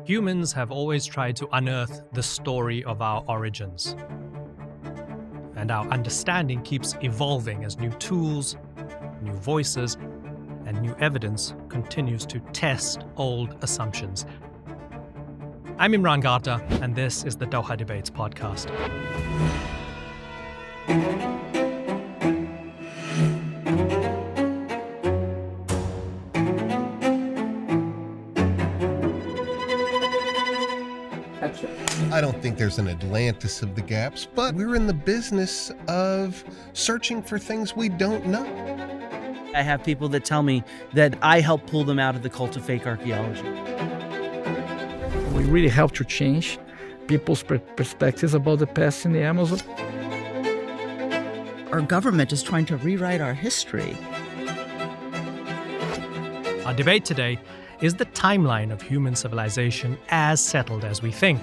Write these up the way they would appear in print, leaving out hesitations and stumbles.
Humans have always tried to unearth the story of our origins. And our understanding keeps evolving as new tools, new voices, and new evidence continues to test old assumptions. I'm Imran Garta, and this is the Doha Debates podcast. I don't think there's an Atlantis of the gaps, but we're in the business of searching for things we don't know. I have people that tell me that I help pull them out of the cult of fake archaeology. We really help to change people's perspectives about the past in the Amazon. Our government is trying to rewrite our history. Our debate today is the timeline of human civilization as settled as we think.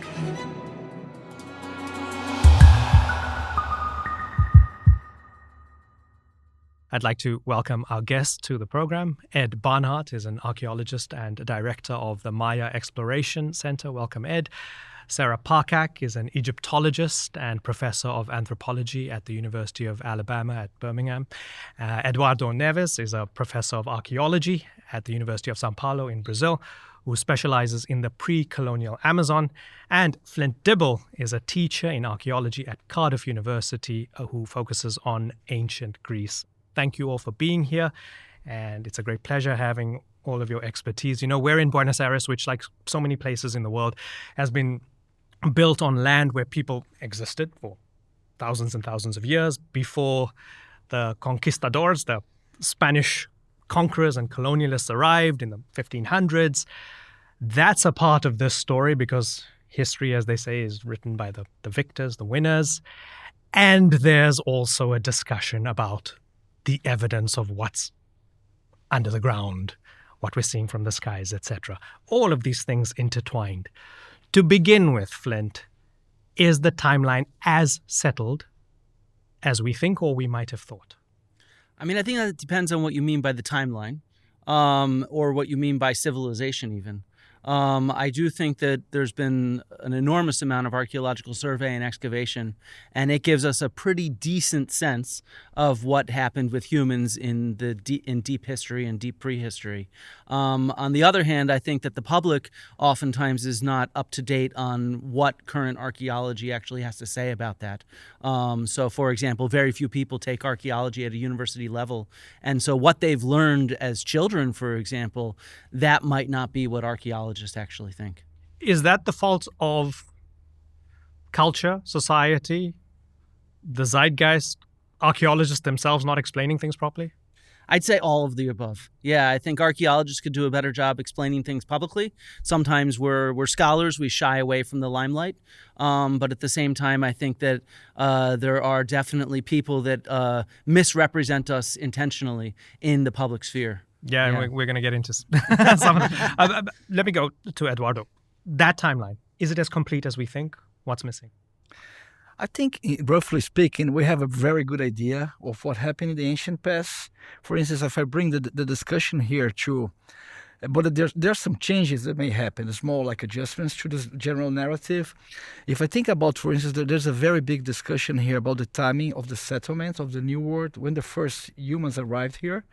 I'd like to welcome our guest to the program. Ed Barnhart is an archaeologist and director of the Maya Exploration Center. Welcome, Ed. Sarah Parcak is an Egyptologist and professor of anthropology at the University of Alabama at Birmingham. Eduardo Neves is a professor of archaeology at the University of São Paulo in Brazil, who specializes in the pre-colonial Amazon. And Flint Dibble is a teacher in archaeology at Cardiff University, who focuses on ancient Greece. Thank you all for being here, and it's a great pleasure having all of your expertise. You know, we're in Buenos Aires, which, like so many places in the world, has been built on land where people existed for thousands and thousands of years before the conquistadors, the Spanish conquerors and colonialists arrived in the 1500s. That's a part of this story because history, as they say, is written by the victors, the winners. And there's also a discussion about the evidence of what's under the ground, what we're seeing from the skies, etc. All of these things intertwined. To begin with, Flint, is the timeline as settled as we think or we might have thought? I mean, I think that depends on what you mean by the timeline, or what you mean by civilization even. I do think that there's been an enormous amount of archaeological survey and excavation, and it gives us a pretty decent sense of what happened with humans in deep history and deep prehistory. On the other hand, I think that the public oftentimes is not up to date on what current archaeology actually has to say about that. So, for example, very few people take archaeology at a university level, and so what they've learned as children, for example, that might not be what archaeologists actually think. Is that the fault of culture, society, the zeitgeist, archaeologists themselves not explaining things properly? I'd say all of the above. Yeah, I think archaeologists could do a better job explaining things publicly. Sometimes we're scholars, we shy away from the limelight. But at the same time, I think that there are definitely people that misrepresent us intentionally in the public sphere. Yeah, and we're going to get into some of it. Let me go to Eduardo. That timeline, is it as complete as we think? What's missing? I think, roughly speaking, we have a very good idea of what happened in the ancient past. For instance, if I bring the discussion here to, but there's some changes that may happen, small like adjustments to the general narrative. If I think about, for instance, there's a very big discussion here about the timing of the settlement of the New World, when the first humans arrived here.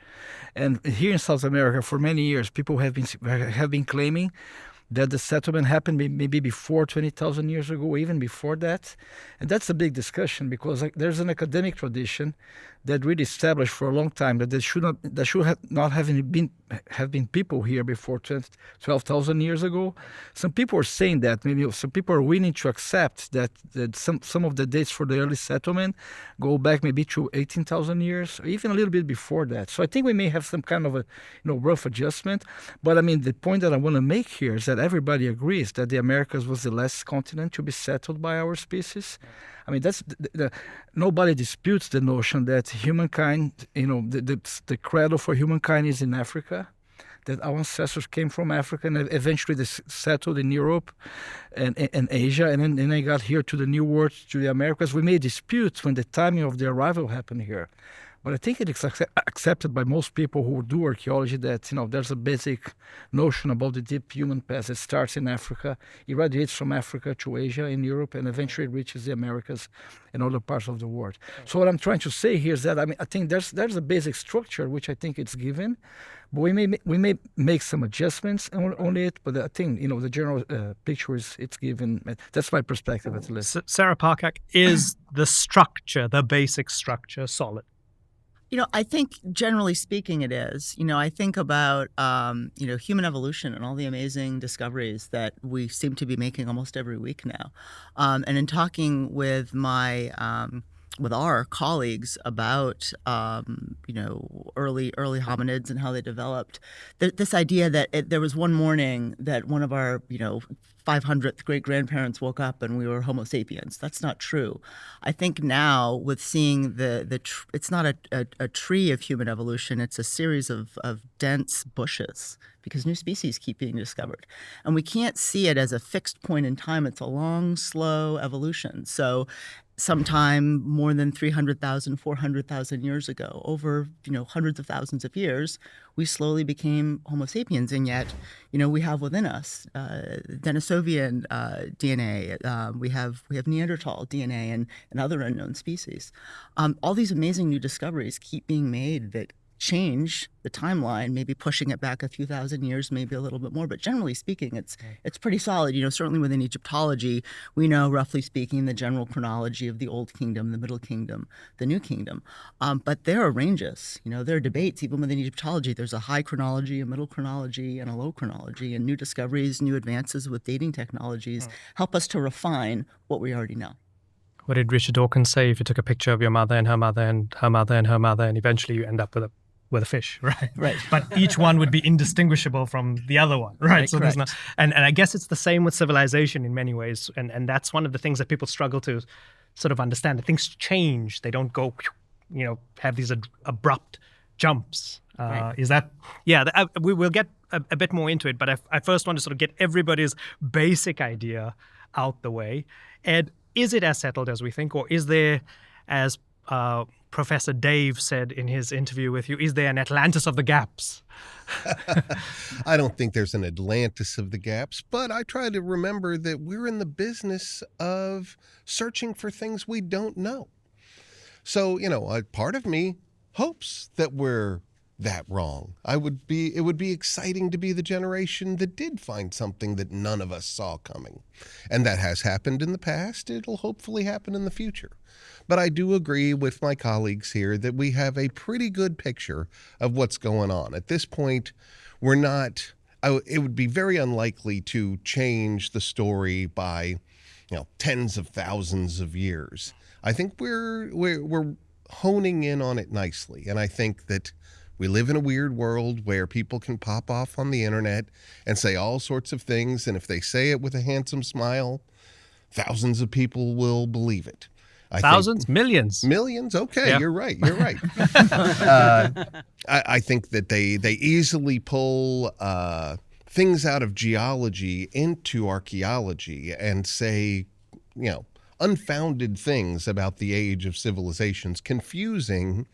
And here in South America, for many years, people have been claiming that the settlement happened maybe before 20,000 years ago, or even before that. And that's a big discussion because there's an academic tradition that really established for a long time that there should not have been people here before 12,000 years ago. Some people are saying that. Maybe some people are willing to accept that some of the dates for the early settlement go back maybe to 18,000 years, or even a little bit before that. So I think we may have some kind of a rough adjustment. But I mean, the point that I want to make here is that everybody agrees that the Americas was the last continent to be settled by our species. I mean, that's nobody disputes the notion that humankind, the cradle for humankind is in Africa, that our ancestors came from Africa and eventually they settled in Europe and Asia, and then they got here to the New World, to the Americas. We may dispute when the timing of their arrival happened here. But I think it is accepted by most people who do archaeology that, there's a basic notion about the deep human past. It starts in Africa, irradiates from Africa to Asia and Europe, and eventually reaches the Americas and other parts of the world. So what I'm trying to say here is that, I think there's a basic structure, which I think it's given, but we may make some adjustments on it, but I think, the general picture it's given. That's my perspective, at least. Sarah Parcak, is the structure, the basic structure, solid? I think generally speaking it is. I think about, human evolution and all the amazing discoveries that we seem to be making almost every week now. And in talking with with our colleagues about, early hominids and how they developed, this idea that there was one morning that one of our, 500th great-grandparents woke up and we were Homo sapiens. That's not true. I think now with seeing it's not a tree of human evolution, it's a series of dense bushes because new species keep being discovered. And we can't see it as a fixed point in time. It's a long, slow evolution. So sometime more than 300,000, 400,000 years ago, over hundreds of thousands of years, we slowly became Homo sapiens, and yet we have within us Denisovian DNA. We have Neanderthal DNA and other unknown species. All these amazing new discoveries keep being made that change the timeline, maybe pushing it back a few thousand years, maybe a little bit more. But generally speaking, it's pretty solid. Certainly within Egyptology, we know, roughly speaking, the general chronology of the Old Kingdom, the Middle Kingdom, the New Kingdom. But there are ranges. There are debates even within Egyptology. There's a high chronology, a middle chronology, and a low chronology. And new discoveries, new advances with dating technologies help us to refine what we already know. What did Richard Dawkins say? If you took a picture of your mother and her mother and her mother and her mother, and eventually you end up with a fish, right? Right. But each one would be indistinguishable from the other one, right? So there's and I guess it's the same with civilization in many ways, and that's one of the things that people struggle to sort of understand. That things change; they don't go, have these abrupt jumps. Right. Is that? Yeah, we will get a bit more into it, but I first want to sort of get everybody's basic idea out the way. Ed, is it as settled as we think, or is there, as Professor Dave said in his interview with you, is there an Atlantis of the gaps? I don't think there's an Atlantis of the gaps, but I try to remember that we're in the business of searching for things we don't know. So, a part of me hopes that we're that wrong. It would be exciting to be the generation that did find something that none of us saw coming. And that has happened in the past. It'll hopefully happen in the future. But I do agree with my colleagues here that we have a pretty good picture of what's going on. At this point, it would be very unlikely to change the story by, tens of thousands of years. I think we're honing in on it nicely. And I think that we live in a weird world where people can pop off on the internet and say all sorts of things. And if they say it with a handsome smile, thousands of people will believe it. Thousands? Millions? Millions? Okay, yeah. You're right. I think that they easily pull things out of geology into archaeology and say, unfounded things about the age of civilizations, confusing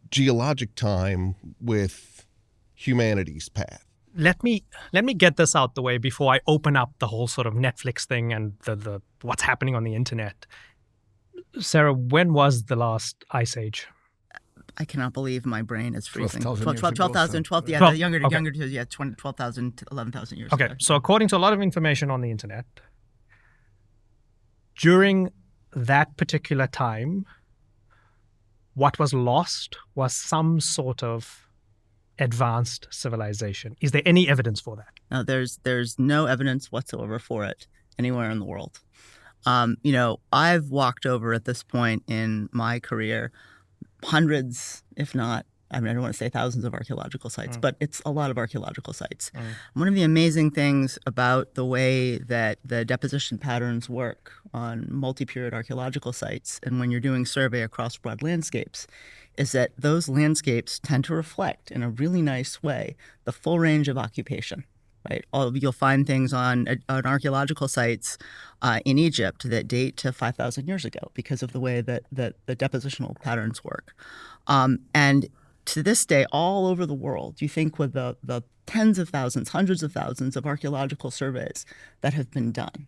geologic time with humanity's path. Let me get this out the way before I open up the whole sort of Netflix thing and the what's happening on the internet. Sarah, when was the last ice age? I cannot believe my brain is freezing. 12,000 younger, 12,000, 11,000 years ago. Okay, so according to a lot of information on the internet, during that particular time, what was lost was some sort of advanced civilization. Is there any evidence for that? No, there's no evidence whatsoever for it anywhere in the world. I've walked over at this point in my career hundreds, if not, I don't want to say thousands of archaeological sites, but it's a lot of archaeological sites. One of the amazing things about the way that the deposition patterns work on multi-period archaeological sites, and when you're doing survey across broad landscapes, is that those landscapes tend to reflect in a really nice way the full range of occupation. right? You'll find things on archaeological sites in Egypt that date to 5,000 years ago because of the way that the depositional patterns work. And to this day, all over the world, you think with the tens of thousands, hundreds of thousands of archaeological surveys that have been done,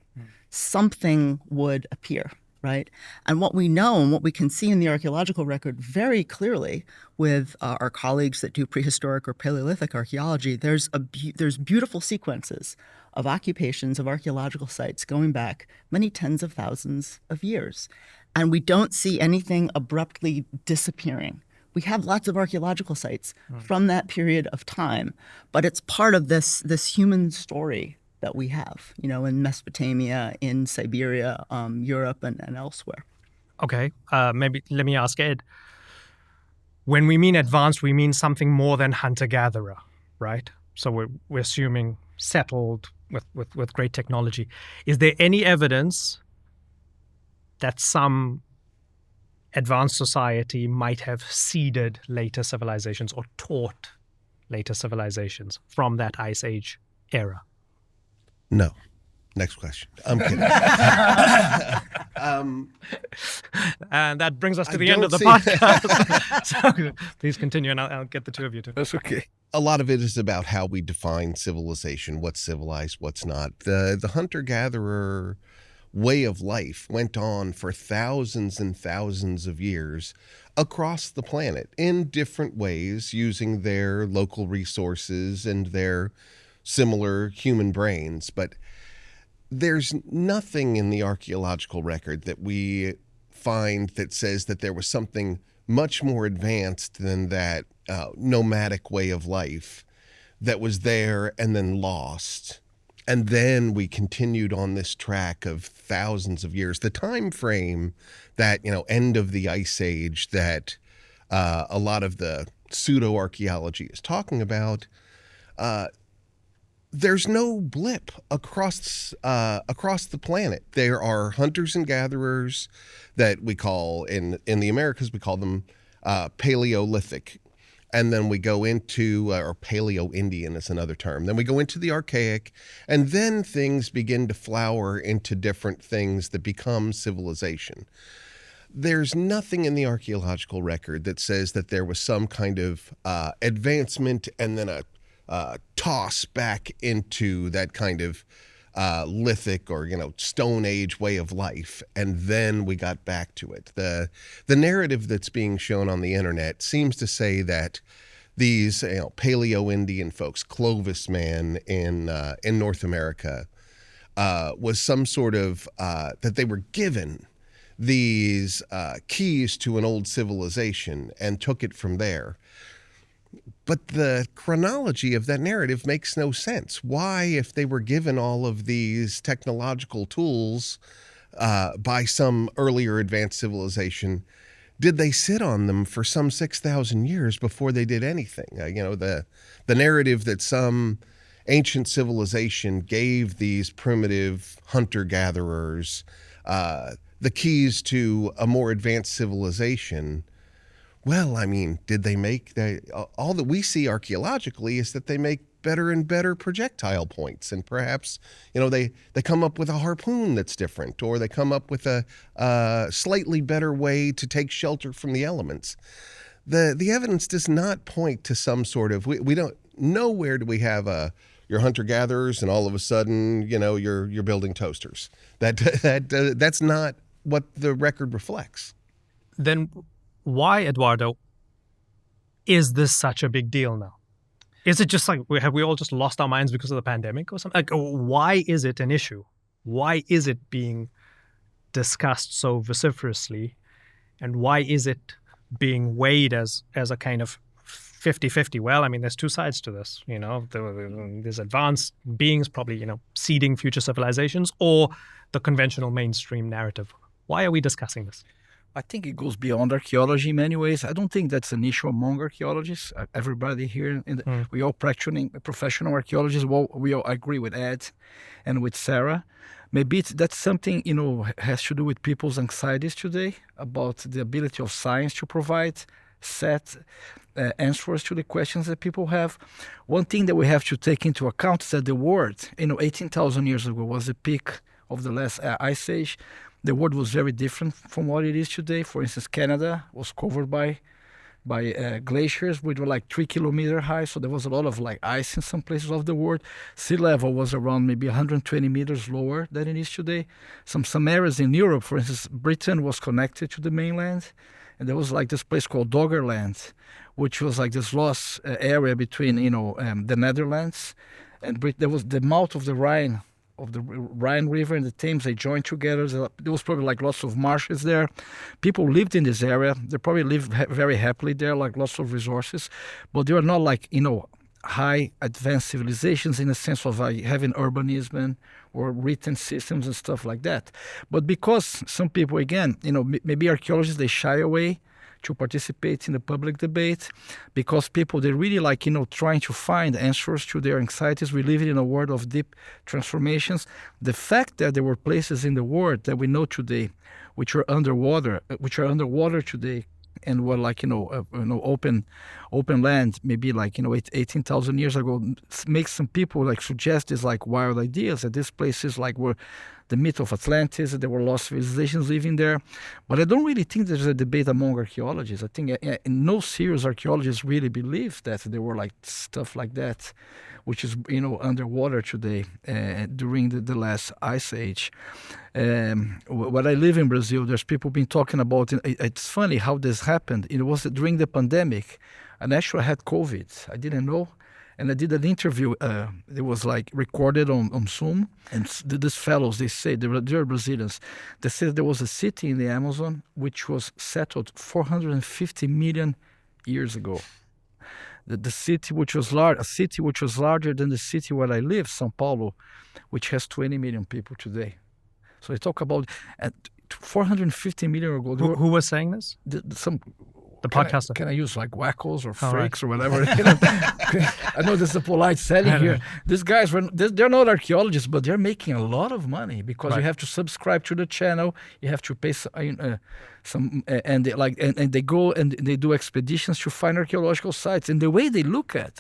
something would appear, right? And what we know and what we can see in the archaeological record very clearly with our colleagues that do prehistoric or Paleolithic archaeology, there's beautiful sequences of occupations of archaeological sites going back many tens of thousands of years. And we don't see anything abruptly disappearing. We have lots of archaeological sites from that period of time, but it's part of this human story that we have, in Mesopotamia, in Siberia, Europe, and elsewhere. Okay, maybe let me ask Ed. When we mean advanced, we mean something more than hunter-gatherer, right? So we're assuming settled with great technology. Is there any evidence that some advanced society might have seeded later civilizations or taught later civilizations from that Ice Age era? No. Next question. I'm kidding. And that brings us to the end of the podcast. So please continue, and I'll get the two of you to. That's okay. A lot of it is about how we define civilization, what's civilized, what's not. The hunter-gatherer way of life went on for thousands and thousands of years across the planet in different ways, using their local resources and their similar human brains. But there's nothing in the archaeological record that we find that says that there was something much more advanced than that nomadic way of life that was there and then lost. And then we continued on this track of thousands of years. The time frame that, end of the Ice Age that a lot of the pseudo-archaeology is talking about, there's no blip across the planet. There are hunters and gatherers that we call, in the Americas, we call them Paleolithic. And then we go into, or Paleo-Indian is another term. Then we go into the Archaic, and then things begin to flower into different things that become civilization. There's nothing in the archaeological record that says that there was some kind of advancement and then a toss back into that kind of lithic or Stone Age way of life, and then we got back to it. The narrative that's being shown on the internet seems to say that these Paleo-Indian folks, Clovis man in North America, was some sort of that they were given these keys to an old civilization and took it from there. But the chronology of that narrative makes no sense. Why, if they were given all of these technological tools by some earlier advanced civilization, did they sit on them for some 6,000 years before they did anything? The narrative that some ancient civilization gave these primitive hunter-gatherers the keys to a more advanced civilization. Well, did they make all that we see archaeologically is that they make better and better projectile points, and perhaps they come up with a harpoon that's different, or they come up with a slightly better way to take shelter from the elements. The evidence does not point to some sort of we don't nowhere do we have your hunter-gatherers and all of a sudden you're building toasters. That's not what the record reflects. Then why, Eduardo, is this such a big deal now? Is it just like, have we all just lost our minds because of the pandemic or something? Like, why is it an issue? Why is it being discussed so vociferously? And why is it being weighed as a kind of 50-50? Well, there's two sides to this. There's advanced beings probably, seeding future civilizations, or the conventional mainstream narrative. Why are we discussing this? I think it goes beyond archaeology in many ways. I don't think that's an issue among archaeologists. Everybody here, we all practicing professional archaeologists. We all agree with Ed and with Sarah. Maybe that's something, has to do with people's anxieties today about the ability of science to provide set answers to the questions that people have. One thing that we have to take into account is that the world, 18,000 years ago was the peak of the last ice age. The world was very different from what it is today. For instance, Canada was covered by glaciers, which were like 3 kilometers high, so there was a lot of like ice in some places of the world. Sea level was around maybe 120 meters lower than it is today. Some areas in Europe, for instance, Britain was connected to the mainland, and there was like this place called Doggerland, which was like this lost area between the Netherlands and Britain. There was the mouth of the Rhine River and the Thames. They joined together. There was probably like lots of marshes there. People lived in this area. They probably lived very happily there, like lots of resources, but they were not like high advanced civilizations in the sense of having urbanism or written systems and stuff like that. But because some people, again, maybe archaeologists, they shy away to participate in the public debate, because people, they really like, trying to find answers to their anxieties. We live in a world of deep transformations. The fact that there were places in the world that we know today which are underwater today, and were like, open land, maybe like, 18,000 years ago, makes some people like suggest these like wild ideas that these places like were the myth of Atlantis, that there were lost civilizations living there. But I don't really think there's a debate among archaeologists. I think no serious archaeologists really believe that there were like stuff like that, which is, underwater today during the last ice age. When I live in Brazil, there's people been talking about, it's funny how this happened. It was during the pandemic, and actually I had COVID. I didn't know. And I did an interview. It was like recorded on Zoom. And these fellows, they say, they're Brazilians. They said there was a city in the Amazon which was settled 450 million years ago. The city which was large, a city which was larger than the city where I live, São Paulo, which has 20 million people today. So they talk about 450 million ago. Who was saying this? The podcaster. Can I use like wackos or freaks or whatever? I know this is a polite setting here. These guys, they're not archaeologists, but they're making a lot of money because you have to subscribe to the channel. You have to pay and they go and they do expeditions to find archaeological sites. And the way they look at,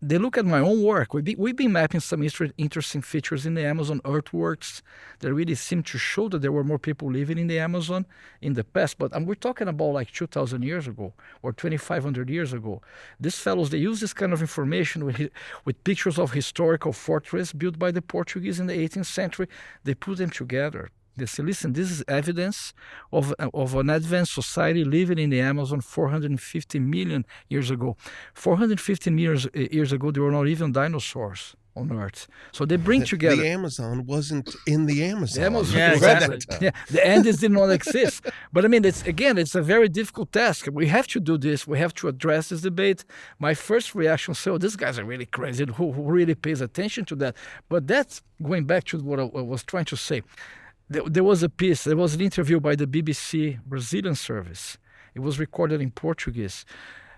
they look at my own work. We've been mapping some interesting features in the Amazon earthworks that really seem to show that there were more people living in the Amazon in the past. But we're talking about like 2,000 years ago or 2,500 years ago. These fellows, they use this kind of information with pictures of historical fortress built by the Portuguese in the 18th century. They put them together. They say, listen, this is evidence of an advanced society living in the Amazon 450 million years ago. 450 years ago, there were not even dinosaurs on Earth. So they bring together. The Amazon wasn't in the Amazon. The Amazon, yeah, exactly. The Andes did not exist. But it's a very difficult task. We have to do this. We have to address this debate. My first reaction was, these guys are really crazy. Who really pays attention to that? But that's going back to what I was trying to say. There was an interview by the BBC Brazilian service. It was recorded in Portuguese.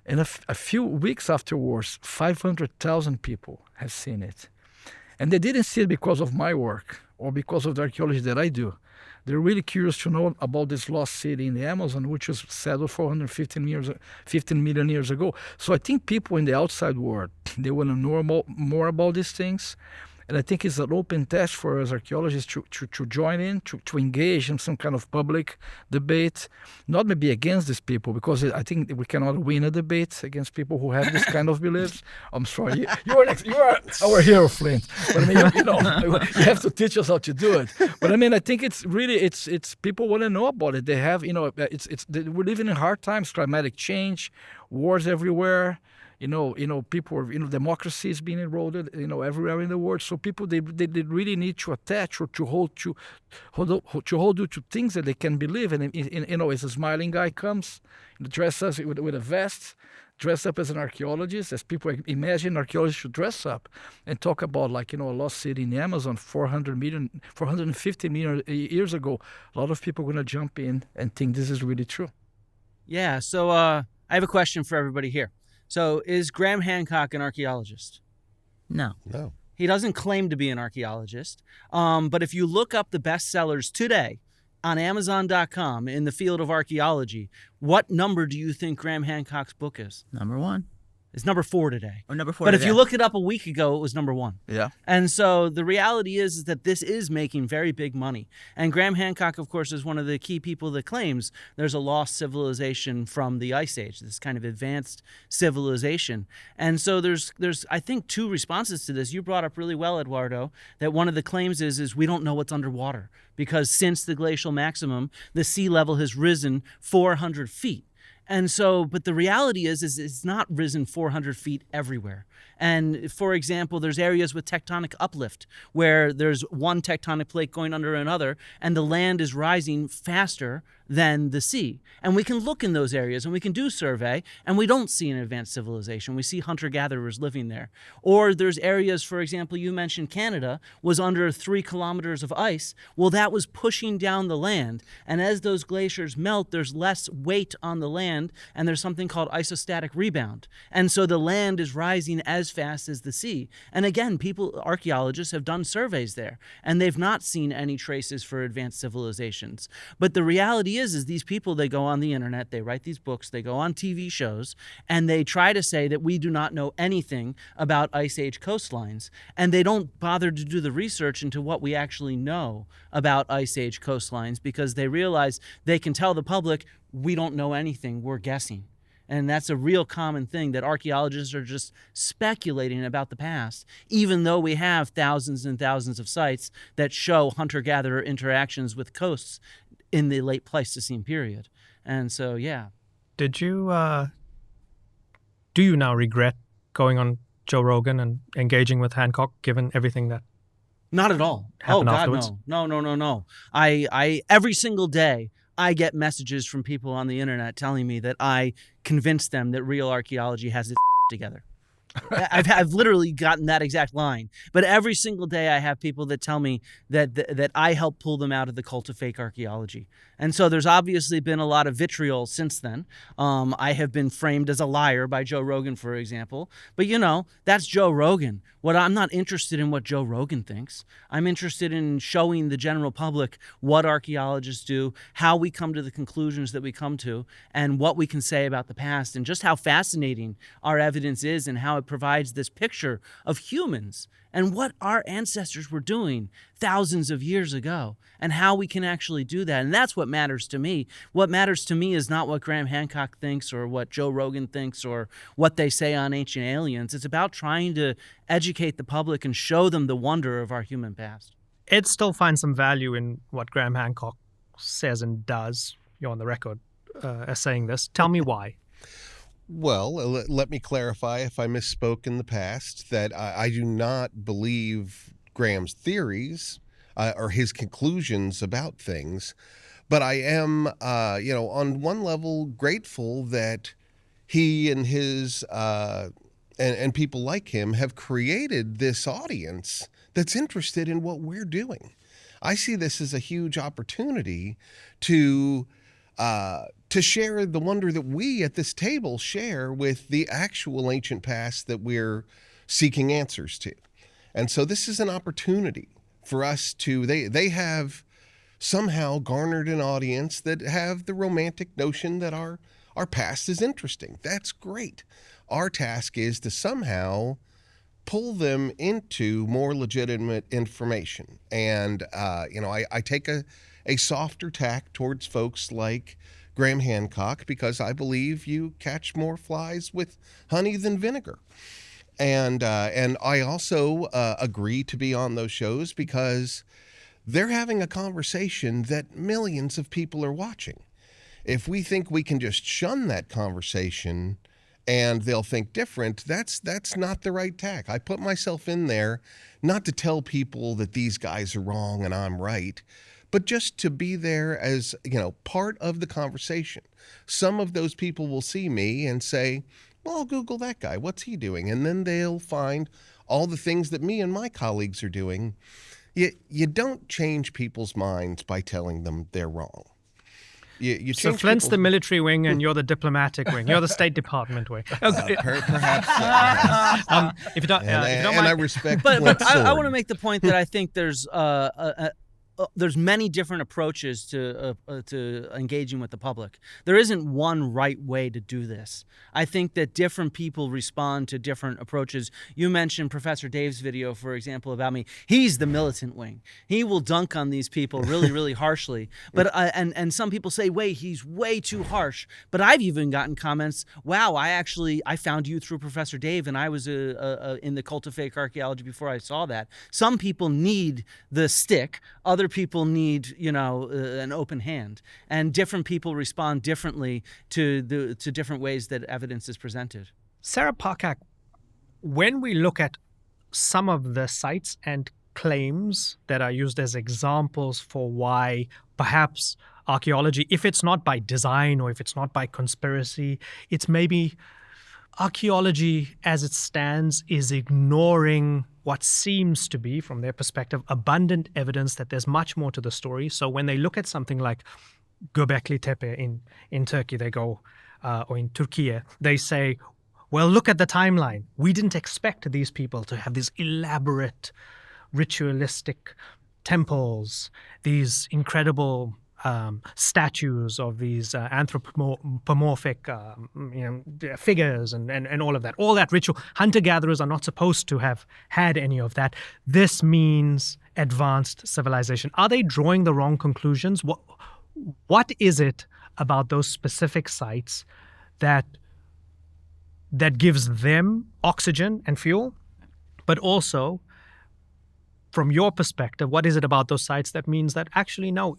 And a few weeks afterwards, 500,000 people have seen it. And they didn't see it because of my work or because of the archaeology that I do. They're really curious to know about this lost city in the Amazon, which was settled 15 million years ago. So I think people in the outside world, they want to know more about these things. And I think it's an open test for us archaeologists to join in, to engage in some kind of public debate, not maybe against these people, because I think we cannot win a debate against people who have this kind of beliefs. I'm sorry, you are our hero, Flint. But you have to teach us how to do it. But I think it's really it's people want to know about it. They have we're living in hard times, climatic change, wars everywhere. People, democracy is being eroded, everywhere in the world. So people, they really need to attach or to hold you to things that they can believe. And, as a smiling guy comes, dress us with a vest, dress up as an archaeologist, as people imagine archaeologists should dress up and talk about a lost city in the Amazon 450 million years ago. A lot of people are going to jump in and think this is really true. Yeah. So I have a question for everybody here. So is Graham Hancock an archaeologist? No. He doesn't claim to be an archaeologist. But if you look up the bestsellers today on Amazon.com in the field of archaeology, what number do you think Graham Hancock's book is? Number 1. It's number 4 today. Or number 4 But today. if you look it up a week ago, it was number 1. Yeah. And so the reality is that this is making very big money. And Graham Hancock, of course, is one of the key people that claims there's a lost civilization from the Ice Age, this kind of advanced civilization. And so there's I think, 2 responses to this. You brought up really well, Eduardo, that one of the claims is we don't know what's underwater because since the glacial maximum, the sea level has risen 400 feet. And so, but the reality is it's not risen 400 feet everywhere. And for example, there's areas with tectonic uplift where there's one tectonic plate going under another and the land is rising faster than the sea. And we can look in those areas and we can do survey and we don't see an advanced civilization. We see hunter-gatherers living there. Or there's areas, for example, you mentioned Canada was under 3 kilometers of ice. Well, that was pushing down the land. And as those glaciers melt, there's less weight on the land and there's something called isostatic rebound. And so the land is rising as fast as the sea. And again, archaeologists have done surveys there and they've not seen any traces for advanced civilizations. But the reality is these people, they go on the internet, they write these books, they go on TV shows, and they try to say that we do not know anything about Ice Age coastlines. And they don't bother to do the research into what we actually know about Ice Age coastlines because they realize they can tell the public, we don't know anything, we're guessing. And that's a real common thing, that archaeologists are just speculating about the past, even though we have thousands and thousands of sites that show hunter-gatherer interactions with coasts in the late Pleistocene period. And so, yeah. Did you, do you now regret going on Joe Rogan and engaging with Hancock, given everything that Not at all. happened God, afterwards? no. I every single day, I get messages from people on the internet telling me that I convinced them that real archaeology has its together. I've literally gotten that exact line. But every single day I have people that tell me that I helped pull them out of the cult of fake archaeology. And so there's obviously been a lot of vitriol since then. I have been framed as a liar by Joe Rogan, for example. But, that's Joe Rogan. I'm not interested in what Joe Rogan thinks. I'm interested in showing the general public what archaeologists do, how we come to the conclusions that we come to, and what we can say about the past, and just how fascinating our evidence is and how it provides this picture of humans and what our ancestors were doing thousands of years ago and how we can actually do that. And that's what matters to me. What matters to me is not what Graham Hancock thinks or what Joe Rogan thinks or what they say on Ancient Aliens. It's about trying to educate the public and show them the wonder of our human past. Ed still finds some value in what Graham Hancock says and does. You're on the record as saying this. Tell me why. Well, let me clarify if I misspoke in the past that I do not believe Graham's theories or his conclusions about things, but I am, on one level grateful that he and his and people like him have created this audience that's interested in what we're doing. I see this as a huge opportunity to share the wonder that we at this table share with the actual ancient past that we're seeking answers to. And so this is an opportunity for us to, they have somehow garnered an audience that have the romantic notion that our past is interesting. That's great. Our task is to somehow pull them into more legitimate information. And, I take a softer tack towards folks like Graham Hancock because I believe you catch more flies with honey than vinegar. And I also agree to be on those shows because they're having a conversation that millions of people are watching. If we think we can just shun that conversation and they'll think different, that's not the right tack. I put myself in there not to tell people that these guys are wrong and I'm right, but just to be there as, part of the conversation. Some of those people will see me and say, well, I'll Google that guy. What's he doing? And then they'll find all the things that me and my colleagues are doing. You don't change people's minds by telling them they're wrong. You So Flint's the military wing and you're the diplomatic wing. You're the State Department wing. Perhaps. If you don't, And mind. I respect But Flint's I sword. want to make the point that I think there's there's many different approaches to engaging with the public. There isn't one right way to do this. I think that different people respond to different approaches. You mentioned Professor Dave's video, for example, about me. He's the militant wing. He will dunk on these people really, really harshly. But and some people say, wait, he's way too harsh. But I've even gotten comments, wow, I found you through Professor Dave, and I was in the cult of fake archaeology before I saw that. Some people need the stick. Other people need, an open hand, and different people respond differently to different ways that evidence is presented. Sarah Parcak, when we look at some of the sites and claims that are used as examples for why perhaps archaeology, if it's not by design or if it's not by conspiracy, it's maybe archaeology as it stands is ignoring what seems to be, from their perspective, abundant evidence that there's much more to the story. So when they look at something like Gobekli Tepe in Turkey, they go, or in Turkey, they say, well, look at the timeline. We didn't expect these people to have these elaborate ritualistic temples, these incredible statues of these anthropomorphic figures and all of that. All that ritual. Hunter-gatherers are not supposed to have had any of that. This means advanced civilization. Are they drawing the wrong conclusions? What is it about those specific sites that gives them oxygen and fuel, but also, from your perspective, what is it about those sites that means that actually, no,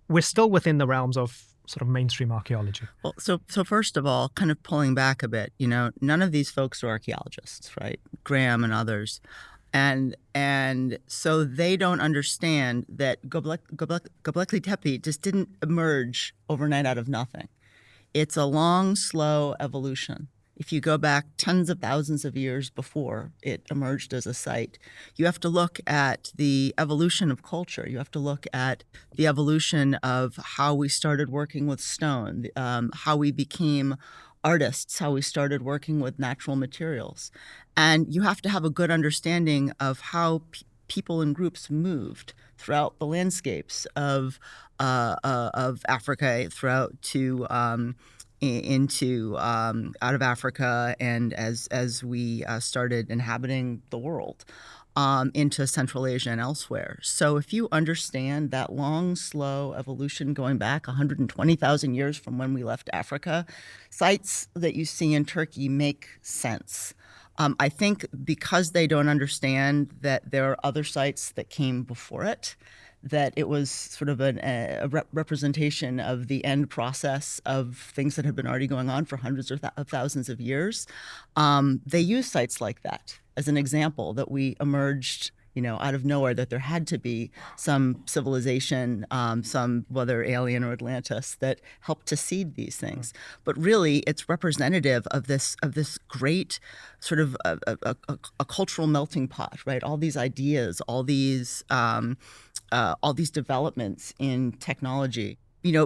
we're still within the realms of sort of mainstream archaeology? Well, so first of all, kind of pulling back a bit, none of these folks are archaeologists, right? Graham and others. And so they don't understand that Gobekli Tepe just didn't emerge overnight out of nothing. It's a long, slow evolution. If you go back tens of thousands of years before it emerged as a site, you have to look at the evolution of culture. You have to look at the evolution of how we started working with stone, how we became artists, how we started working with natural materials. And you have to have a good understanding of how people and groups moved throughout the landscapes of Africa, throughout to into out of Africa, and as we started inhabiting the world, into Central Asia and elsewhere. So if you understand that long, slow evolution going back 120,000 years from when we left Africa, sites that you see in Turkey make sense. I think because they don't understand that there are other sites that came before it, that it was sort of a representation of the end process of things that had been already going on for hundreds of thousands of years. They use sites like that as an example that we emerged, out of nowhere, that there had to be some civilization, some, whether alien or Atlantis, that helped to seed these things. But really, it's representative of this great sort of a cultural melting pot, right? All these ideas, all these developments in technology.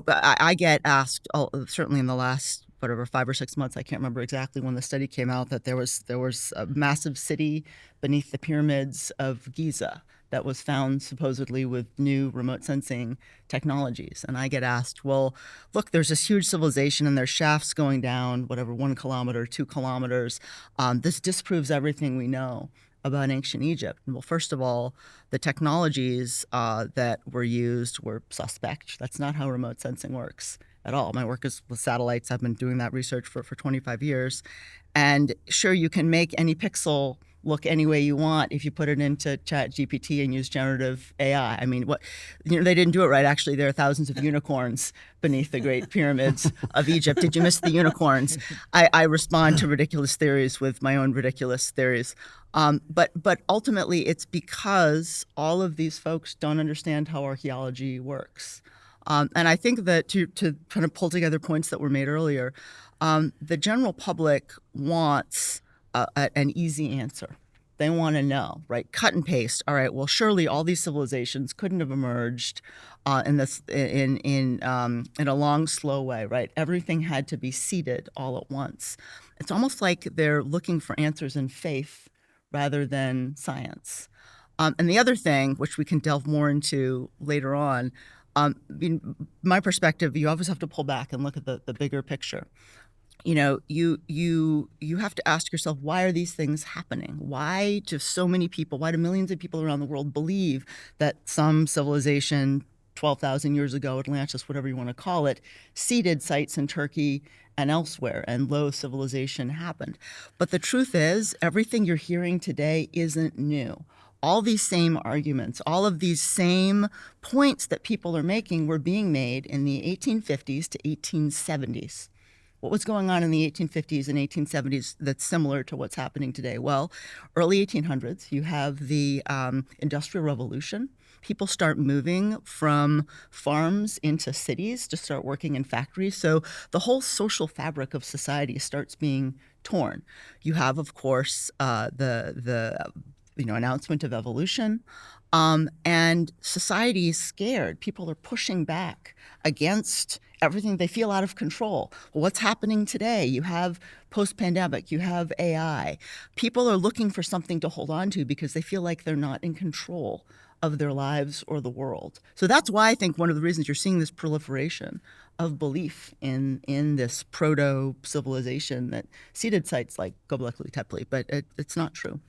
I get asked, certainly in the last 5 or 6 months, I can't remember exactly when the study came out, that there was a massive city beneath the pyramids of Giza that was found supposedly with new remote sensing technologies. And I get asked, well, look, there's this huge civilization and there's shafts going down, 1 kilometer, 2 kilometers. This disproves everything we know about ancient Egypt. Well, first of all, the technologies that were used were suspect. That's not how remote sensing works at all. My work is with satellites. I've been doing that research for 25 years. And sure, you can make any pixel look any way you want if you put it into ChatGPT and use generative AI. I mean, they didn't do it right. Actually, there are thousands of unicorns beneath the Great Pyramids of Egypt. Did you miss the unicorns? I respond to ridiculous theories with my own ridiculous theories. But ultimately, it's because all of these folks don't understand how archaeology works. And I think that to kind of pull together points that were made earlier, the general public wants an easy answer. They want to know, right? Cut and paste. All right. Well, surely all these civilizations couldn't have emerged in a long, slow way, right? Everything had to be seeded all at once. It's almost like they're looking for answers in faith rather than science. And the other thing, which we can delve more into later on, my perspective, you always have to pull back and look at the bigger picture. You have to ask yourself, why are these things happening? Why do so many people, why do millions of people around the world believe that some civilization 12,000 years ago, Atlantis, whatever you want to call it, seeded sites in Turkey and elsewhere, and low civilization happened? But the truth is, everything you're hearing today isn't new. All these same arguments, all of these same points that people are making were being made in the 1850s to 1870s. What was going on in the 1850s and 1870s that's similar to what's happening today? Well, early 1800s, you have the Industrial Revolution. People start moving from farms into cities to start working in factories. So the whole social fabric of society starts being torn. You have, of course, the announcement of evolution. And society is scared. People are pushing back against everything. They feel out of control. Well, what's happening today? You have post-pandemic, you have AI. People are looking for something to hold on to because they feel like they're not in control of their lives or the world. So that's why I think one of the reasons you're seeing this proliferation of belief in this proto-civilization that seeded sites like Gobekli Tepe, but it's not true.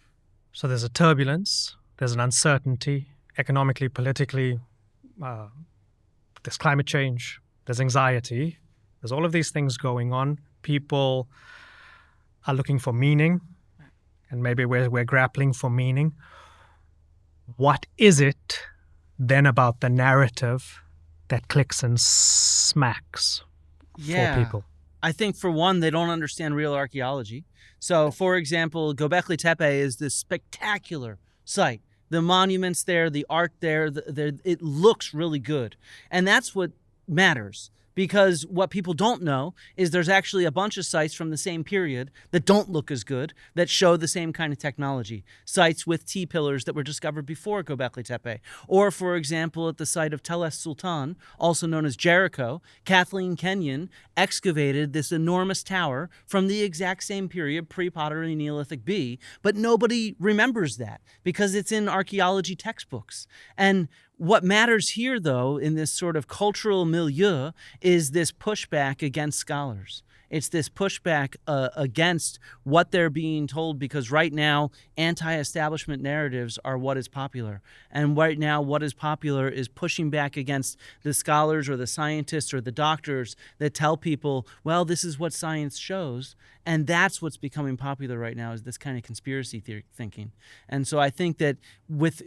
So there's a turbulence, there's an uncertainty, economically, politically, there's climate change, there's anxiety, there's all of these things going on. People are looking for meaning, and maybe we're grappling for meaning. What is it then about the narrative that clicks and smacks for people? I think, for one, they don't understand real archaeology. So, for example, Gobekli Tepe is this spectacular site. The monuments there, the art there, it looks really good. And that's what matters. Because what people don't know is there's actually a bunch of sites from the same period that don't look as good, that show the same kind of technology. Sites with T-pillars that were discovered before Gobekli Tepe. Or, for example, at the site of Tel Es Sultan, also known as Jericho, Kathleen Kenyon excavated this enormous tower from the exact same period, pre-Pottery Neolithic B, but nobody remembers that because it's in archaeology textbooks. And what matters here, though, in this sort of cultural milieu is this pushback against scholars. It's this pushback against what they're being told, because right now, anti-establishment narratives are what is popular. And right now, what is popular is pushing back against the scholars or the scientists or the doctors that tell people, well, this is what science shows. And that's what's becoming popular right now, is this kind of conspiracy thinking. And so I think that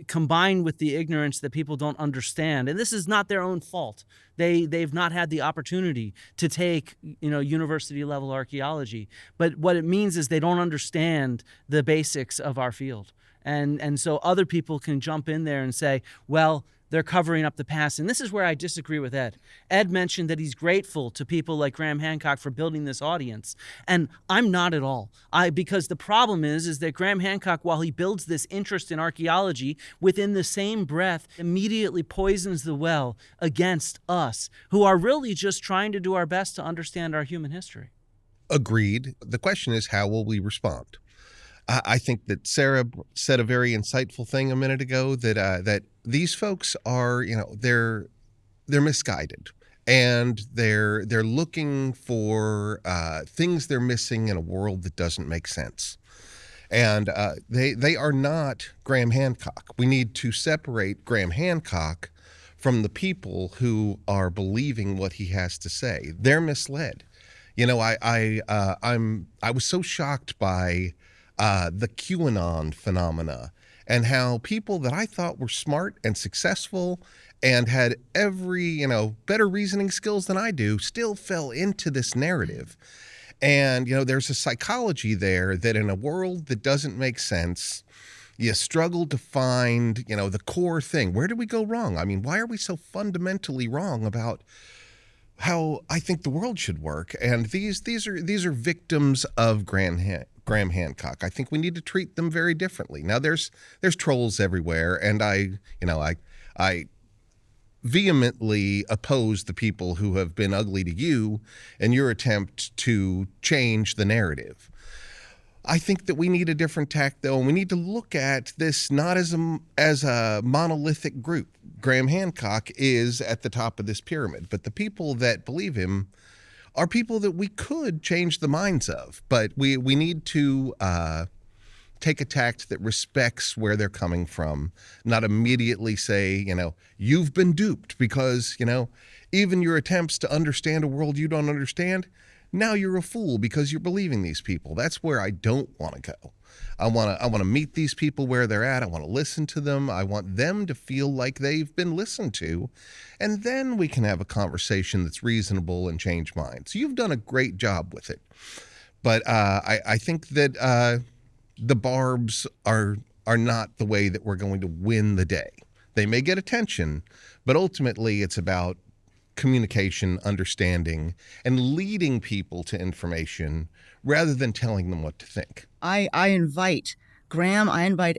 combined with the ignorance that people don't understand, and this is not their own fault. They've not had the opportunity to take, university level archaeology. But what it means is they don't understand the basics of our field. And so other people can jump in there and say, well, they're covering up the past. And this is where I disagree with Ed. Ed mentioned that he's grateful to people like Graham Hancock for building this audience. And I'm not at all. Because the problem is that Graham Hancock, while he builds this interest in archaeology, within the same breath, immediately poisons the well against us, who are really just trying to do our best to understand our human history. Agreed. The question is, how will we respond? I think that Sarah said a very insightful thing a minute ago, that these folks are, they're misguided, and they're looking for things they're missing in a world that doesn't make sense. And they are not Graham Hancock. We need to separate Graham Hancock from the people who are believing what he has to say. They're misled. I was so shocked by the QAnon phenomena, and how people that I thought were smart and successful and had every, better reasoning skills than I do, still fell into this narrative. And, there's a psychology there that in a world that doesn't make sense, you struggle to find, the core thing. Where did we go wrong? I mean, why are we so fundamentally wrong about how I think the world should work? And these are victims of Graham Hancock. I think we need to treat them very differently. Now, there's trolls everywhere, and I vehemently oppose the people who have been ugly to you in your attempt to change the narrative. I think that we need a different tack, though, and we need to look at this not as a monolithic group. Graham Hancock is at the top of this pyramid, but the people that believe him are people that we could change the minds of, but we need to take a tact that respects where they're coming from, not immediately say, you've been duped because, even your attempts to understand a world you don't understand, now you're a fool because you're believing these people. That's where I don't want to go. I want to meet these people where they're at. I want to listen to them. I want them to feel like they've been listened to. And then we can have a conversation that's reasonable and change minds. You've done a great job with it. But I think that the barbs are not the way that we're going to win the day. They may get attention, but ultimately it's about communication, understanding, and leading people to information rather than telling them what to think. I invite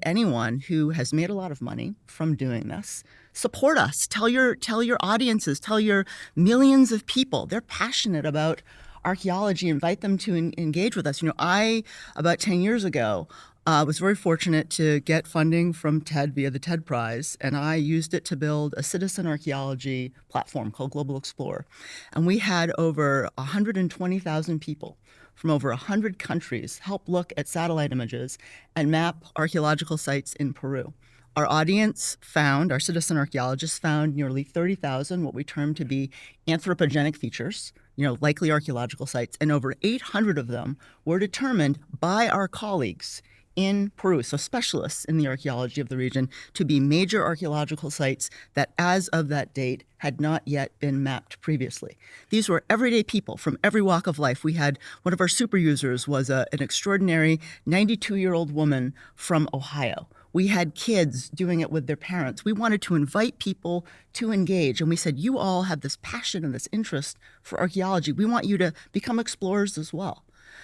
anyone who has made a lot of money from doing this. Support us. Tell your audiences, tell your millions of people. They're passionate about archaeology. Invite them to engage with us. I, about 10 years ago, was very fortunate to get funding from TED via the TED Prize, and I used it to build a citizen archaeology platform called Global Explorer. And we had over 120,000 people from over 100 countries help look at satellite images and map archaeological sites in Peru. Our citizen archaeologists found nearly 30,000 what we term to be anthropogenic features, likely archaeological sites, and over 800 of them were determined by our colleagues in Peru, so specialists in the archaeology of the region, to be major archaeological sites that as of that date had not yet been mapped previously. These were everyday people from every walk of life. We had one of our super users was an extraordinary 92-year-old woman from Ohio. We had kids doing it with their parents. We wanted to invite people to engage. And we said, you all have this passion and this interest for archaeology. We want you to become explorers as well.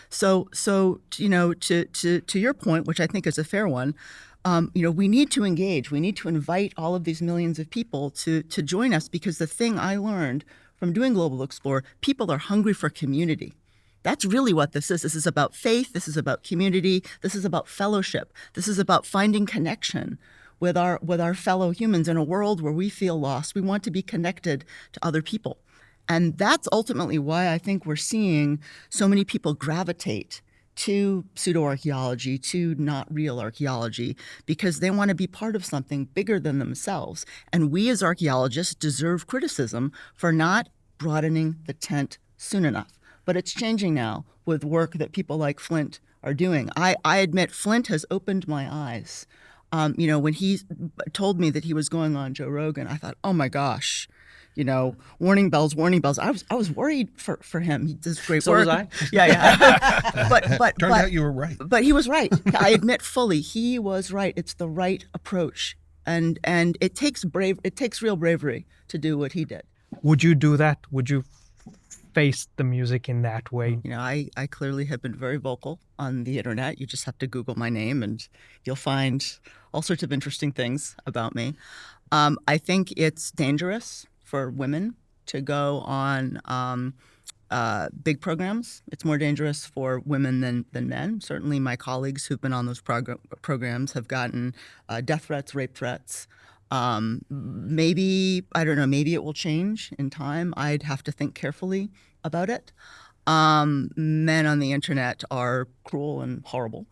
So to your point, which I think is a fair one, we need to engage. We need to invite all of these millions of people to join us, because the thing I learned from doing Global Explorer, people are hungry for community. That's really what this is. This is about faith. This is about community. This is about fellowship. This is about finding connection with our fellow humans in a world where we feel lost. We want to be connected to other people. And that's ultimately why I think we're seeing so many people gravitate to pseudo-archaeology, to not real archaeology, because they want to be part of something bigger than themselves. And we as archaeologists deserve criticism for not broadening the tent soon enough. But it's changing now with work that people like Flint are doing. I admit Flint has opened my eyes. When he told me that he was going on Joe Rogan, I thought, oh my gosh, warning bells. I was worried for him. He does great so work. So was I. Yeah. but Turned out you were right. But he was right. I admit fully, he was right. It's the right approach, and it takes real bravery to do what he did. Would you do that? Would you face the music in that way? I clearly have been very vocal on the internet. You just have to Google my name and you'll find all sorts of interesting things about me. I think it's dangerous for women to go on big programs. It's more dangerous for women than men. Certainly my colleagues who've been on those programs have gotten death threats, rape threats. Maybe it will change in time. I'd have to think carefully about it. Men on the internet are cruel and horrible,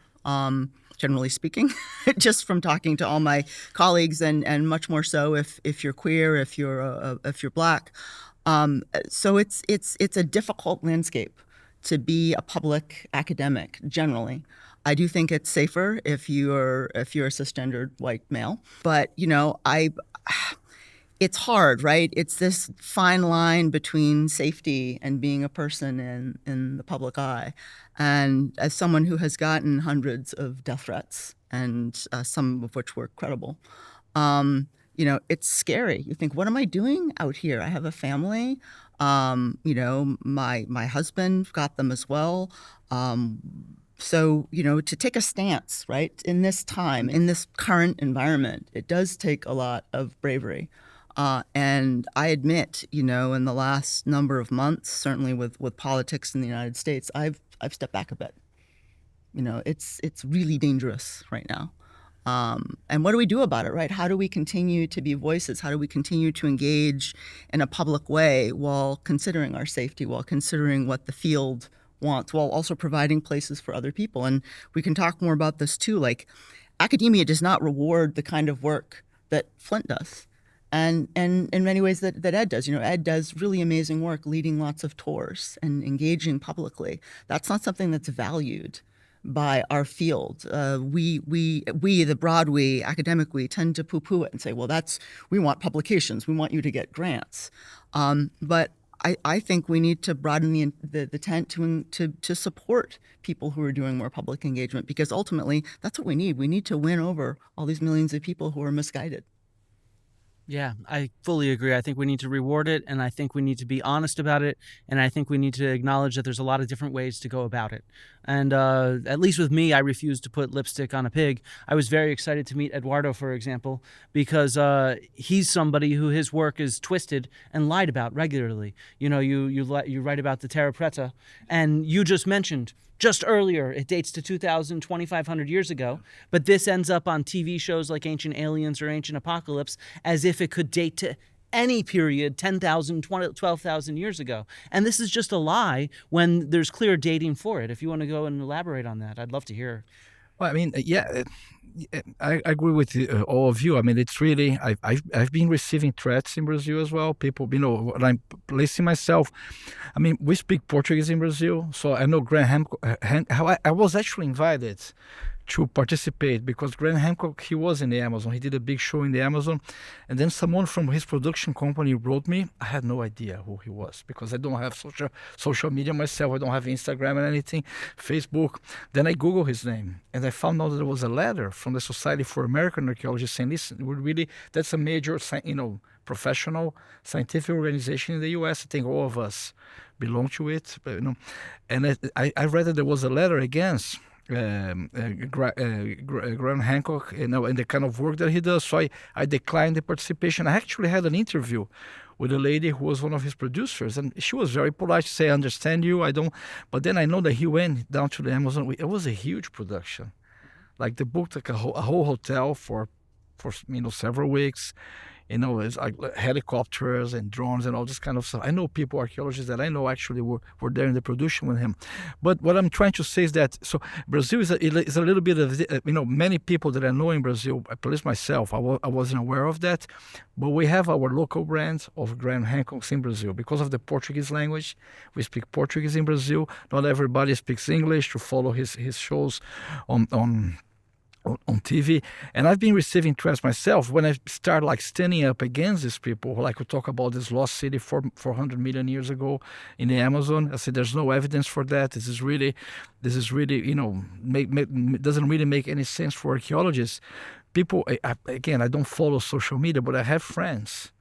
generally speaking, just from talking to all my colleagues, and much more so if you're queer, if you're Black. So it's a difficult landscape to be a public academic generally. I do think it's safer if you're a cisgendered white male, but it's hard, right? It's this fine line between safety and being a person in the public eye. And as someone who has gotten hundreds of death threats, and some of which were credible, it's scary. You think, what am I doing out here? I have a family. My husband got them as well. So, to take a stance, right, in this time, in this current environment, it does take a lot of bravery. And I admit, in the last number of months, certainly with politics in the United States, I've stepped back a bit. It's really dangerous right now. And what do we do about it, right? How do we continue to be voices? How do we continue to engage in a public way while considering our safety, while considering what the field wants, while also providing places for other people? And we can talk more about this too. Like, academia does not reward the kind of work that Flint does. And in many ways that Ed does. Ed does really amazing work leading lots of tours and engaging publicly. That's not something that's valued by our field. We, the broad we, academic we, tend to poo-poo it and say, well, we want publications, we want you to get grants. But I think we need to broaden the tent to support people who are doing more public engagement, because ultimately that's what we need. We need to win over all these millions of people who are misguided. Yeah, I fully agree. I think we need to reward it, and I think we need to be honest about it, and I think we need to acknowledge that there's a lot of different ways to go about it. And at least with me, I refuse to put lipstick on a pig. I was very excited to meet Eduardo, for example, because he's somebody who his work is twisted and lied about regularly. You write about the Terra Preta, and you just mentioned just earlier, it dates to 2,000, 2,500 years ago, but this ends up on TV shows like Ancient Aliens or Ancient Apocalypse as if it could date to any period 10,000, 12,000 years ago. And this is just a lie when there's clear dating for it. If you want to go and elaborate on that, I'd love to hear. Well, I mean, I agree with all of you. I mean, it's really, I've been receiving threats in Brazil as well. People, when I'm placing myself, I mean, we speak Portuguese in Brazil, so I know Graham, how I was actually invited to participate because Graham Hancock, he was in the Amazon. He did a big show in the Amazon. And then someone from his production company wrote me. I had no idea who he was because I don't have social media myself. I don't have Instagram and anything, Facebook. Then I Googled his name and I found out that there was a letter from the Society for American Archaeology saying, listen, that's a major, professional scientific organization in the U.S. I think all of us belong to it. But, and I read that there was a letter against Graham Hancock, and the kind of work that he does. So I declined the participation. I actually had an interview with a lady who was one of his producers, and she was very polite to say, I understand you, I don't. But then I know that he went down to the Amazon. It was a huge production. Like they booked like a whole hotel for several weeks. It's like helicopters and drones and all this kind of stuff. I know people, archaeologists that I know actually were there in the production with him. But what I'm trying to say is that, so Brazil is a little bit of, many people that I know in Brazil, at least myself, I wasn't aware of that. But we have our local brand of Graham Hancock in Brazil. Because of the Portuguese language, we speak Portuguese in Brazil. Not everybody speaks English to follow his shows on TV, and I've been receiving threats myself when I start standing up against these people. Like we talk about this lost city 400 million years ago in the Amazon. I said there's no evidence for that. This is really, doesn't really make any sense for archaeologists. People, I don't follow social media, but I have friends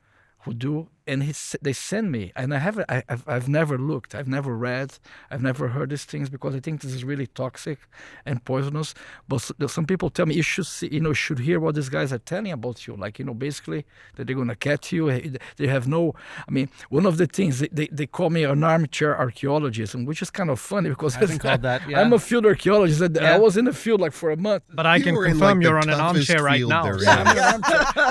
who do, and they send me, and I've never looked, I've never read, I've never heard these things because I think this is really toxic and poisonous. But some people tell me you should see, should hear what these guys are telling about you, basically that they're gonna catch you. They have no. I mean, one of the things they call me an armchair archaeologist, and which is kind of funny because I've been called that. Yeah. I'm a field archaeologist. I was in the field for a month. But I can confirm you're on an armchair right now.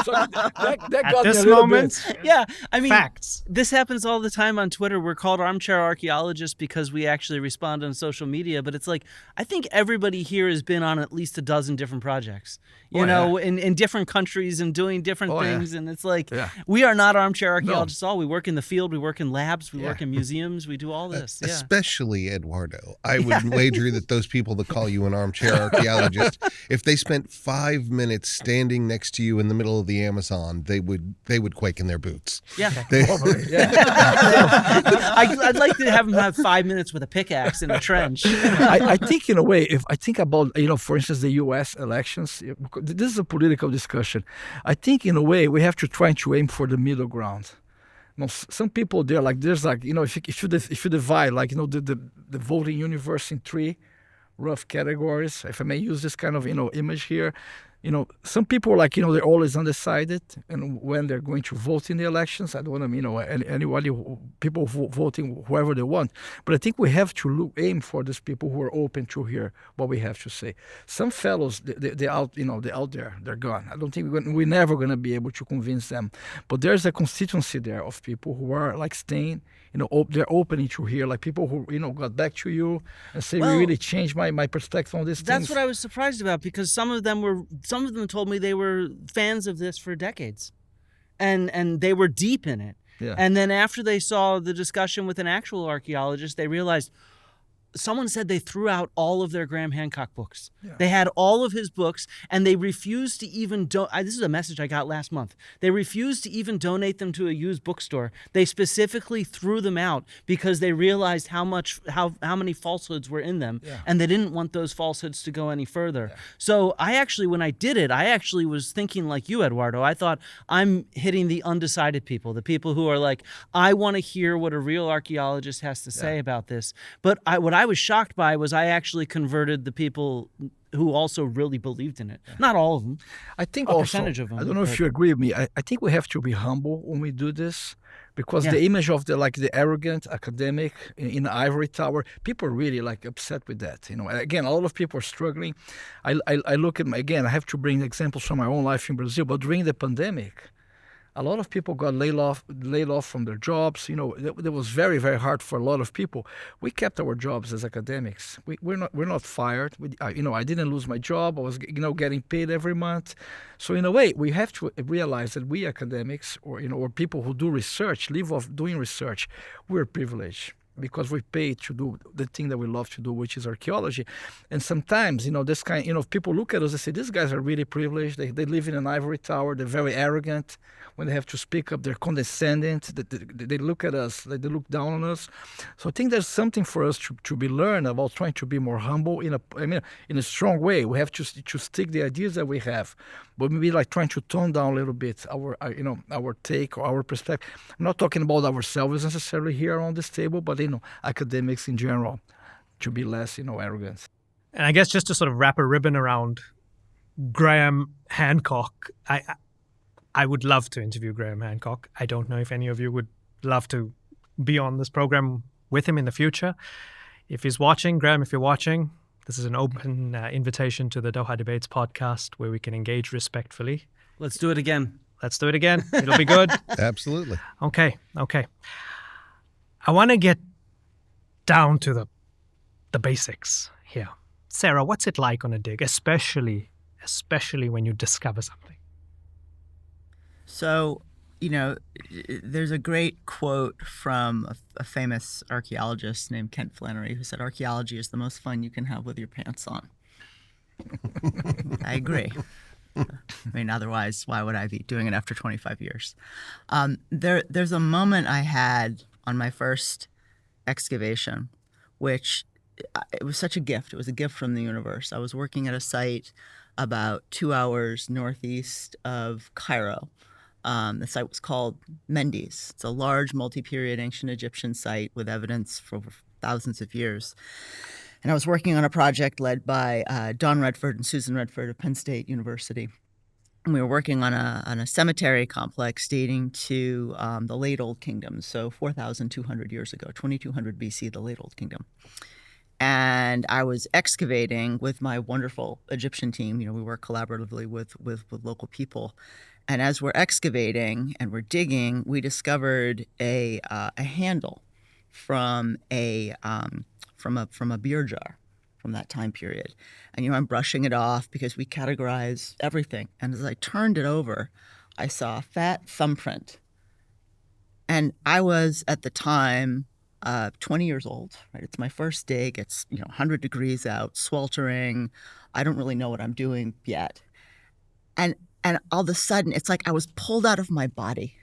So that got At me this a little moment. bit. Yeah, I mean, Facts. This happens all the time on Twitter. We're called armchair archaeologists because we actually respond on social media. But it's like, I think everybody here has been on at least a dozen different projects, in different countries and doing different things. Yeah. And it's like, we are not armchair archaeologists at all. We work in the field. We work in labs. We work in museums. We do all this. Yeah. Especially Eduardo. I would wager that those people that call you an armchair archaeologist, if they spent 5 minutes standing next to you in the middle of the Amazon, they would quake in their boots. Yeah. I'd like to have them have 5 minutes with a pickaxe in a trench. I think in a way, if I think about, for instance, the U.S. elections, this is a political discussion. I think in a way we have to try to aim for the middle ground. Some people there, if you divide, the voting universe in 3 rough categories, if I may use this kind of, image here, some people are like, they're always undecided, and when they're going to vote in the elections, I don't want to, anybody, people voting whoever they want. But I think we have to aim for these people who are open to hear what we have to say. Some fellows, they're out, they're out there, they're gone. I don't think we're never going to be able to convince them. But there's a constituency there of people who are like staying. They're opening to hear, like people who, got back to you and say, we really changed my perspective on this. That's what I was surprised about, because some of them told me they were fans of this for decades, and they were deep in it. Yeah. And then after they saw the discussion with an actual archaeologist, they realized someone said they threw out all of their Graham Hancock books. Yeah. They had all of his books, and they refused to even this is a message I got last month. They refused to even donate them to a used bookstore. They specifically threw them out because they realized how many falsehoods were in them, and they didn't want those falsehoods to go any further. Yeah. So when I did it, I actually was thinking like you, Eduardo. I thought, I'm hitting the undecided people, the people who are like, I want to hear what a real archaeologist has to say about this. But what I was shocked by was I actually converted the people who also really believed in it. Not all of them. I think a percentage of them. I don't know if you agree with me. I think we have to be humble when we do this, because the image of the arrogant academic in the ivory tower, people are really upset with that. Again, a lot of people are struggling. I look at I have to bring examples from my own life in Brazil, but during the pandemic, a lot of people got laid off from their jobs. It was very, very hard for a lot of people. We kept our jobs as academics. We're not fired. I didn't lose my job. I was getting paid every month. So in a way, we have to realize that we academics, or people who do research, live off doing research, we're privileged, because we pay to do the thing that we love to do, which is archaeology. And sometimes, this kind, people look at us and say, these guys are really privileged. They live in an ivory tower. They're very arrogant. When they have to speak up, they're condescending. They look at us, they look down on us. So I think there's something for us to be learned about trying to be more humble in a strong way. We have to stick the ideas that we have, but maybe trying to tone down a little bit our take or our perspective. I'm not talking about ourselves necessarily here on this table, but academics in general, to be less arrogant. And I guess just to sort of wrap a ribbon around Graham Hancock, I would love to interview Graham Hancock. I don't know if any of you would love to be on this program with him in the future. If he's watching, Graham, if you're watching, this is an open invitation to the Doha Debates podcast where we can engage respectfully. Let's do it again. It'll be good. Absolutely. Okay. I want to get down to the basics here. Sarah, what's it like on a dig, especially when you discover something? So, there's a great quote from a famous archaeologist named Kent Flannery, who said, "Archaeology is the most fun you can have with your pants on." I agree. Otherwise, why would I be doing it after 25 years? There's a moment I had on my first excavation, which it was such a gift. It was a gift from the universe. I was working at a site about 2 hours northeast of Cairo. The site was called Mendes. It's a large multi-period ancient Egyptian site with evidence for over thousands of years. And I was working on a project led by Don Redford and Susan Redford of Penn State University. And we were working on a cemetery complex dating to the Late Old Kingdom, so 4,200 years ago, 2200 BC, the Late Old Kingdom. And I was excavating with my wonderful Egyptian team. We work collaboratively with local people. And as we're excavating and we're digging, we discovered a handle from a beer jar from that time period. And I'm brushing it off because we categorize everything. And as I turned it over, I saw a fat thumbprint. And I was at the time 20 years old. Right, it's my first dig. It's 100 degrees out, sweltering. I don't really know what I'm doing yet. And all of a sudden, it's like I was pulled out of my body,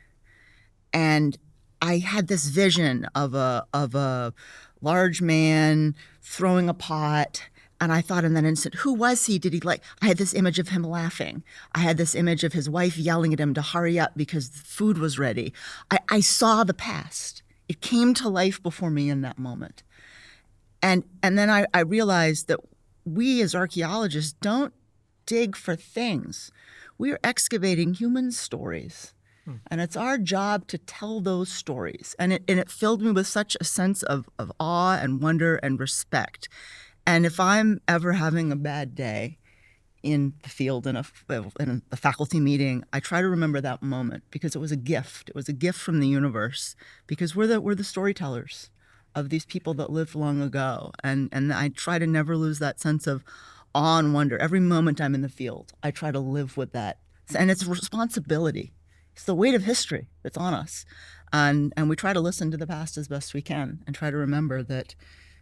and I had this vision of a large man throwing a pot. And I thought in that instant, who was he? Did he I had this image of him laughing. I had this image of his wife yelling at him to hurry up because the food was ready. I saw the past. It came to life before me in that moment. And then I realized that we as archaeologists don't dig for things. We are excavating human stories. And it's our job to tell those stories. And it filled me with such a sense of awe and wonder and respect. And if I'm ever having a bad day in the field, in a faculty meeting, I try to remember that moment because it was a gift. It was a gift from the universe because we're the storytellers of these people that lived long ago. And I try to never lose that sense of awe and wonder. Every moment I'm in the field, I try to live with that. And it's a responsibility. It's the weight of history that's on us. And we try to listen to the past as best we can and try to remember that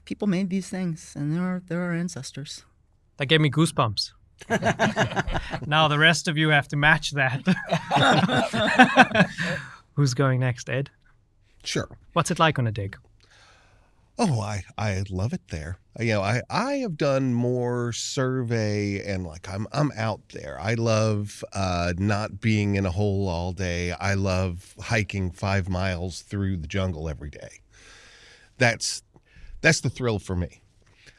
people made these things and they're our ancestors. That gave me goosebumps. Now the rest of you have to match that. Who's going next, Ed? Sure. What's it like on a dig? Oh, I love it there. I have done more survey and like I'm out there. I love not being in a hole all day. I love hiking 5 miles through the jungle every day. That's the thrill for me.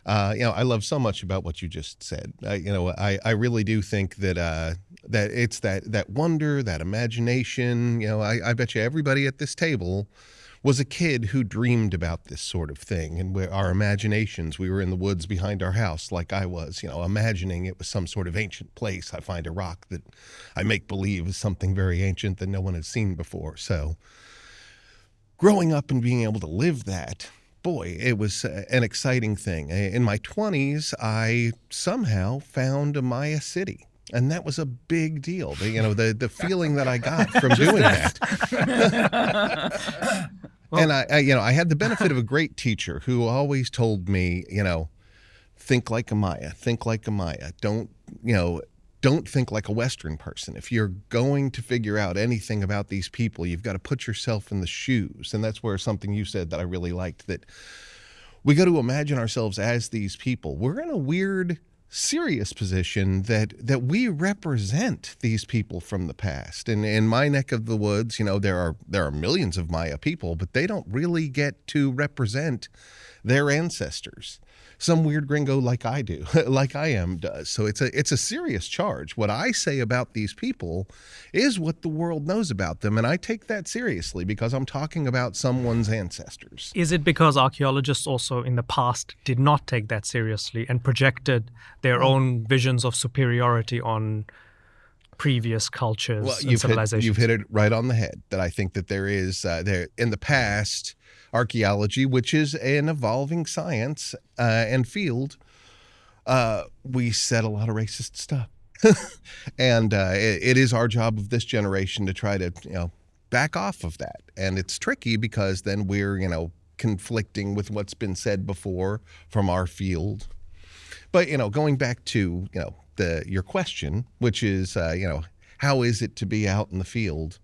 I love so much about what you just said. I really do think that it's that wonder, that imagination. I bet you everybody at this table was a kid who dreamed about this sort of thing. And our imaginations, we were in the woods behind our house like I was, imagining it was some sort of ancient place. I find a rock that I make believe is something very ancient that no one has seen before. So growing up and being able to live that, boy, it was an exciting thing. In my 20s, I somehow found a Maya city. And that was a big deal. The feeling that I got from doing that. And I had the benefit of a great teacher who always told me, think like a Maya, think like a Maya. Don't think like a Western person. If you're going to figure out anything about these people, you've got to put yourself in the shoes. And that's where something you said that I really liked, that we got to imagine ourselves as these people. We're in a weird, serious position that we represent these people from the past. And in my neck of the woods, there are millions of Maya people, but they don't really get to represent their ancestors. Some weird gringo like I do, like I am, does. So it's a serious charge. What I say about these people is what the world knows about them, and I take that seriously because I'm talking about someone's ancestors. Is it because archaeologists also in the past did not take that seriously and projected their own visions of superiority on previous cultures and civilizations? You've hit it right on the head, that I think that there is, in the past, archaeology, which is an evolving science and field, we said a lot of racist stuff. And it is our job of this generation to try to, back off of that. And it's tricky because then we're, conflicting with what's been said before from our field. But, going back to, your question, which is, how is it to be out in the field?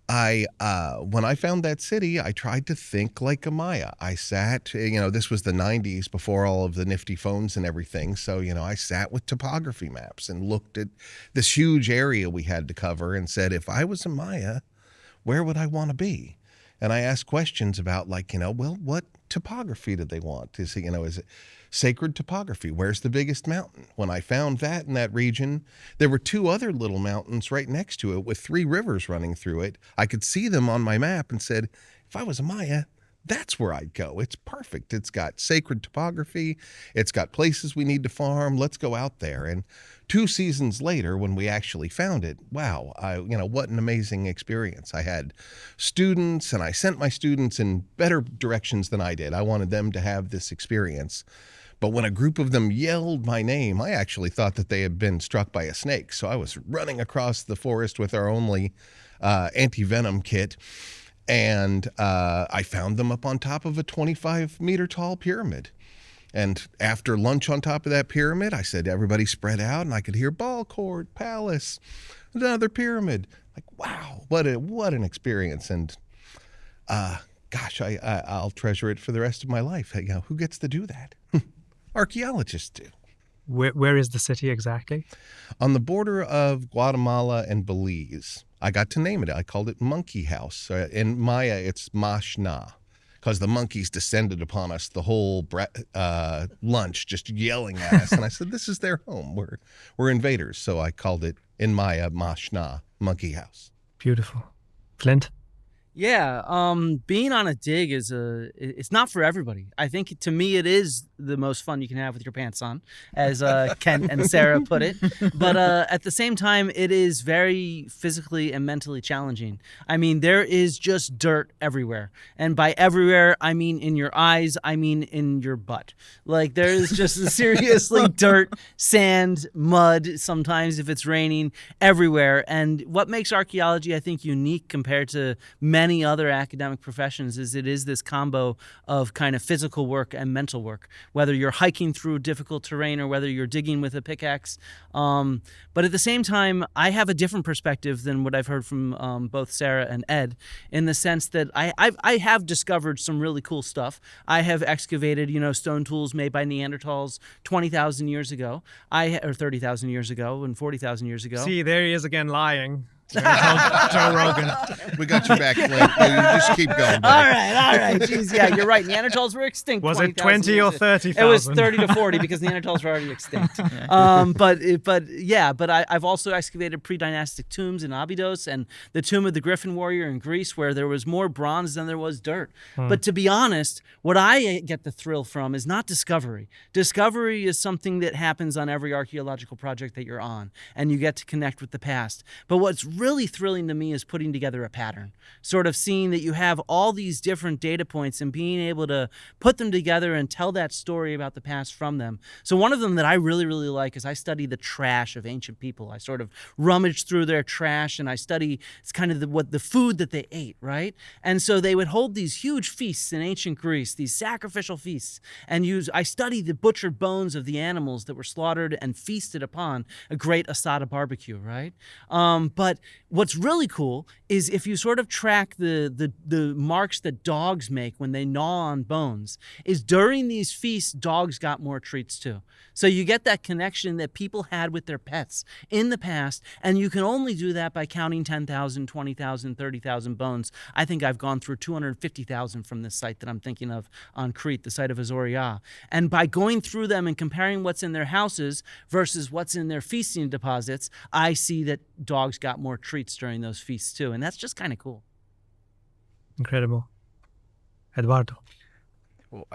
When I found that city, I tried to think like a Maya. I sat, this was the 90s before all of the nifty phones and everything. So, I sat with topography maps and looked at this huge area we had to cover and said, if I was a Maya, where would I want to be? And I asked questions about what topography did they want? Is it sacred topography? Where's the biggest mountain? When I found that in that region, there were 2 other little mountains right next to it with 3 rivers running through it. I could see them on my map and said, if I was a Maya, that's where I'd go. It's perfect. It's got sacred topography. It's got places we need to farm. Let's go out there. And 2 seasons later, when we actually found it, wow, what an amazing experience. I had students, and I sent my students in better directions than I did. I wanted them to have this experience. But when a group of them yelled my name, I actually thought that they had been struck by a snake. So I was running across the forest with our only anti-venom kit. And I found them up on top of a 25-meter tall pyramid. And after lunch on top of that pyramid, I said, everybody spread out, and I could hear ball court, palace, another pyramid. Like, wow, what an experience. And gosh, I'll treasure it for the rest of my life. Who gets to do that? Archaeologists do. Where is the city exactly? On the border of Guatemala and Belize. I got to name it. I called it Monkey House. In Maya, it's Mashna, because the monkeys descended upon us the whole lunch, just yelling at us. And I said, this is their home. We're invaders. So I called it in Maya Mashna, Monkey House. Beautiful. Flint? Yeah, being on a dig it's not for everybody. I think to me it is the most fun you can have with your pants on, as Ken and Sarah put it. But at the same time, it is very physically and mentally challenging. I mean, there is just dirt everywhere. And by everywhere, I mean in your eyes, I mean in your butt. Like there is just seriously dirt, sand, mud, sometimes if it's raining, everywhere. And what makes archaeology, I think, unique compared to many other academic professions is it is this combo of kind of physical work and mental work, whether you're hiking through difficult terrain or whether you're digging with a pickaxe. But at the same time, I have a different perspective than what I've heard from both Sarah and Ed, in the sense that I have discovered some really cool stuff. I have excavated, stone tools made by Neanderthals 20,000 years ago, or 30,000 years ago and 40,000 years ago. See, there he is again lying. Joe Rogan. We got your back, Flint. You just keep going, buddy. All right. Jeez, yeah, you're right. Neanderthals were extinct. Was it 20 or 30,000? It was 30 to 40 because Neanderthals were already extinct. But I've also excavated pre-dynastic tombs in Abydos and the tomb of the Griffin warrior in Greece, where there was more bronze than there was dirt. But to be honest, what I get the thrill from is not discovery. Discovery is something that happens on every archaeological project that you're on, and you get to connect with the past. But what's really thrilling to me is putting together a pattern, sort of seeing that you have all these different data points and being able to put them together and tell that story about the past from them. So one of them that I really, really like is I study the trash of ancient people. I sort of rummage through their trash and I study it's kind of the food that they ate, right? And so they would hold these huge feasts in ancient Greece, these sacrificial feasts, and I study the butchered bones of the animals that were slaughtered and feasted upon a great asada barbecue, right? But what's really cool is if you sort of track the marks that dogs make when they gnaw on bones, is during these feasts, dogs got more treats too. So you get that connection that people had with their pets in the past, and you can only do that by counting 10,000, 20,000, 30,000 bones. I think I've gone through 250,000 from this site that I'm thinking of on Crete, the site of Azoria. And by going through them and comparing what's in their houses versus what's in their feasting deposits, I see that dogs got more treats during those feasts too, and that's just kind of cool. Incredible. Eduardo. Well,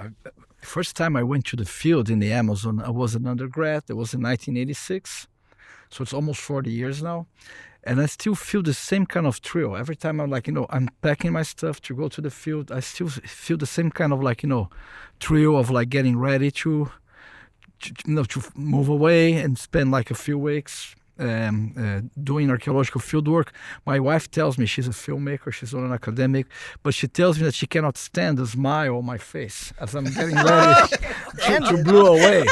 first time I went to the field in the Amazon, I was an undergrad. It was in 1986, so it's almost 40 years now, and I still feel the same kind of thrill every time I'm packing my stuff to go to the field. I still feel the same kind of thrill of getting ready to move away and spend a few weeks doing archaeological field work. My wife tells me, she's a filmmaker, she's not an academic, but she tells me that she cannot stand the smile on my face as I'm getting ready to blow away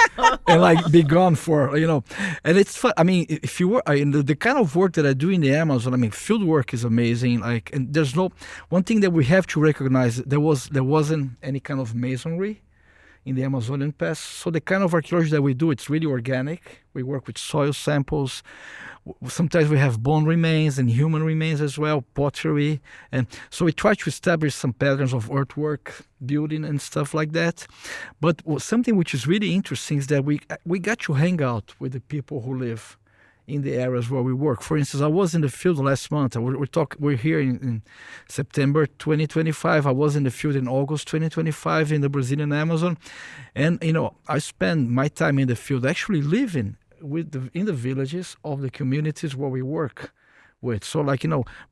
and be gone for, and it's fun. I mean, if you were the kind of work that I do in the Amazon, field work is amazing. And there's one thing that we have to recognize, there wasn't any kind of masonry in the Amazonian past. So the kind of archaeology that we do, it's really organic. We work with soil samples. Sometimes we have bone remains and human remains as well, pottery. And so we try to establish some patterns of earthwork, building and stuff like that. But something which is really interesting is that we got to hang out with the people who live in the areas where we work. For instance, I was in the field last month. We're here in September 2025. I was in the field in August 2025 in the Brazilian Amazon. And, I spend my time in the field actually living in the villages of the communities where we work with. So,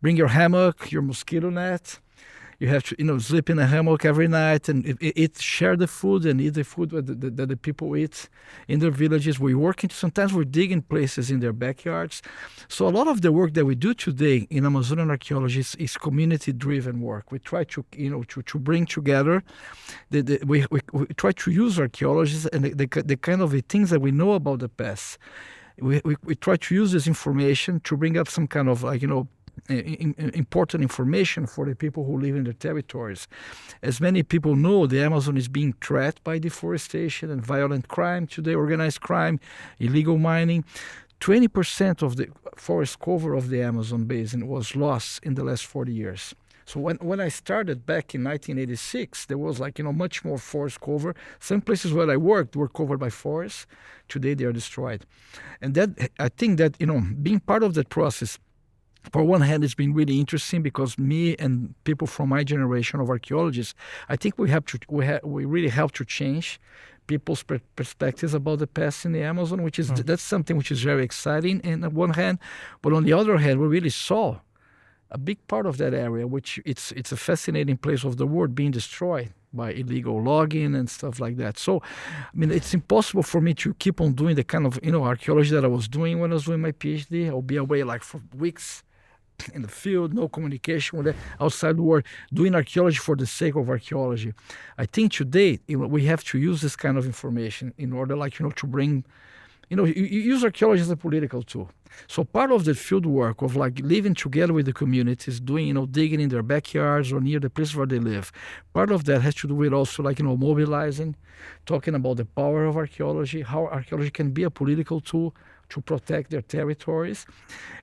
bring your hammock, your mosquito net. You have to, sleep in a hammock every night and share the food and eat the food that the people eat in their villages. Sometimes we're digging places in their backyards. So a lot of the work that we do today in Amazonian archaeology is community-driven work. We try to, to bring together, we try to use archaeologists and the kind of the things that we know about the past. We try to use this information to bring up some kind of important information for the people who live in the territories. As many people know, the Amazon is being threatened by deforestation and violent crime today, organized crime, illegal mining. 20% of the forest cover of the Amazon basin was lost in the last 40 years. So when I started back in 1986, there was much more forest cover. Some places where I worked were covered by forests. Today they are destroyed. And that, I think that, being part of that process, for one hand, it's been really interesting because me and people from my generation of archaeologists, I think we really help to change people's perspectives about the past in the Amazon, which is that's something which is very exciting on one hand, but on the other hand, we really saw a big part of that area, which it's a fascinating place of the world, being destroyed by illegal logging and stuff like that. So, it's impossible for me to keep on doing the kind of archaeology that I was doing when I was doing my PhD. I'll be away for weeks in the field, no communication with the outside world, doing archaeology for the sake of archaeology. I think today we have to use this kind of information in order, to bring, you use archaeology as a political tool. So part of the field work of living together with the communities, doing, digging in their backyards or near the place where they live. Part of that has to do with also mobilizing, talking about the power of archaeology, how archaeology can be a political tool to protect their territories.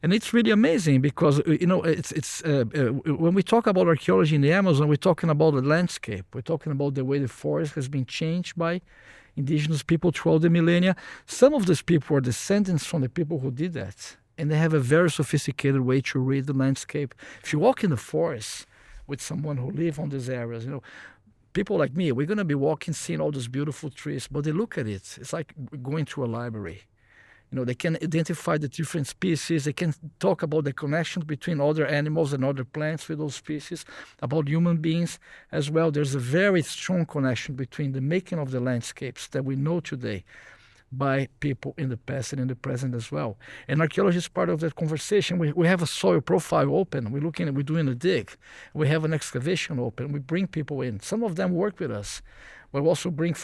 And it's really amazing because, when we talk about archaeology in the Amazon, we're talking about the landscape. We're talking about the way the forest has been changed by indigenous people throughout the millennia. Some of these people are descendants from the people who did that. And they have a very sophisticated way to read the landscape. If you walk in the forest with someone who live on these areas, people like me, we're going to be walking, seeing all these beautiful trees, but they look at it. It's like going to a library. They can identify the different species. They can talk about the connection between other animals and other plants with those species, about human beings as well. There's a very strong connection between the making of the landscapes that we know today by people in the past and in the present as well. And archaeology is part of that conversation. We have a soil profile open. We're doing a dig. We have an excavation open. We bring people in. Some of them work with us. We also bring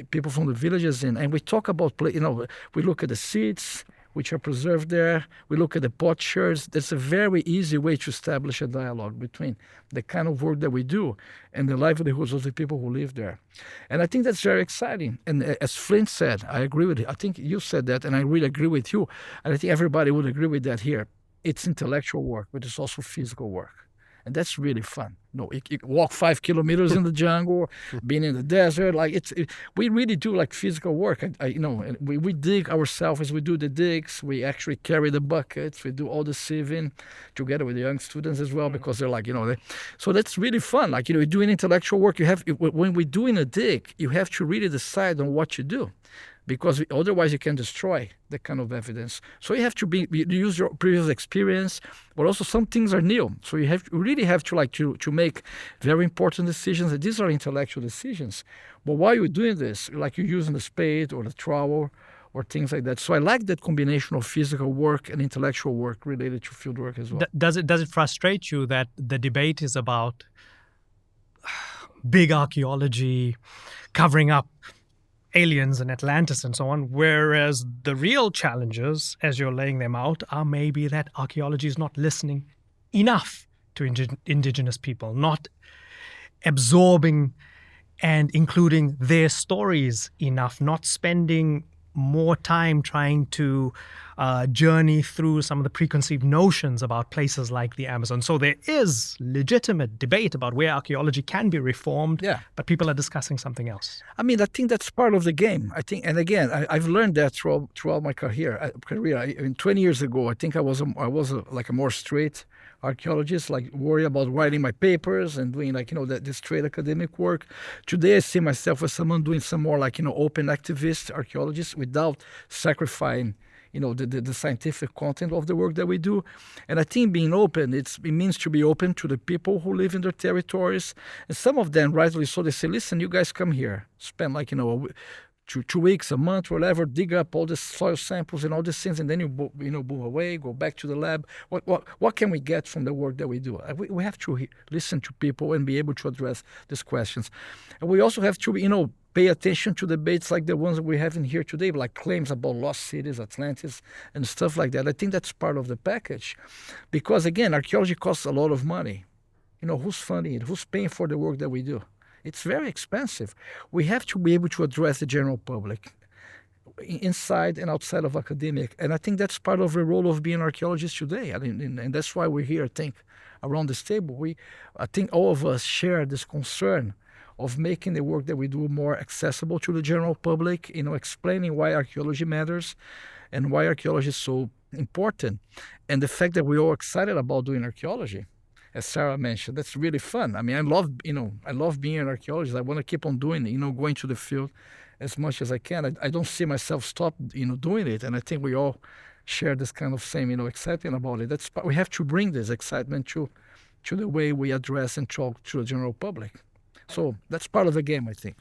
people from the villages in, and we talk about, we look at the seeds which are preserved there. We look at the potsherds. That's a very easy way to establish a dialogue between the kind of work that we do and the livelihoods of the people who live there. And I think that's very exciting. And as Flint said, I agree with it. I think you said that, and I really agree with you. And I think everybody would agree with that here. It's intellectual work, but it's also physical work. And that's really fun. You walk 5 kilometers in the jungle, being in the desert. We really do physical work. We dig ourselves as we do the digs. We actually carry the buckets. We do all the sieving together with the young students as well, because they're so that's really fun. You're doing intellectual work. When we're doing a dig, you have to really decide on what you do, because otherwise you can destroy the kind of evidence. So you have to use your previous experience, but also some things are new. So you really have to make very important decisions. And these are intellectual decisions. But while you're doing this, you're using the spade or the trowel or things like that. So I like that combination of physical work and intellectual work related to field work as well. Does it frustrate you that the debate is about big archaeology covering up aliens and Atlantis and so on, whereas the real challenges, as you're laying them out, are maybe that archaeology is not listening enough to indigenous people, not absorbing and including their stories enough, not spending more time trying to journey through some of the preconceived notions about places like the Amazon. So there is legitimate debate about where archaeology can be reformed, but people are discussing something else. I think that's part of the game. I think, and again, I've learned that throughout my career. 20 years ago, I think I was a more straight archaeologist, worry about writing my papers and doing this straight academic work. Today, I see myself as someone doing some more open activist archaeologist without sacrificing the scientific content of the work that we do. And I think being open, it means to be open to the people who live in their territories. And some of them, rightly so, they say, listen, you guys come here, spend 2 weeks, a month, whatever, dig up all the soil samples and all these things, and then you move away, go back to the lab. What can we get from the work that we do? We have to listen to people and be able to address these questions. And we also have to, pay attention to debates like the ones that we're having here today, like claims about lost cities, Atlantis, and stuff like that. I think that's part of the package. Because, again, archaeology costs a lot of money. Who's funding it? Who's paying for the work that we do? It's very expensive. We have to be able to address the general public. inside and outside of academic. And I think that's part of the role of being an archaeologist today. I mean, and that's why we're here, I think, around this table. I think all of us share this concern of making the work that we do more accessible to the general public, explaining why archaeology matters and why archaeology is so important. And the fact that we're all excited about doing archaeology, as Sarah mentioned, that's really fun. I mean, I love being an archaeologist. I want to keep on doing it, going to the field as much as I can. I don't see myself stop, doing it. And I think we all share this kind of same, excitement about it. We have to bring this excitement to the way we address and talk to the general public. So that's part of the game, I think.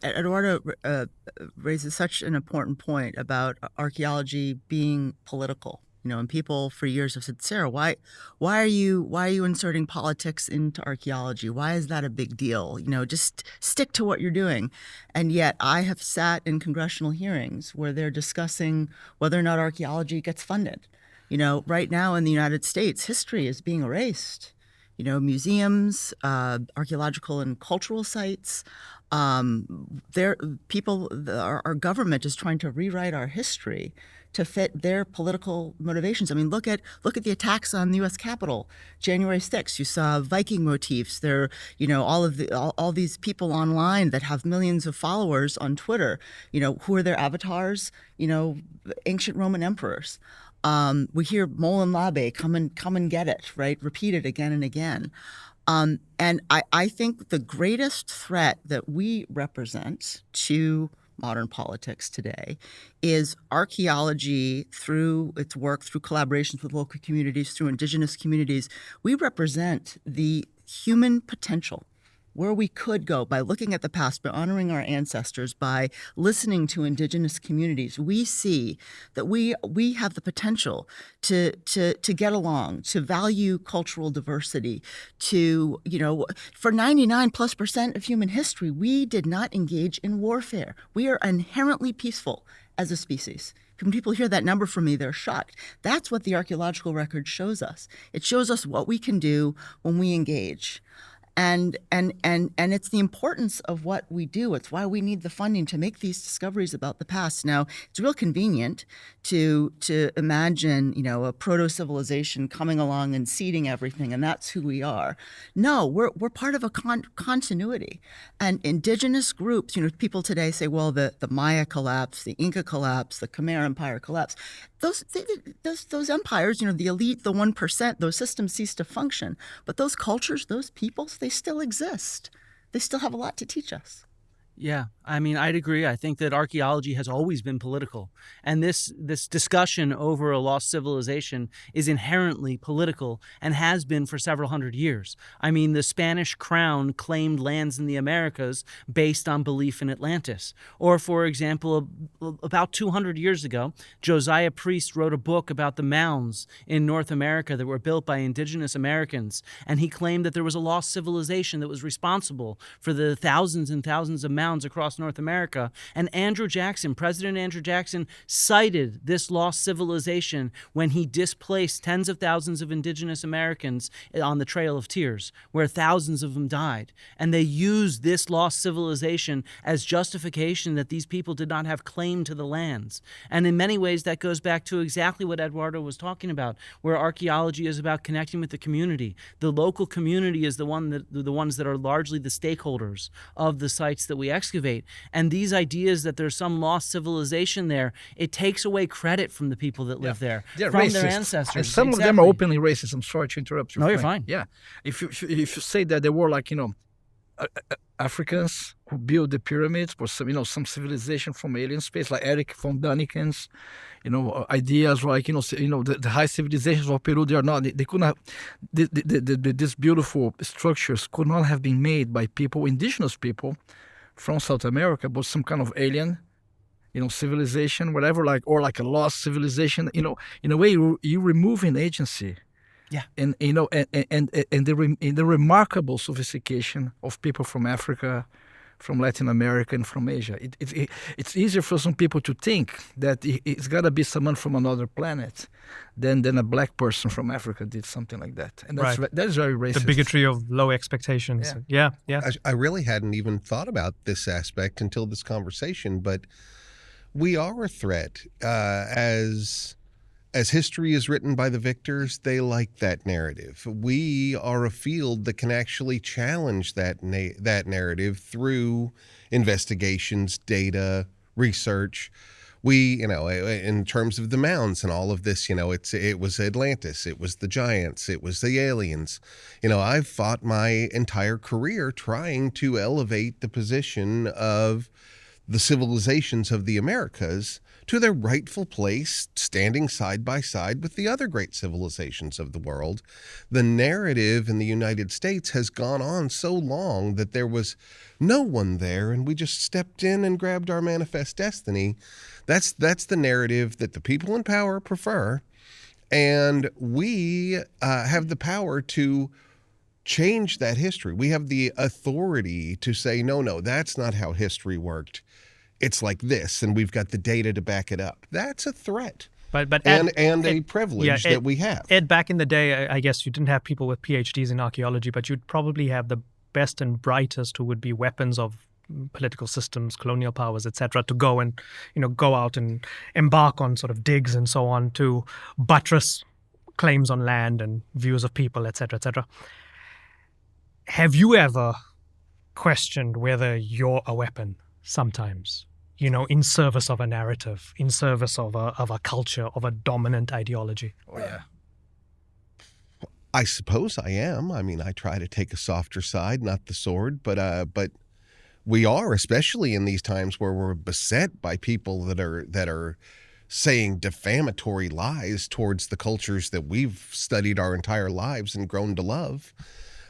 Eduardo raises such an important point about archaeology being political. And people for years have said, Sarah, why are you inserting politics into archaeology? Why is that a big deal? Just stick to what you're doing. And yet I have sat in congressional hearings where they're discussing whether or not archaeology gets funded. Right now in the United States, history is being erased. Museums, archaeological and cultural sites. Our government is trying to rewrite our history to fit their political motivations. I mean, look at the attacks on the U.S. Capitol, January 6th. You saw Viking motifs. There, all these people online that have millions of followers on Twitter. Who are their avatars? Ancient Roman emperors. We hear Molin Labe, come and get it, right? Repeat it again and again. And I think the greatest threat that we represent to modern politics today is archaeology through its work, through collaborations with local communities, through indigenous communities. We represent the human potential where we could go by looking at the past, by honoring our ancestors, by listening to indigenous communities. We see that we have the potential to get along, to value cultural diversity, to, for 99+% of human history, we did not engage in warfare. We are inherently peaceful as a species. When people hear that number from me, they're shocked. That's what the archaeological record shows us. It shows us what we can do when we engage. And it's the importance of what we do. It's why we need the funding to make these discoveries about the past. Now, it's real convenient to imagine, a proto-civilization coming along and seeding everything, and that's who we are. No, we're part of a continuity. And indigenous groups, people today say, well, the Maya collapse, the Inca collapse, the Khmer Empire collapse. Those empires, the elite, the 1%, those systems cease to function. But those cultures, those peoples, they still exist. They still have a lot to teach us. Yeah, I mean, I'd agree. I think that archaeology has always been political. And this discussion over a lost civilization is inherently political and has been for several hundred years. I mean, the Spanish crown claimed lands in the Americas based on belief in Atlantis. Or, for example, about 200 years ago, Josiah Priest wrote a book about the mounds in North America that were built by indigenous Americans. And he claimed that there was a lost civilization that was responsible for the thousands and thousands of mounds across North America. And President Andrew Jackson, cited this lost civilization when he displaced tens of thousands of indigenous Americans on the Trail of Tears, where thousands of them died. And they used this lost civilization as justification that these people did not have claim to the lands. And in many ways, that goes back to exactly what Eduardo was talking about, where archaeology is about connecting with the community. The local community is the ones that are largely the stakeholders of the sites that we excavate. And these ideas that there's some lost civilization there, it takes away credit from the people that live there, They're from racist. their ancestors. And some of them are openly racist. I'm sorry to interrupt you. No, you're fine. Yeah. If you say that they were Africans who built the pyramids, or some civilization from alien space, like Eric von Daniken's, ideas like the high civilizations of Peru. They could not. These beautiful structures could not have been made by indigenous people from South America, but some kind of alien, civilization, whatever, or a lost civilization. In a way, you removing agency. Yeah. And the remarkable sophistication of people from Africa, from Latin America, and from Asia. It's easier for some people to think that it's got to be someone from another planet than a black person from Africa did something like that. And that's Right. that is very racist. The bigotry of low expectations. Yeah. I really hadn't even thought about this aspect until this conversation, but we are a threat. As history is written by the victors, they like that narrative. We are a field that can actually challenge that narrative through investigations, data, research. We, in terms of the mounds and all of this, it was Atlantis, it was the giants, it was the aliens. I've fought my entire career trying to elevate the position of the civilizations of the Americas to their rightful place, standing side by side with the other great civilizations of the world. The narrative in the United States has gone on so long that there was no one there, and we just stepped in and grabbed our manifest destiny. That's the narrative that the people in power prefer, and we have the power to change that history. We have the authority to say, no, that's not how history worked. It's like this, and we've got the data to back it up. That's a threat, but and a privilege that we have. Ed, back in the day, I guess you didn't have people with PhDs in archaeology, but you'd probably have the best and brightest who would be weapons of political systems, colonial powers, etc., to go and go out and embark on sort of digs and so on to buttress claims on land and views of people, etc., etc. Have you ever questioned whether you're a weapon sometimes? In service of a narrative, in service of a culture, of a dominant ideology. Oh, yeah. I suppose I am. I mean, I try to take a softer side, not the sword, but we are, especially in these times where we're beset by people that are saying defamatory lies towards the cultures that we've studied our entire lives and grown to love.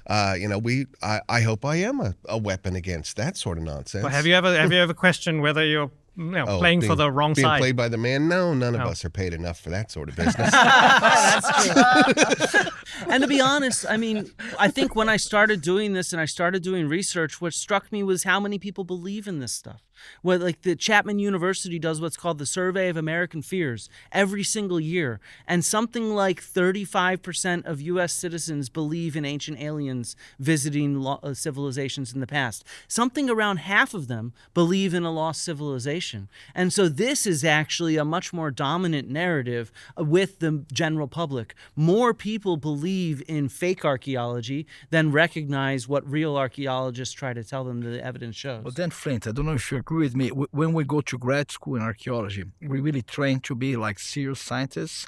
I hope I am a weapon against that sort of nonsense. Well, have you ever questioned whether you're playing for the wrong being side? Played by the man? No, none of us are paid enough for that sort of business. That's true. And to be honest, I mean, I think when I started doing this and I started doing research, what struck me was how many people believe in this stuff. Well, like the Chapman University does what's called the Survey of American Fears every single year. And something like 35% of U.S. citizens believe in ancient aliens visiting civilizations in the past. Something around half of them believe in a lost civilization. And so this is actually a much more dominant narrative with the general public. More people believe in fake archaeology than recognize what real archaeologists try to tell them the evidence shows. But then, Flint, I don't know if you agree with me. When we go to grad school in archaeology, we really train to be like serious scientists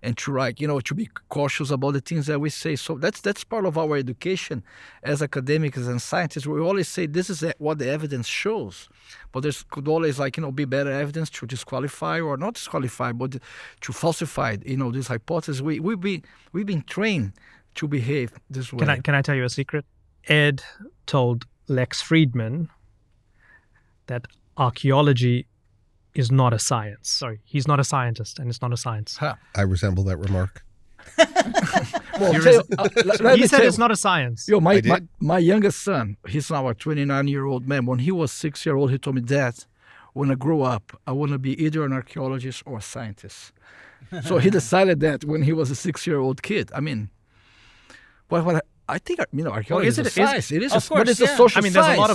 and to be cautious about the things that we say. So that's part of our education as academics and scientists. We always say this is what the evidence shows, but there could always be better evidence to disqualify or not disqualify, but to falsify this hypothesis. We've been trained to behave this way. Can I tell you a secret? Ed told Lex Friedman that archaeology is not a science. Sorry, he's not a scientist, and it's not a science. Huh. I resemble that remark. Well, He said it's not a science. My youngest son, he's now a 29-year-old man. When he was 6 years old, he told me, Dad, when I grow up, I want to be either an archaeologist or a scientist. So he decided that when he was a 6-year-old kid. I mean, I think archaeology is a science. It is, but it's a social science. I mean,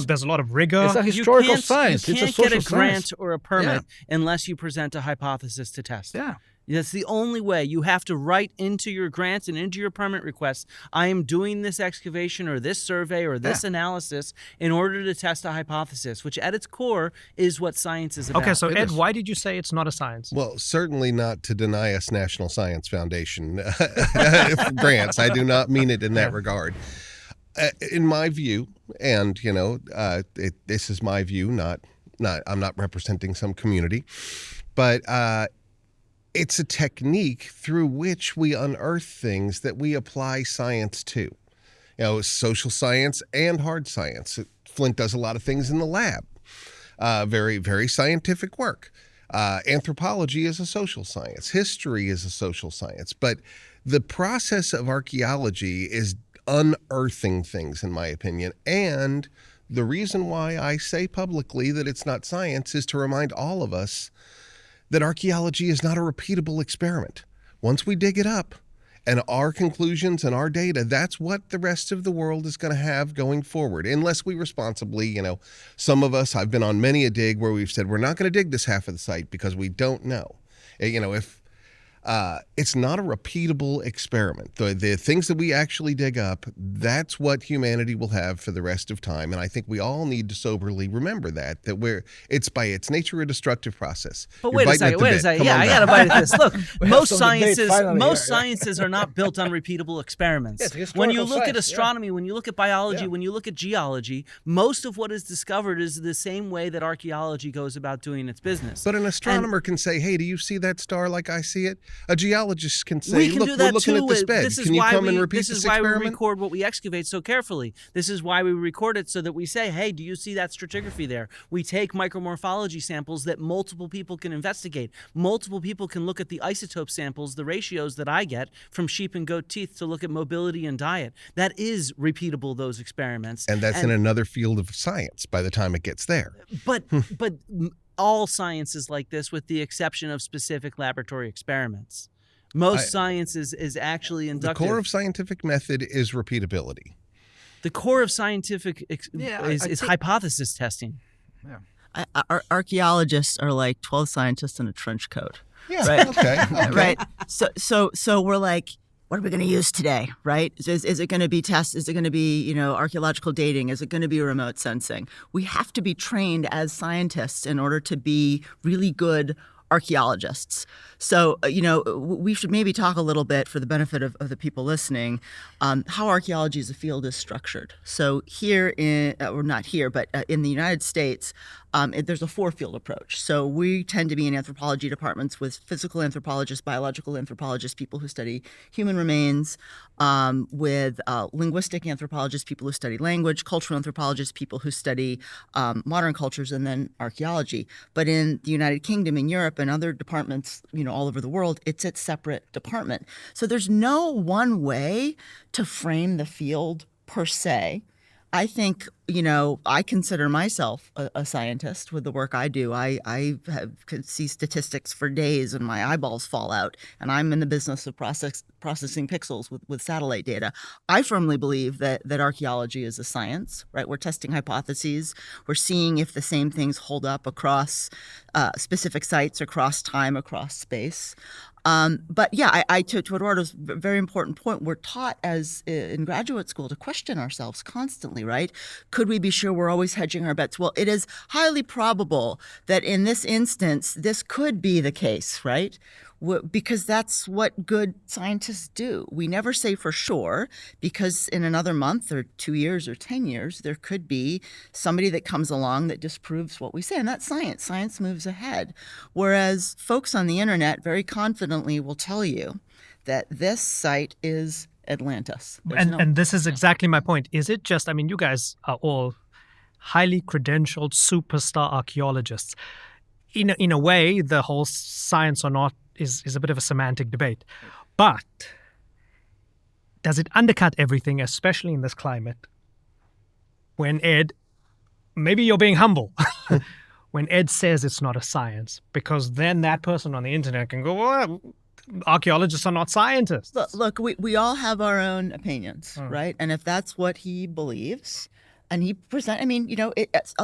there's a lot of rigor. It's a historical science. You can't it's a social get a grant science. or a permit unless you present a hypothesis to test. Yeah. That's the only way. You have to write into your grants and into your permit requests, I am doing this excavation or this survey or this analysis in order to test a hypothesis, which at its core is what science is about. Okay, so Ed, why did you say it's not a science? Well, certainly not to deny us National Science Foundation grants. I do not mean it in that regard. In my view, and this is my view, not I'm not representing some community, but it's a technique through which we unearth things that we apply science to. Social science and hard science. Flint does a lot of things in the lab. Very, very scientific work. Anthropology is a social science. History is a social science. But the process of archaeology is unearthing things, in my opinion. And the reason why I say publicly that it's not science is to remind all of us that archaeology is not a repeatable experiment. Once we dig it up and our conclusions and our data, that's what the rest of the world is going to have going forward, unless we responsibly, some of us, I've been on many a dig where we've said, we're not going to dig this half of the site because we don't know. If it's not a repeatable experiment. The things that we actually dig up, that's what humanity will have for the rest of time. And I think we all need to soberly remember that it's by its nature a destructive process. But wait a second. Yeah, I got to bite at this. Look, most sciences are not built on repeatable experiments. Yes, when you look science, at astronomy, when you look at biology, when you look at geology, most of what is discovered is the same way that archaeology goes about doing its business. But an astronomer can say, hey, do you see that star like I see it? A geologist can say, look, do that we're looking too. at this bed. Can you come and repeat this experiment? This is why we record what we excavate so carefully. This is why we record it so that we say, hey, do you see that stratigraphy there? We take micromorphology samples that multiple people can investigate. Multiple people can look at the isotope samples, the ratios that I get from sheep and goat teeth to look at mobility and diet. That is repeatable, those experiments. And that's in another field of science by the time it gets there. But all science is like this with the exception of specific laboratory experiments. Most science is actually inductive. The core of scientific method is repeatability. The core of scientific is hypothesis testing. Yeah. Archaeologists are like 12 scientists in a trench coat. Yeah. Right. Okay. Right. So we're like, what are we going to use today? Right? Is it going to be tests? Is it going to be archaeological dating? Is it going to be remote sensing? We have to be trained as scientists in order to be really good archaeologists. So, we should maybe talk a little bit for the benefit of the people listening, how archaeology as a field is structured. So here or not here, but in the United States, there's a four-field approach. So we tend to be in anthropology departments with physical anthropologists, biological anthropologists, people who study human remains, with linguistic anthropologists, people who study language, cultural anthropologists, people who study modern cultures, and then archaeology. But in the United Kingdom, in Europe, and other departments, all over the world, it's its separate department. So there's no one way to frame the field per se. I think, I consider myself a scientist with the work I do. I could see statistics for days and my eyeballs fall out, and I'm in the business of processing pixels with satellite data. I firmly believe that archaeology is a science, right? We're testing hypotheses. We're seeing if the same things hold up across specific sites, across time, across space. But yeah, to Eduardo's very important point, we're taught in graduate school to question ourselves constantly, right? Could we be sure we're always hedging our bets? Well, it is highly probable that in this instance, this could be the case, right? Because that's what good scientists do. We never say for sure, because in another month or 2 years or 10 years, there could be somebody that comes along that disproves what we say. And that's science. Science moves ahead. Whereas folks on the internet very confidently will tell you that this site is Atlantis. And this is exactly my point. Is it just, you guys are all highly credentialed superstar archaeologists. In a way, the whole science or not is a bit of a semantic debate. But does it undercut everything, especially in this climate, when Ed, maybe you're being humble, when Ed says it's not a science, because then that person on the internet can go, well, archaeologists are not scientists. Look, we all have our own opinions, right? And if that's what he believes, and he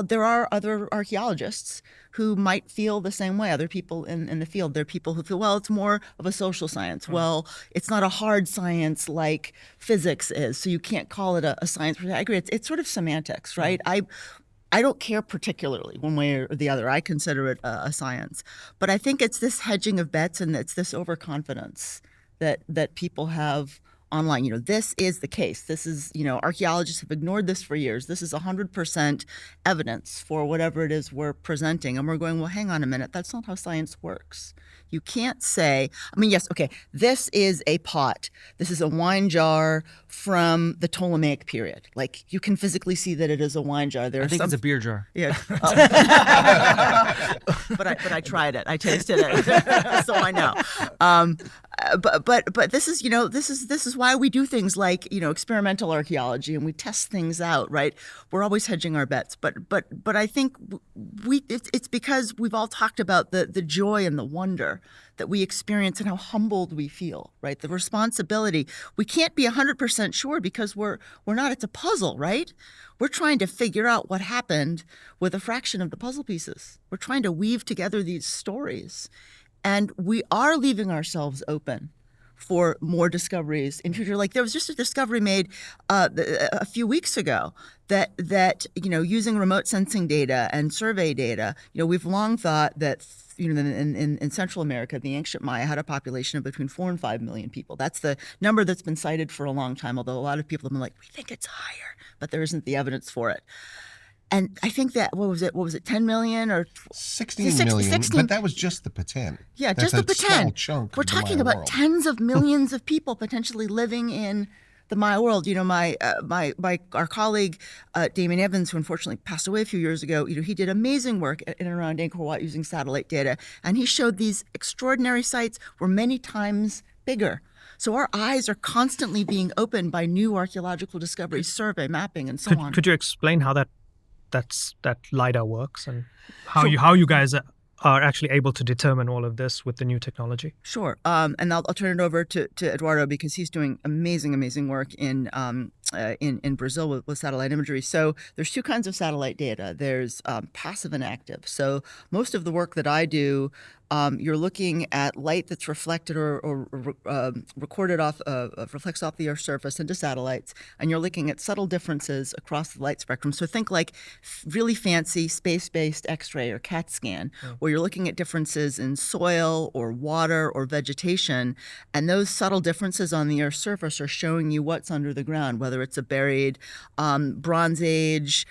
there are other archaeologists who might feel the same way, other people in the field. There are people who feel, well, it's more of a social science. Well, it's not a hard science like physics is, so you can't call it a science. I agree. It's sort of semantics, right? I don't care particularly one way or the other. I consider it a science. But I think it's this hedging of bets and it's this overconfidence that people have online. This is the case. This is, archaeologists have ignored this for years. This is 100% evidence for whatever it is we're presenting. And we're going, well, hang on a minute. That's not how science works. You can't say, yes, okay, this is a pot. This is a wine jar from the Ptolemaic period. Like, you can physically see that it is a wine jar. I think it's a beer jar. Yeah. But I tried it. I tasted it. So I know. but this is this is why we do things like experimental archaeology, and we test things out, right? We're always hedging our bets, but I think it's because we've all talked about the joy and the wonder that we experience and how humbled we feel, right? The responsibility. We can't be 100% sure because we're not. It's a puzzle, right? We're trying to figure out what happened with a fraction of the puzzle pieces. We're trying to weave together these stories. And we are leaving ourselves open for more discoveries in future. Like there was just a discovery made a few weeks ago that using remote sensing data and survey data, we've long thought that in Central America, the ancient Maya had a population of between 4 and 5 million people. That's the number that's been cited for a long time, although a lot of people have been like, we think it's higher, but there isn't the evidence for it. And I think that, what was it, 10 million or 16 million, 16, but that was just the Peten. Yeah, that's just the Peten. Small chunk. We're talking about world. Tens of millions of people potentially living in the Maya world. Our colleague Damon Evans, who unfortunately passed away a few years ago, he did amazing work in and around Angkor Wat using satellite data, and he showed these extraordinary sites were many times bigger. So our eyes are constantly being opened by new archaeological discoveries, survey, mapping, and so on. Could you explain how that LiDAR works and how you guys are actually able to determine all of this with the new technology? Sure. And I'll turn it over to Eduardo because he's doing amazing work in Brazil with satellite imagery. So there's two kinds of satellite data. There's passive and active. So most of the work that I do, you're looking at light that's reflected or recorded reflects off the Earth's surface into satellites, and you're looking at subtle differences across the light spectrum. So think like really fancy space-based X-ray or CAT scan, where you're looking at differences in soil or water or vegetation, and those subtle differences on the Earth's surface are showing you what's under the ground, whether it's a buried Bronze Age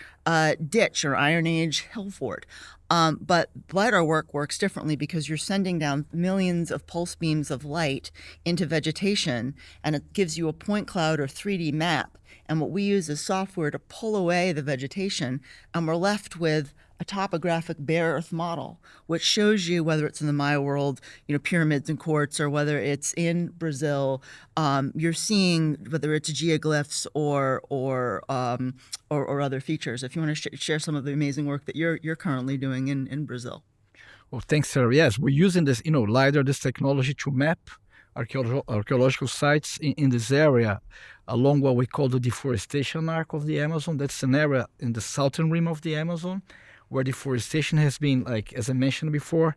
ditch or Iron Age hill fort. But LiDAR work works differently because you're sending down millions of pulse beams of light into vegetation, and it gives you a point cloud or 3D map. And what we use is software to pull away the vegetation, and we're left with a topographic bare earth model, which shows you whether it's in the Maya world, pyramids and quartz, or whether it's in Brazil. You're seeing whether it's geoglyphs or other features. If you want to share some of the amazing work that you're currently doing in Brazil. Well, thanks, Sarah. Yes, we're using this, LiDAR, this technology to map archaeological sites in this area along what we call the deforestation arc of the Amazon. That's an area in the southern rim of the Amazon where deforestation has been, like as I mentioned before,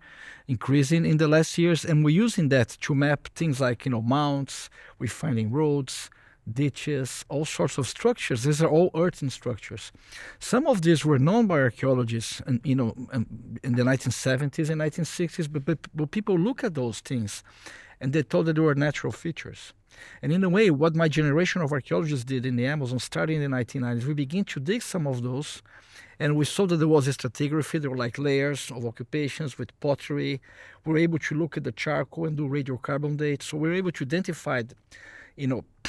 increasing in the last years. And we're using that to map things like, mounds, we're finding roads, ditches, all sorts of structures. These are all earthen structures. Some of these were known by archaeologists in the 1970s and 1960s, but people look at those things and they thought that they were natural features. And in a way, what my generation of archaeologists did in the Amazon, starting in the 1990s, we began to dig some of those, and we saw that there was a stratigraphy. There were like layers of occupations with pottery. We were able to look at the charcoal and do radiocarbon dates. So we were able to identify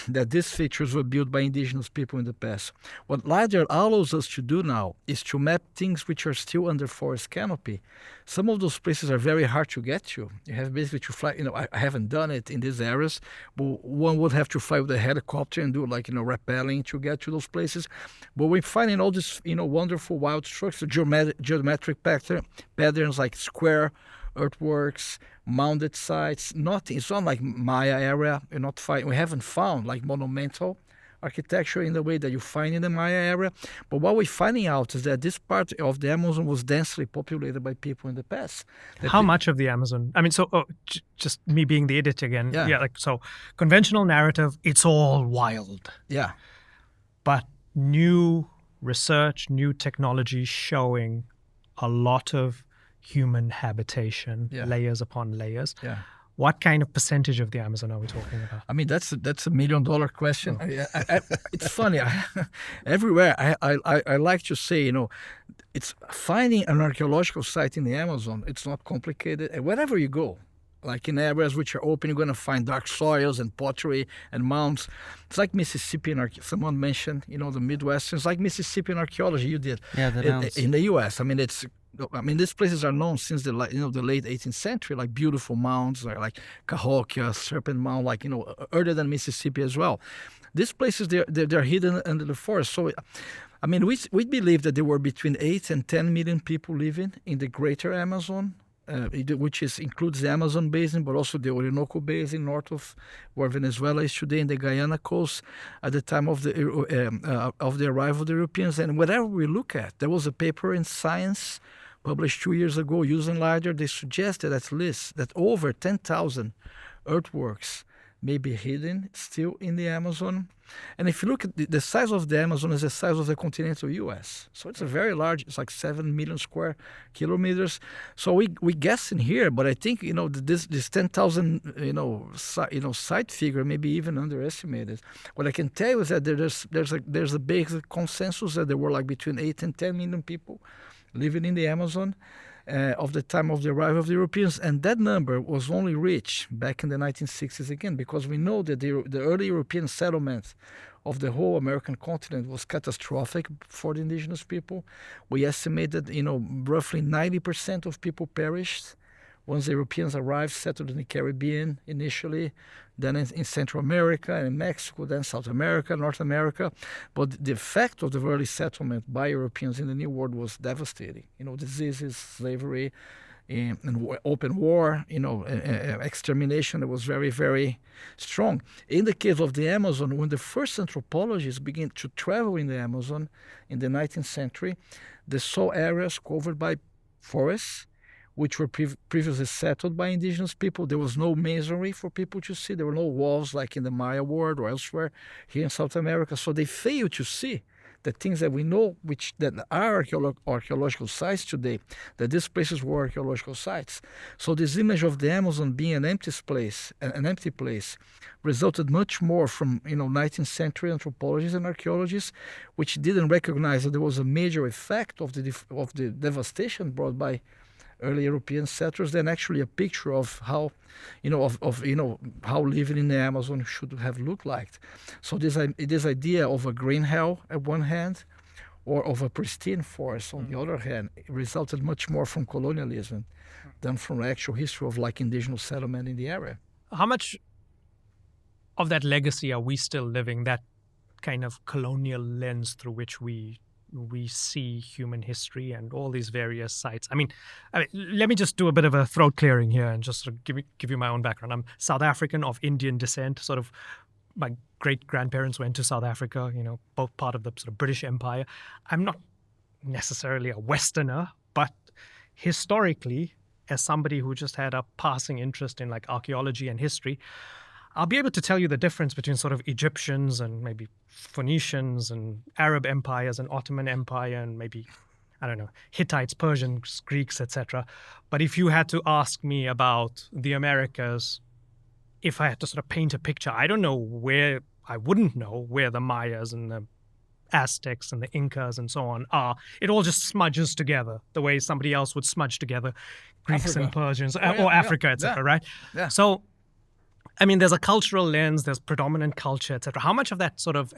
that these features were built by indigenous people in the past. What LiDAR allows us to do now is to map things which are still under forest canopy. Some of those places are very hard to get to. You have basically to fly, I haven't done it in these areas, but one would have to fly with a helicopter and do rappelling to get to those places. But we're finding all these, wonderful wild structures, geometric patterns like square earthworks, mounded sites. It's not like Maya area. We haven't found like monumental architecture in the way that you find in the Maya area. But what we're finding out is that this part of the Amazon was densely populated by people in the past. How much of the Amazon? I mean, just me being the idiot again. Yeah. So conventional narrative, it's all wild. Yeah. But new research, new technology showing a lot of human habitation, layers upon layers. Yeah. What kind of percentage of the Amazon are we talking about? I mean, that's $1 million question. It's funny. Everywhere, I like to say, it's finding an archaeological site in the Amazon. It's not complicated. And wherever you go, like in areas which are open, you're going to find dark soils and pottery and mounds. It's like Mississippian someone mentioned, the Midwest. It's like Mississippian archaeology you did in the U.S. I mean, it's I mean, these places are known since the late 18th century, like beautiful mounds, like Cahokia, Serpent Mound, like earlier than Mississippi as well. These places they're hidden under the forest. So, I mean, we believe that there were between 8 and 10 million people living in the greater Amazon, which includes the Amazon basin, but also the Orinoco basin north of where Venezuela is today, in the Guyana coast, at the time of the arrival of the Europeans. And whatever we look at, there was a paper in Science published 2 years ago using LiDAR. They suggested at least that over 10,000 earthworks may be hidden still in the Amazon. And if you look at the size of the Amazon is the size of the continental U.S. So it's a very large, it's like 7 million square kilometers. So we guess in here, but I think, this 10,000, site figure may be even underestimated. What I can tell you is that there's a basic consensus that there were like between 8 and 10 million people living in the Amazon of the time of the arrival of the Europeans, and that number was only reached back in the 1960s again, because we know that the early European settlement of the whole American continent was catastrophic for the indigenous people. We estimate that roughly 90% of people perished once the Europeans arrived, settled in the Caribbean initially, then in Central America and in Mexico, then South America, North America. But the effect of the early settlement by Europeans in the New World was devastating. Diseases, slavery, and open war, extermination that was very, very strong. In the case of the Amazon, when the first anthropologists began to travel in the Amazon in the 19th century, they saw areas covered by forests, which were previously settled by indigenous people. There was no masonry for people to see. There were no walls like in the Maya world or elsewhere here in South America. So they failed to see the things that we know, that are archaeological sites today, that these places were archaeological sites. So this image of the Amazon being an empty place, resulted much more from 19th century anthropologists and archaeologists, which didn't recognize that there was a major effect of the devastation brought by early European settlers than actually a picture of how, how living in the Amazon should have looked like. So this idea of a green hell at one hand, or of a pristine forest on the other hand, resulted much more from colonialism than from the actual history of indigenous settlement in the area. How much of that legacy are we still living? That kind of colonial lens through which we see human history and all these various sites. I mean, let me just do a bit of a throat clearing here and just sort of give you my own background. I'm South African of Indian descent. Sort of, my great-grandparents went to South Africa, both part of the sort of British Empire. I'm not necessarily a Westerner, but historically, as somebody who just had a passing interest in archaeology and history, I'll be able to tell you the difference between sort of Egyptians and maybe Phoenicians and Arab empires and Ottoman Empire and maybe, Hittites, Persians, Greeks, etc. But if you had to ask me about the Americas, if I had to sort of paint a picture, I wouldn't know where the Mayas and the Aztecs and the Incas and so on are. It all just smudges together the way somebody else would smudge together Greeks Africa. and Persians or Africa, etc., right? Yeah. So, I mean, there's a cultural lens, there's predominant culture, etc. How much of that sort of,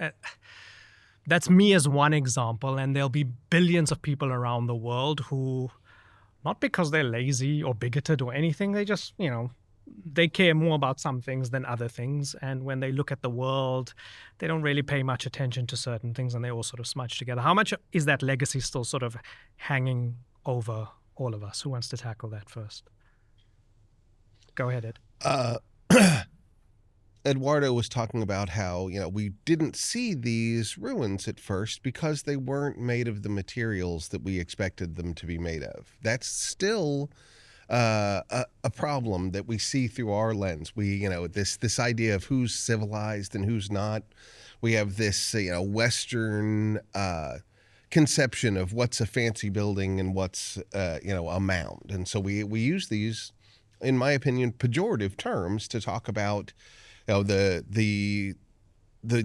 that's me as one example, and there'll be billions of people around the world who, not because they're lazy or bigoted or anything, they just, they care more about some things than other things. And when they look at the world, they don't really pay much attention to certain things and they all sort of smudge together. How much is that legacy still sort of hanging over all of us? Who wants to tackle that first? Go ahead, Ed. Eduardo was talking about how, we didn't see these ruins at first because they weren't made of the materials that we expected them to be made of. That's still a problem that we see through our lens. We, this idea of who's civilized and who's not. We have this, Western conception of what's a fancy building and what's, a mound. And so we use these, in my opinion, pejorative terms to talk about, the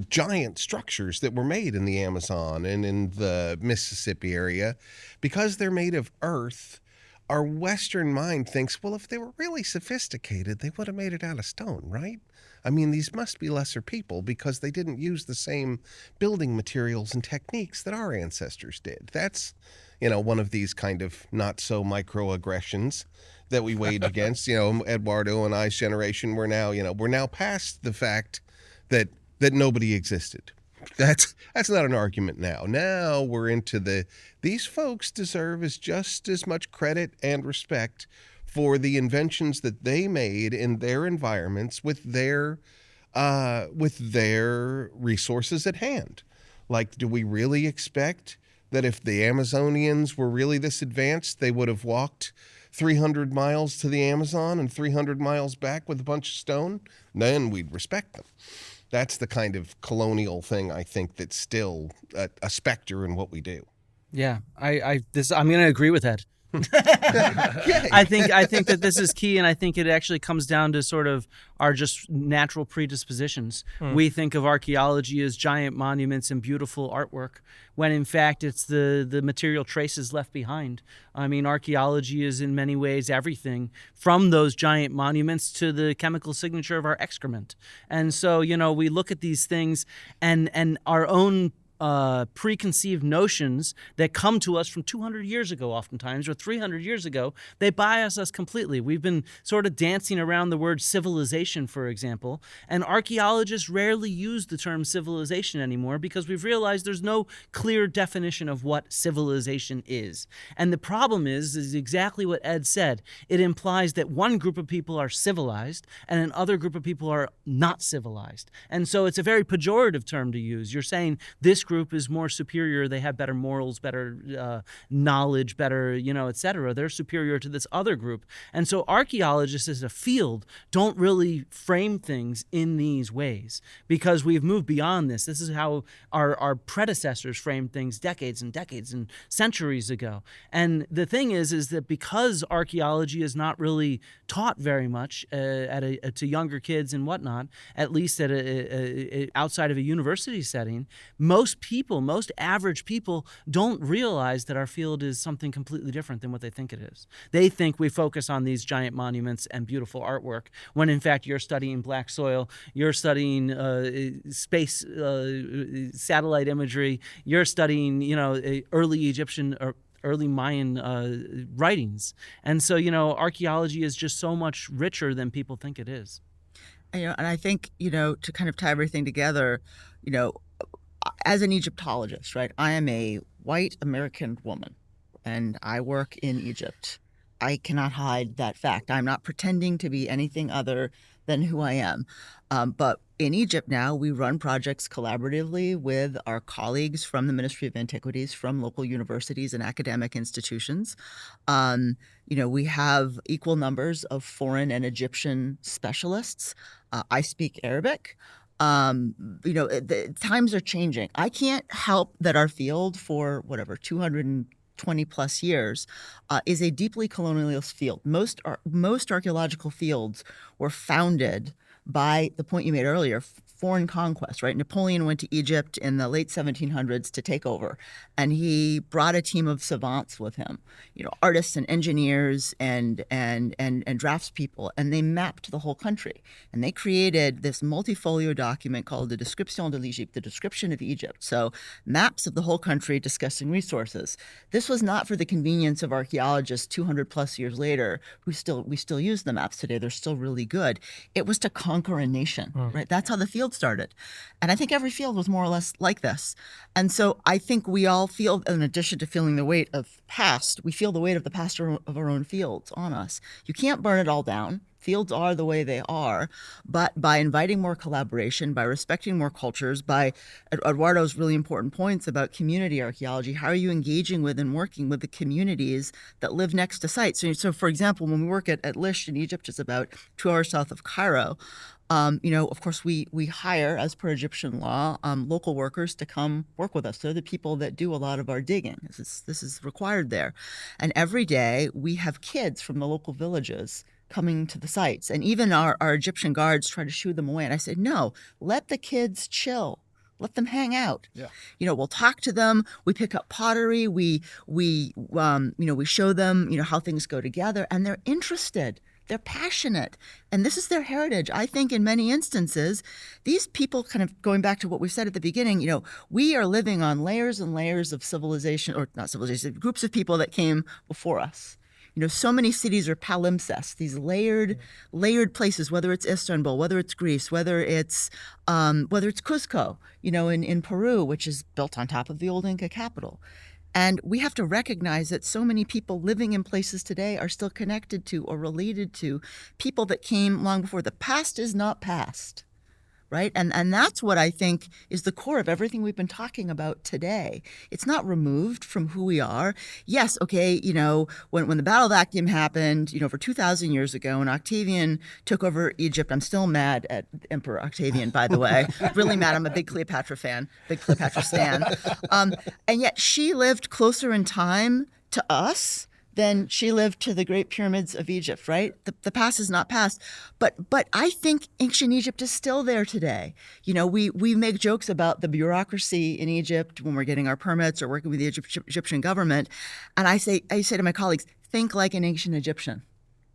giant structures that were made in the Amazon and in the Mississippi area. Because they're made of earth, our Western mind thinks, well, if they were really sophisticated, they would have made it out of stone, right? I mean, these must be lesser people because they didn't use the same building materials and techniques that our ancestors did. That's, one of these kind of not so microaggressions that we wage against. Eduardo and I's generation, we're now past the fact that nobody existed. That's not an argument now. Now we're into these folks deserve just as much credit and respect for the inventions that they made in their environments with their resources at hand. Like, do we really expect that if the Amazonians were really this advanced, they would have walked 300 miles to the Amazon and 300 miles back with a bunch of stone? Then we'd respect them. That's the kind of colonial thing, I think, that's still a specter in what we do. Yeah, I'm going to agree with that. I think that this is key, and I think it actually comes down to sort of our just natural predispositions. We think of archaeology as giant monuments and beautiful artwork, when in fact it's the material traces left behind. I mean, archaeology is in many ways everything from those giant monuments to the chemical signature of our excrement. And so, we look at these things and our own preconceived notions that come to us from 200 years ago oftentimes, or 300 years ago, they bias us completely. We've been sort of dancing around the word civilization, for example, and archaeologists rarely use the term civilization anymore because we've realized there's no clear definition of what civilization is. And the problem is exactly what Ed said. It implies that one group of people are civilized and another group of people are not civilized. And so it's a very pejorative term to use. You're saying this group is more superior, they have better morals, better knowledge, better, et cetera. They're superior to this other group. And so archaeologists as a field don't really frame things in these ways because we've moved beyond this. This is how our predecessors framed things decades and decades and centuries ago. And the thing is that because archaeology is not really taught very much to younger kids and whatnot, at least at outside of a university setting, most average people don't realize that our field is something completely different than what they think it is. They think we focus on these giant monuments and beautiful artwork, when in fact you're studying black soil, you're studying space satellite imagery, you're studying early Egyptian or early Mayan writings. And so, archaeology is just so much richer than people think it is. And I think, to kind of tie everything together, as an Egyptologist, right, I am a white American woman and I work in Egypt. I cannot hide that fact. I'm not pretending to be anything other than who I am. But in Egypt now, we run projects collaboratively with our colleagues from the Ministry of Antiquities, from local universities and academic institutions. We have equal numbers of foreign and Egyptian specialists. I speak Arabic. The times are changing. I can't help that our field for 220 plus years is a deeply colonialist field. Most archaeological fields were founded by the point you made earlier, foreign conquest, right? Napoleon went to Egypt in the late 1700s to take over, and he brought a team of savants with him, artists and engineers and draftspeople, and they mapped the whole country. And they created this multifolio document called the Description de l'Egypte, the description of Egypt. So maps of the whole country discussing resources. This was not for the convenience of archaeologists 200 plus years later, we still use the maps today. They're still really good. It was to conquer a nation, right? That's how the field started. And I think every field was more or less like this. And so I think we all feel, in addition to feeling the weight of past, we feel the weight of the past of our own fields on us. You can't burn it all down. Fields are the way they are, but by inviting more collaboration, by respecting more cultures, by Eduardo's really important points about community archaeology, how are you engaging with and working with the communities that live next to sites? So for example, when we work at Lish in Egypt, it's about 2 hours south of Cairo. Of course, we hire, as per Egyptian law, local workers to come work with us. They're the people that do a lot of our digging. This is required there. And every day we have kids from the local villages coming to the sites. And even our Egyptian guards try to shoo them away. And I said, no, let the kids chill. Let them hang out. Yeah. We'll talk to them. We pick up pottery. We show them, how things go together, and they're interested. They're passionate, and this is their heritage. I think in many instances, these people, kind of going back to what we said at the beginning, we are living on layers and layers of civilization, or not civilization, groups of people that came before us. So many cities are palimpsests, these layered places, whether it's Istanbul, whether it's Greece, whether it's Cusco, in Peru, which is built on top of the old Inca capital. And we have to recognize that so many people living in places today are still connected to or related to people that came long before. The past is not past, right? And that's what I think is the core of everything we've been talking about today. It's not removed from who we are. Yes, okay, when the Battle of Actium happened, for 2,000 years ago, and Octavian took over Egypt. I'm still mad at Emperor Octavian, by the way. Really mad. I'm a big Cleopatra fan, big Cleopatra stan. And yet she lived closer in time to us than she lived to the Great Pyramids of Egypt, right? The past is not past. But I think ancient Egypt is still there today. We make jokes about the bureaucracy in Egypt when we're getting our permits or working with the Egyptian government. And I say to my colleagues, think like an ancient Egyptian,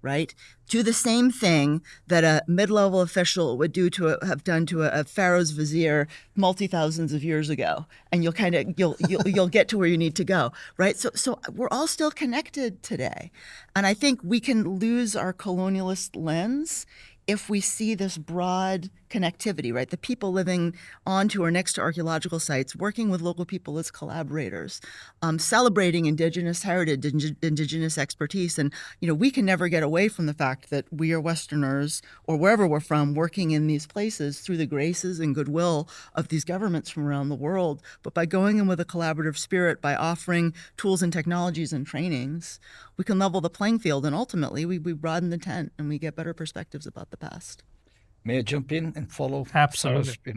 right? Do the same thing that a mid-level official would have done to a pharaoh's vizier multi-thousands of years ago, and you'll get to where you need to go, right? So we're all still connected today, and I think we can lose our colonialist lens if we see this broad connectivity, right? The people living onto or next to archaeological sites, working with local people as collaborators, celebrating Indigenous heritage, Indigenous expertise. And, we can never get away from the fact that we are Westerners, or wherever we're from, working in these places through the graces and goodwill of these governments from around the world. But by going in with a collaborative spirit, by offering tools and technologies and trainings, we can level the playing field, and ultimately we broaden the tent and we get better perspectives about the past. May I jump in and follow? Absolutely. It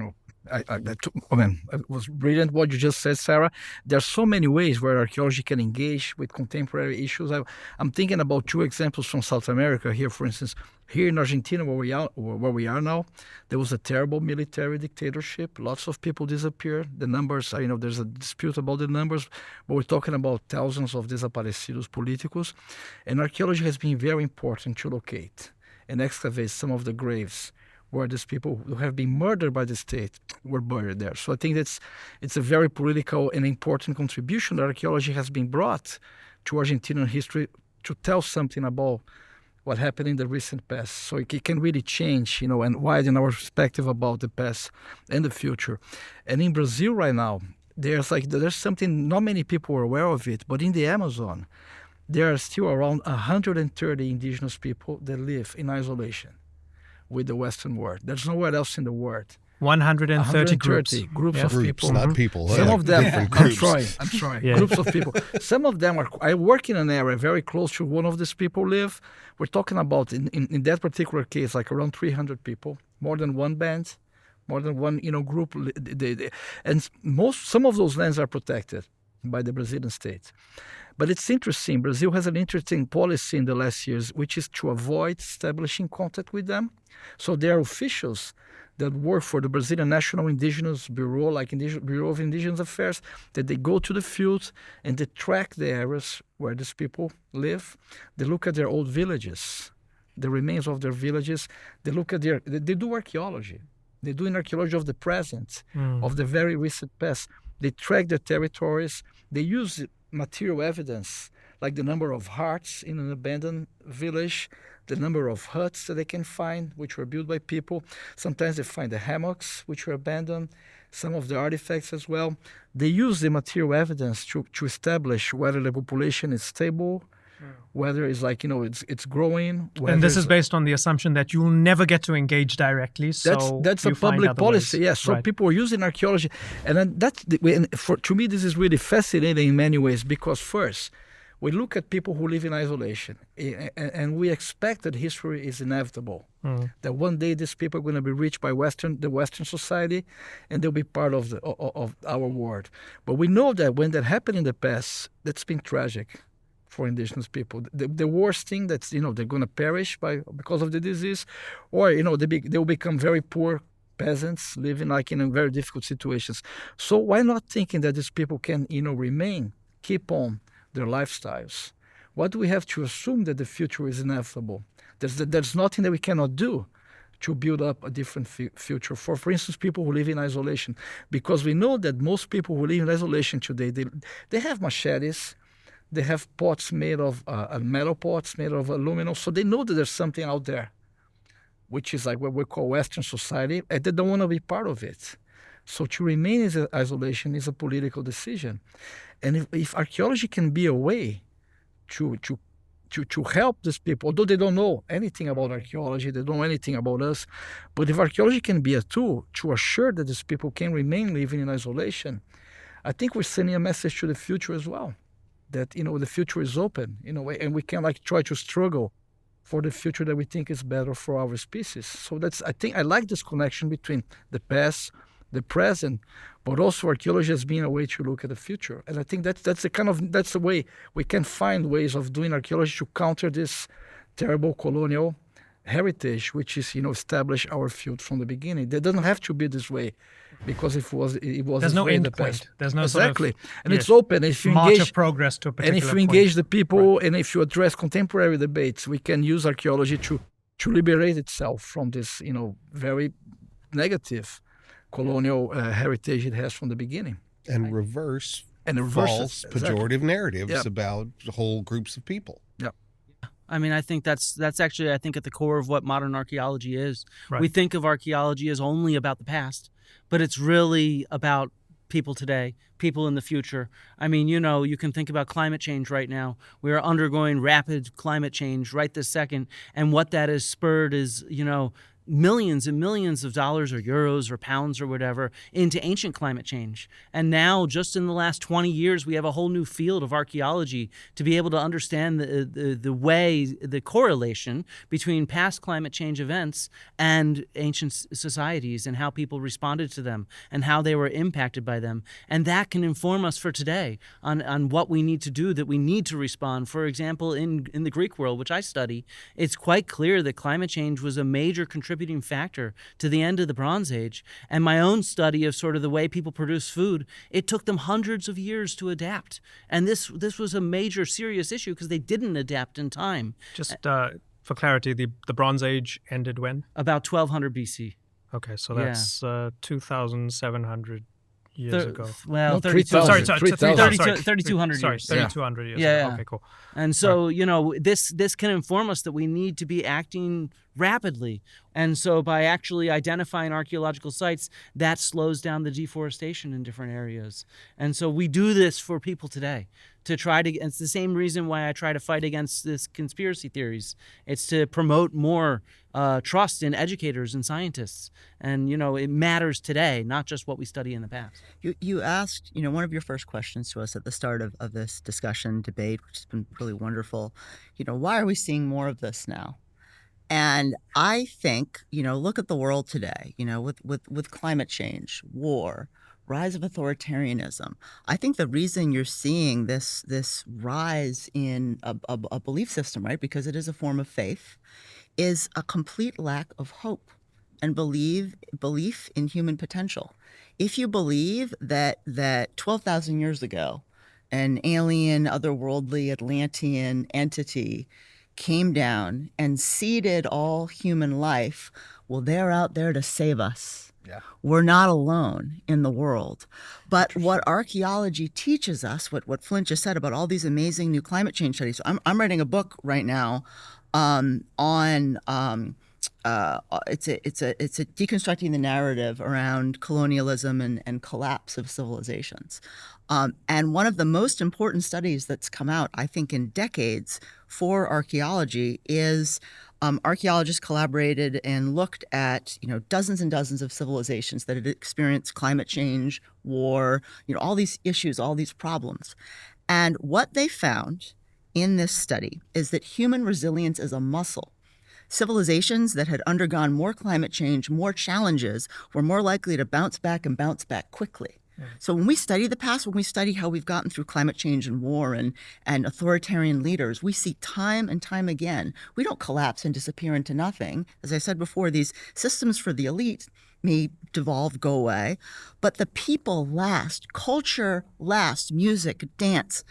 was brilliant what you just said, Sarah. There are so many ways where archaeology can engage with contemporary issues. I'm thinking about two examples from South America here. For instance, here in Argentina, where we are now, there was a terrible military dictatorship. Lots of people disappeared. The numbers, there's a dispute about the numbers, but we're talking about thousands of desaparecidos políticos. And archaeology has been very important to locate and excavate some of the graves where these people who have been murdered by the state were buried there. So I think it's a very political and important contribution that archaeology has been brought to Argentinian history to tell something about what happened in the recent past. So it can really change, and widen our perspective about the past and the future. And in Brazil right now, there's something not many people are aware of it, but in the Amazon, there are still around 130 indigenous people that live in isolation with the Western world. There's nowhere else in the world. 130 groups of Groups, people. not people. Some of them, different groups. I'm sorry. Yeah. Groups of people. Some of them I work in an area very close to one of these people live. We're talking about, in that particular case, like around 300 people, more than one band, more than one group. And some of those lands are protected by the Brazilian state. But it's interesting. Brazil has an interesting policy in the last years, which is to avoid establishing contact with them. So there are officials that work for the Brazilian National Indigenous Bureau, like Bureau of Indigenous Affairs, that they go to the field and they track the areas where these people live. They look at their old villages, the remains of their villages. They look at they do archaeology. They do an archaeology of the present, of the very recent past. They track their territories. They use material evidence, like the number of hearts in an abandoned village, the number of huts that they can find, which were built by people. Sometimes they find the hammocks, which were abandoned, some of the artifacts as well. They use the material evidence to establish whether the population is stable, whether it's it's growing. And this is based on the assumption that you'll never get to engage directly. So that's a public policy. Yes. So right. People are using archaeology, and then to me this is really fascinating in many ways, because first we look at people who live in isolation, and we expect that history is inevitable. That one day these people are going to be reached by the Western society, and they'll be part of our world. But we know that when that happened in the past, that's been tragic for indigenous people. The worst thing that's they're going to perish because of the disease, or they'll become very poor peasants living in very difficult situations. So why not thinking that these people can keep on their lifestyles? What do we have to assume that the future is inevitable? There's nothing that we cannot do to build up a different future for instance, people who live in isolation, because we know that most people who live in isolation today, they have machetes, they have pots made of metal pots made of aluminum, so they know that there's something out there, which is like what we call Western society, and they don't want to be part of it. So to remain in isolation is a political decision. And if archaeology can be a way to help these people, although they don't know anything about archaeology, they don't know anything about us, but if archaeology can be a tool to assure that these people can remain living in isolation, I think we're sending a message to the future as well, that the future is open in a way, and we can try to struggle for the future that we think is better for our species. So I like this connection between the past, the present, but also archaeology as being a way to look at the future. And I think that's the way we can find ways of doing archaeology to counter this terrible colonial heritage, which is establish our field from the beginning. It doesn't have to be this way, because it was there's no end point. There's no exactly, sort of, and it's open. If you march engage of progress to a particular and if you engage point. the people, Right. and if you address contemporary debates, we can use archaeology to liberate itself from this very negative colonial heritage it has from the beginning, And reverse exactly. false pejorative narratives Yep. about whole groups of people. I mean, I think that's actually, I think, at the core of what modern archaeology is. Right. We think of archaeology as only about the past, but it's really about people today, people in the future. I mean, you can think about climate change right now. We are undergoing rapid climate change right this second, and what that has spurred is, millions and millions of dollars or euros or pounds or whatever into ancient climate change. And now, just in the last 20 years, we have a whole new field of archaeology to be able to understand the correlation between past climate change events and ancient societies, and how people responded to them and how they were impacted by them. And that can inform us for today on what we need to do, that we need to respond. For example, in the Greek world, which I study, it's quite clear that climate change was a major contributing factor to the end of the Bronze Age. And my own study of sort of the way people produce food, it took them hundreds of years to adapt. And this was a major serious issue because they didn't adapt in time. Just for clarity, the Bronze Age ended when? About 1200 BC. Okay, so that's 2,700 years ago. Well, No, 3200. 3,000. 3,200 Sorry, years. 3,200 years Yeah. ago. Okay, cool. And so, this can inform us that we need to be acting rapidly. And so by actually identifying archaeological sites, that slows down the deforestation in different areas. And so we do this for people today to try to, it's the same reason why I try to fight against this conspiracy theories. It's to promote more trust in educators and scientists. And, it matters today, not just what we study in the past. You asked, one of your first questions to us at the start of this discussion, debate, which has been really wonderful, why are we seeing more of this now? And I think, look at the world today, with climate change, war, rise of authoritarianism. I think the reason you're seeing this rise in a belief system, right, because it is a form of faith, is a complete lack of hope and belief in human potential. If you believe that 12,000 years ago, an alien, otherworldly Atlantean entity came down and seeded all human life, well, they're out there to save us. Yeah. We're not alone in the world. But what archaeology teaches us, what Flint just said about all these amazing new climate change studies. So I'm writing a book right now on it's a deconstructing the narrative around colonialism and collapse of civilizations. And one of the most important studies that's come out, I think, in decades for archaeology is archaeologists collaborated and looked at, dozens and dozens of civilizations that had experienced climate change, war, all these issues, all these problems. And what they found in this study is that human resilience is a muscle. Civilizations that had undergone more climate change, more challenges, were more likely to bounce back and bounce back quickly. So when we study the past, when we study how we've gotten through climate change and war and authoritarian leaders, we see time and time again, we don't collapse and disappear into nothing. As I said before, these systems for the elite may devolve, go away, but the people last, culture last, music, dance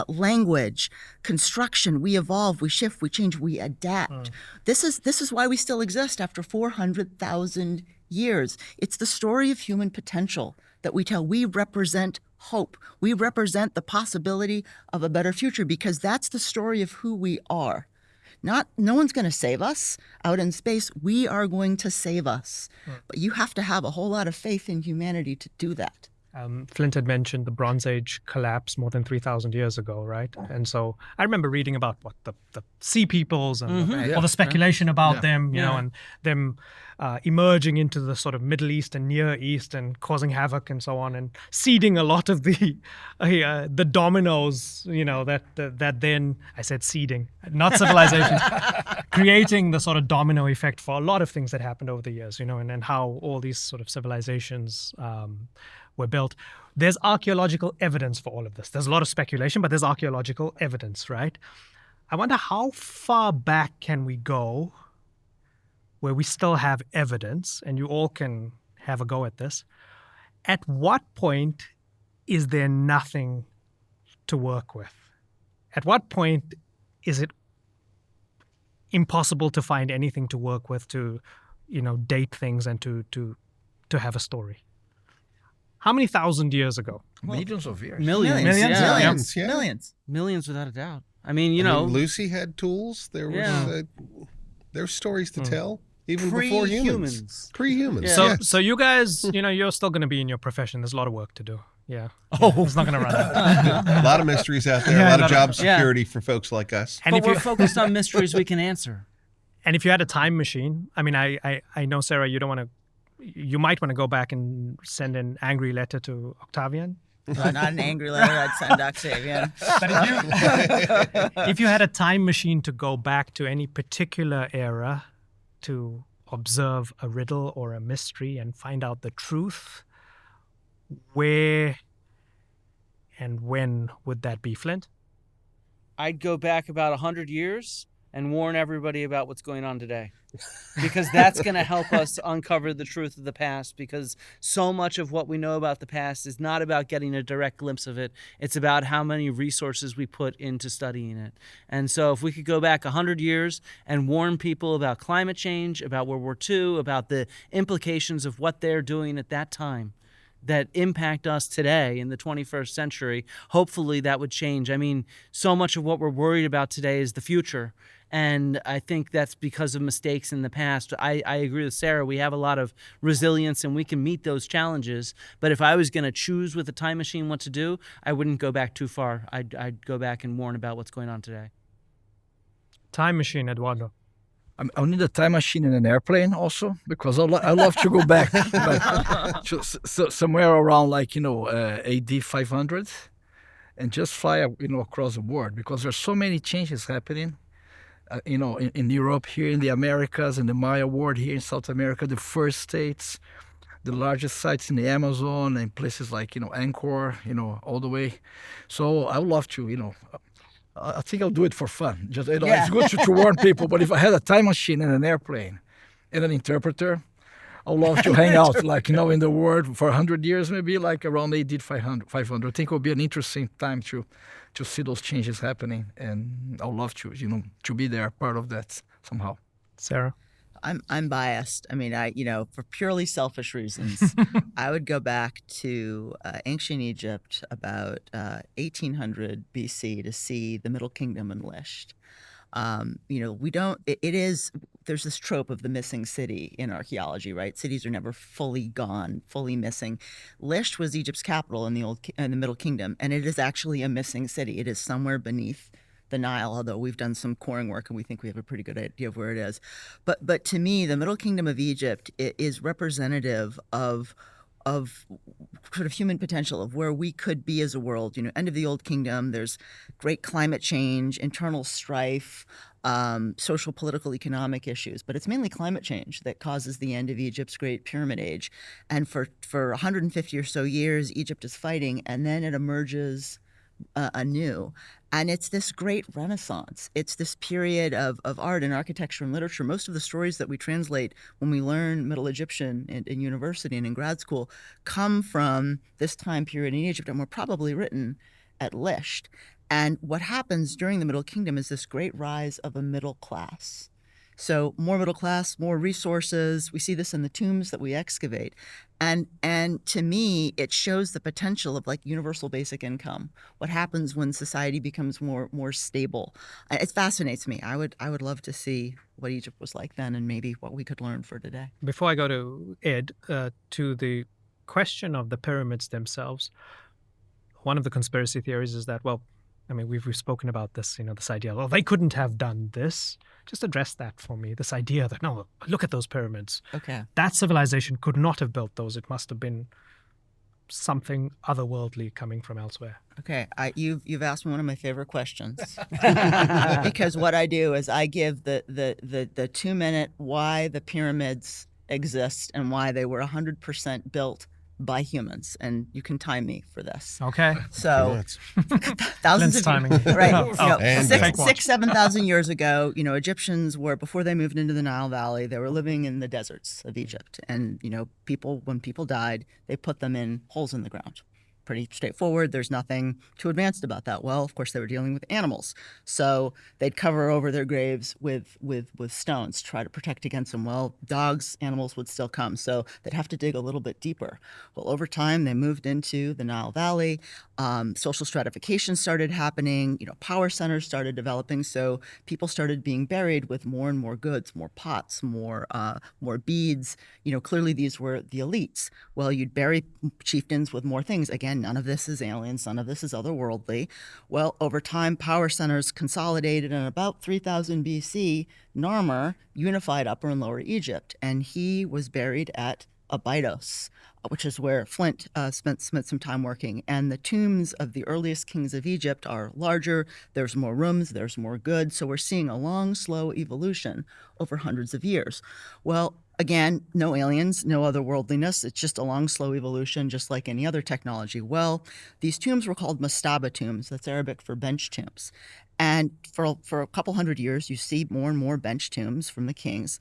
language, construction. We evolve, we shift, we change, we adapt. This is why we still exist after 400,000 years. It's the story of human potential that we tell. We represent hope. We represent the possibility of a better future because that's the story of who we are. No one's going to save us out in space. We are going to save us. But you have to have a whole lot of faith in humanity to do that. Flint had mentioned the Bronze Age collapse more than 3,000 years ago, right? And so I remember reading about the sea peoples and all the speculation about them, you know, and them emerging into the sort of Middle East and Near East and causing havoc and so on, and seeding a lot of the dominoes, you know, that then, I said seeding, not civilization, creating the sort of domino effect for a lot of things that happened over the years, you know, and how all these sort of civilizations were built. There's archaeological evidence for all of this. There's a lot of speculation, but there's archaeological evidence, right? I wonder how far back can we go where we still have evidence, and you all can have a go at this. At what point is there nothing to work with? At what point is it impossible to find anything to work with, to, you know, date things and to have a story? How many thousand years ago? Millions of years. Millions. Millions Without a doubt. I mean, you know, Lucy had tools. There was there's stories to tell even before humans. Pre-humans. Yeah. So you guys, you know, you're still going to be in your profession. There's a lot of work to do. Yeah. It's not going to run out. A lot of mysteries out there. A lot of job security for folks like us. And but we're focused on mysteries we can answer. And if you had a time machine, I mean, I know, Sarah, you might want to go back and send an angry letter to Octavian. Not an angry letter, I'd send Octavian. But if you had a time machine to go back to any particular era to observe a riddle or a mystery and find out the truth, where and when would that be, Flint? I'd go back about 100 years and warn everybody about what's going on today. Because that's going to help us uncover the truth of the past, because so much of what we know about the past is not about getting a direct glimpse of it. It's about how many resources we put into studying it. And so if we could go back 100 years and warn people about climate change, about World War II, about the implications of what they're doing at that time that impact us today in the 21st century, hopefully that would change. I mean, so much of what we're worried about today is the future. And I think that's because of mistakes in the past. I agree with Sarah. We have a lot of resilience and we can meet those challenges. But if I was going to choose with a time machine what to do, I wouldn't go back too far. I'd go back and warn about what's going on today. Time machine, Eduardo. I'll need a time machine in an airplane also, because I love to go back so somewhere around, like, you know, AD 500 and just fly, you know, across the world, because there's so many changes happening. You know, in Europe, here in the Americas, in the Maya world, here in South America, the first states, the largest sites in the Amazon, and places like, you know, Angkor, you know, all the way. So I would love to, you know, I think I'll do it for fun. Just, you know, it's good to warn people, but if I had a time machine and an airplane and an interpreter, I'd love to hang out, like, you know, in the world for 100 years, maybe like around AD 500. I think it would be an interesting time to see those changes happening, and I'd love to, you know, to be there, part of that somehow. Sarah? I'm biased. I mean, you know, for purely selfish reasons, I would go back to ancient Egypt about 1800 BC to see the Middle Kingdom unleashed. You know, there's this trope of the missing city in archaeology, right? Cities are never fully gone, fully missing. Lisht was Egypt's capital in the Middle Kingdom, and it is actually a missing city. It is somewhere beneath the Nile, although we've done some coring work and we think we have a pretty good idea of where it is. But to me, the Middle Kingdom of Egypt is representative of sort of human potential, of where we could be as a world. You know, end of the Old Kingdom, there's great climate change, internal strife, social, political, economic issues. But it's mainly climate change that causes the end of Egypt's Great Pyramid Age. And for 150 or so years, Egypt is fighting, and then it emerges anew. And it's this great renaissance. It's this period of art and architecture and literature. Most of the stories that we translate when we learn Middle Egyptian in university and in grad school come from this time period in Egypt, and were probably written at Lisht. And what happens during the Middle Kingdom is this great rise of a middle class. So more middle class, more resources. We see this in the tombs that we excavate. And to me, it shows the potential of like universal basic income. What happens when society becomes more stable? It fascinates me. I would love to see what Egypt was like then and maybe what we could learn for today. Before I go to Ed, to the question of the pyramids themselves, one of the conspiracy theories is that, well, I mean, we've spoken about this, this idea, well, they couldn't have done this. Just address that for me, this idea that, no, look at those pyramids. Okay. That civilization could not have built those. It must have been something otherworldly coming from elsewhere. Okay, you've asked me one of my favorite questions because what I do is I give the 2-minute why the pyramids exist and why they were 100% built by humans, and you can time me for this. Okay. So thousands Flint's of timing. right, And 7,000 years ago, Egyptians were, before they moved into the Nile Valley, they were living in the deserts of Egypt, and when people died, they put them in holes in the ground. Pretty straightforward. There's nothing too advanced about that. Well, of course, they were dealing with animals, so they'd cover over their graves with stones, try to protect against them. Well, dogs, animals would still come, so they'd have to dig a little bit deeper. Well, over time, they moved into the Nile Valley. Social stratification started happening. Power centers started developing, so people started being buried with more and more goods, more pots, more beads. Clearly these were the elites. Well, you'd bury chieftains with more things. Again, none of this is aliens, none of this is otherworldly. Well, over time, power centers consolidated, and about 3000 BC, Narmer unified Upper and Lower Egypt, and he was buried at Abydos, which is where Flint spent some time working. And the tombs of the earliest kings of Egypt are larger, there's more rooms, there's more goods, so we're seeing a long, slow evolution over hundreds of years. Well, again, no aliens, no otherworldliness. It's just a long, slow evolution, just like any other technology. Well, these tombs were called mastaba tombs. That's Arabic for bench tombs. And for a couple hundred years, you see more and more bench tombs from the kings.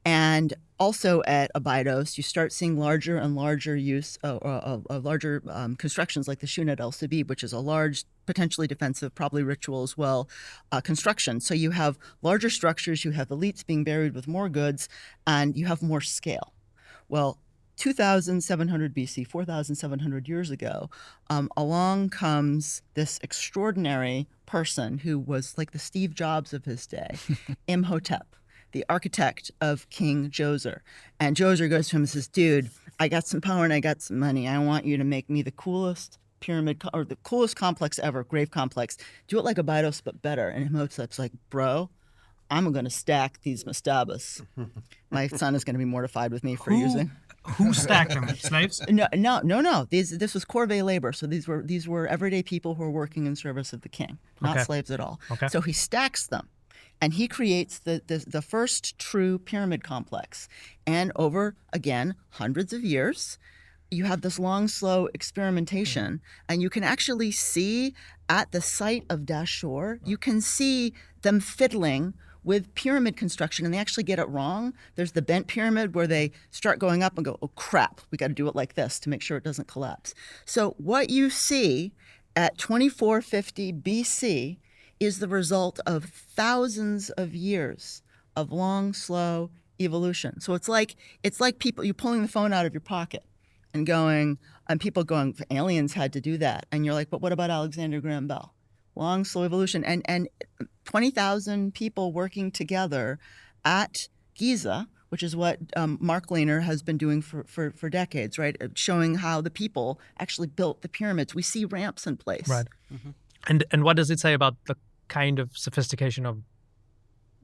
And also at Abydos, you start seeing larger and larger use of larger constructions like the Shunet El Sabib, which is a large, potentially defensive, probably ritual as well, construction. So you have larger structures, you have elites being buried with more goods, and you have more scale. Well, 2,700 BC, 4,700 years ago, along comes this extraordinary person who was like the Steve Jobs of his day, Imhotep, the architect of King Djoser. And Djoser goes to him and says, dude, I got some power and I got some money. I want you to make me the coolest pyramid or the coolest complex ever, grave complex. Do it like Abydos, but better. And Imhotep's like, bro, I'm going to stack these mastabas. My son is going to be mortified with me for using. Who stacked them? Slaves? No. This was corvée labor. So these were everyday people who were working in service of the king, not slaves at all. Okay. So he stacks them. And he creates the first true pyramid complex. And over, again, hundreds of years, you have this long, slow experimentation. And you can actually see at the site of Dashur, you can see them fiddling with pyramid construction, and they actually get it wrong. There's the bent pyramid where they start going up and go, oh, crap, we got to do it like this to make sure it doesn't collapse. So what you see at 2450 BC is the result of thousands of years of long, slow evolution. So it's like people, you pulling the phone out of your pocket and people going, aliens had to do that. And you're like, but what about Alexander Graham Bell? Long, slow evolution. And 20,000 people working together at Giza, which is what Mark Lehner has been doing for decades, right? Showing how the people actually built the pyramids. We see ramps in place. Right. Mm-hmm. And what does it say about the kind of sophistication of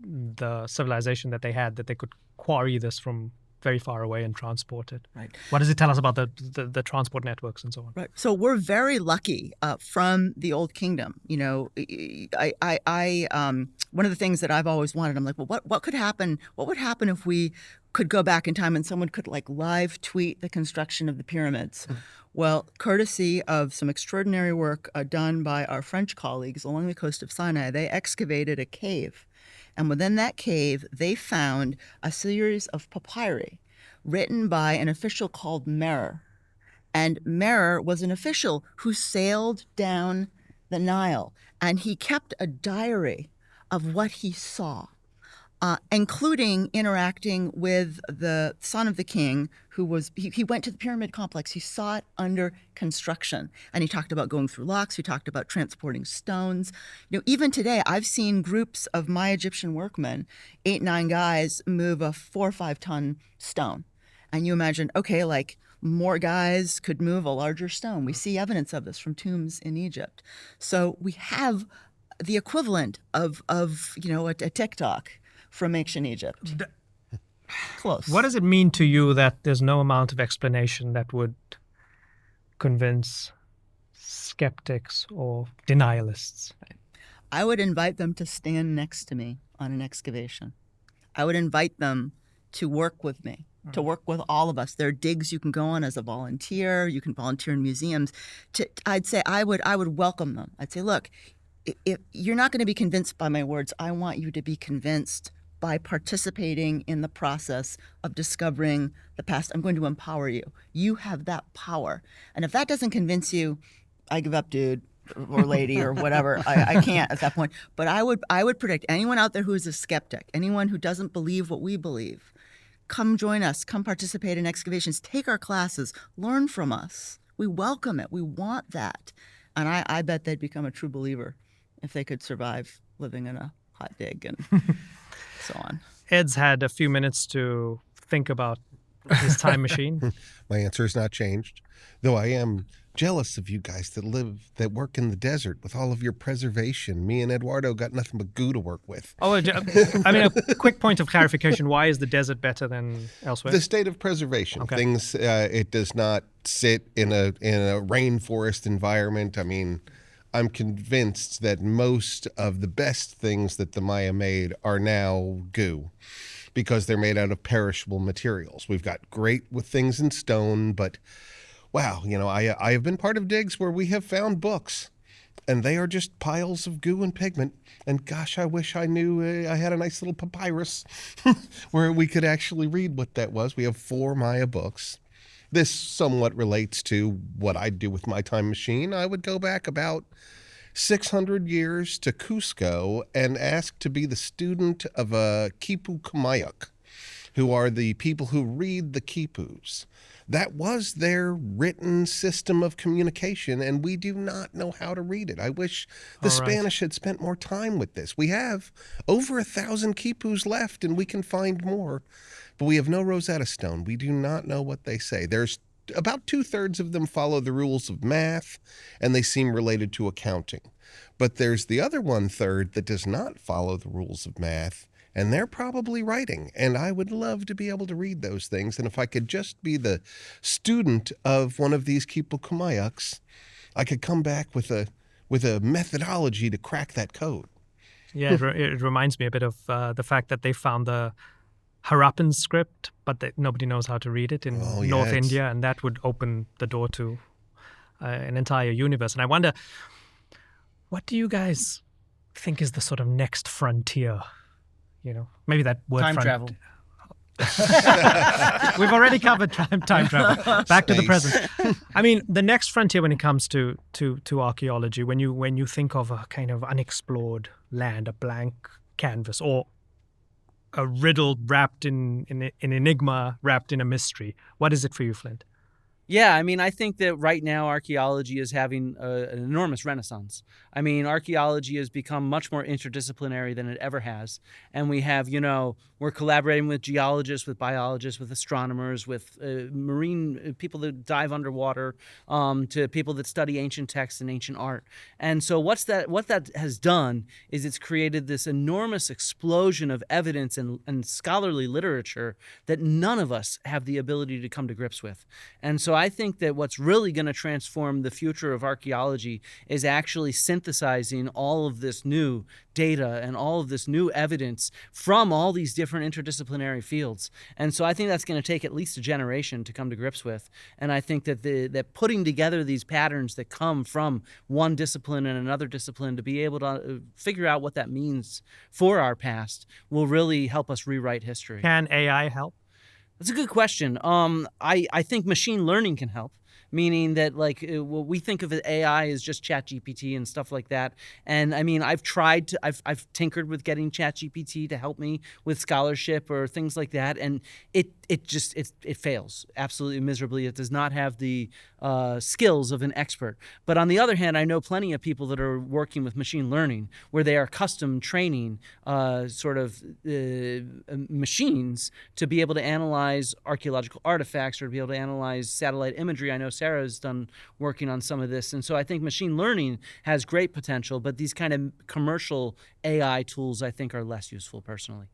the civilization that they had, that they could quarry this from very far away and transport it? Right. What does it tell us about the transport networks and so on? Right. So we're very lucky from the Old Kingdom. I one of the things that I've always wanted, I'm like, well, what could happen? What would happen if we could go back in time and someone could like live tweet the construction of the pyramids? Mm-hmm. Well, courtesy of some extraordinary work done by our French colleagues along the coast of Sinai, they excavated a cave. And within that cave, they found a series of papyri written by an official called Merer. And Merer was an official who sailed down the Nile, and he kept a diary of what he saw, including interacting with the son of the king, who was, he went to the pyramid complex. He saw it under construction, and he talked about going through locks. He talked about transporting stones. Even today, I've seen groups of my Egyptian workmen, 8, 9 guys, move a 4 or 5 ton stone. And you imagine, okay, like more guys could move a larger stone. We see evidence of this from tombs in Egypt. So we have the equivalent of a TikTok from ancient Egypt. Close. What does it mean to you that there's no amount of explanation that would convince skeptics or denialists? I would invite them to stand next to me on an excavation. I would invite them to work with me, to work with all of us. There are digs you can go on as a volunteer. You can volunteer in museums. I'd say I would welcome them. I'd say, look, if you're not going to be convinced by my words, I want you to be convinced by participating in the process of discovering the past. I'm going to empower you. You have that power. And if that doesn't convince you, I give up, dude, or lady, or whatever. I can't at that point. But I would predict anyone out there who is a skeptic, anyone who doesn't believe what we believe, come join us, come participate in excavations, take our classes, learn from us. We welcome it. We want that. And I bet they'd become a true believer if they could survive living in a hot dig and so on. Ed's had a few minutes to think about his time machine. My answer has not changed, though I am jealous of you guys that work in the desert with all of your preservation. Me and Eduardo got nothing but goo to work with. Oh, I mean, a quick point of clarification. Why is the desert better than elsewhere? The state of preservation. Okay. Things, it does not sit in a rainforest environment. I mean, I'm convinced that most of the best things that the Maya made are now goo because they're made out of perishable materials. We've got great with things in stone, but wow, I have been part of digs where we have found books and they are just piles of goo and pigment. And gosh, I wish I knew I had a nice little papyrus where we could actually read what that was. We have 4 Maya books. This somewhat relates to what I'd do with my time machine. I would go back about 600 years to Cusco and ask to be the student of a Quipu Kumayak, who are the people who read the quipus. That was their written system of communication, and we do not know how to read it. I wish the Spanish had spent more time with this. We have over 1,000 quipus left, and we can find more. But we have no Rosetta Stone. We do not know what they say. There's about 2/3 of them follow the rules of math, and they seem related to accounting. But there's the other 1/3 that does not follow the rules of math, and they're probably writing. And I would love to be able to read those things. And if I could just be the student of one of these Quipu Kumayaks, I could come back with a methodology to crack that code. Yeah, it reminds me a bit of the fact that they found the Harappan script, but nobody knows how to read it in North India, and that would open the door to an entire universe. And I wonder, what do you guys think is the sort of next frontier? Maybe that word Time travel. We've already covered time travel. Back to the present. I mean, the next frontier when it comes to archaeology, when you think of a kind of unexplored land, a blank canvas, or a riddle wrapped in an enigma, wrapped in a mystery. What is it for you, Flint? Yeah, I mean, I think that right now archaeology is having an enormous renaissance. I mean, archaeology has become much more interdisciplinary than it ever has. And we have, we're collaborating with geologists, with biologists, with astronomers, with marine people that dive underwater, to people that study ancient texts and ancient art. And so what that has done is it's created this enormous explosion of evidence and scholarly literature that none of us have the ability to come to grips with. And so I think that what's really going to transform the future of archaeology is actually synthesizing all of this new data and all of this new evidence from all these different interdisciplinary fields. And so I think that's going to take at least a generation to come to grips with. And I think that that putting together these patterns that come from one discipline and another discipline to be able to figure out what that means for our past will really help us rewrite history. Can AI help? That's a good question. I think machine learning can help. meaning that what we think of as AI is just ChatGPT and stuff like that. And I mean, I've tinkered with getting ChatGPT to help me with scholarship or things like that, and it fails absolutely miserably. It does not have the skills of an expert. But on the other hand, I know plenty of people that are working with machine learning where they are custom training machines to be able to analyze archaeological artifacts or to be able to analyze satellite imagery. I know Sarah's done working on some of this. And so I think machine learning has great potential, but these kind of commercial AI tools I think are less useful personally.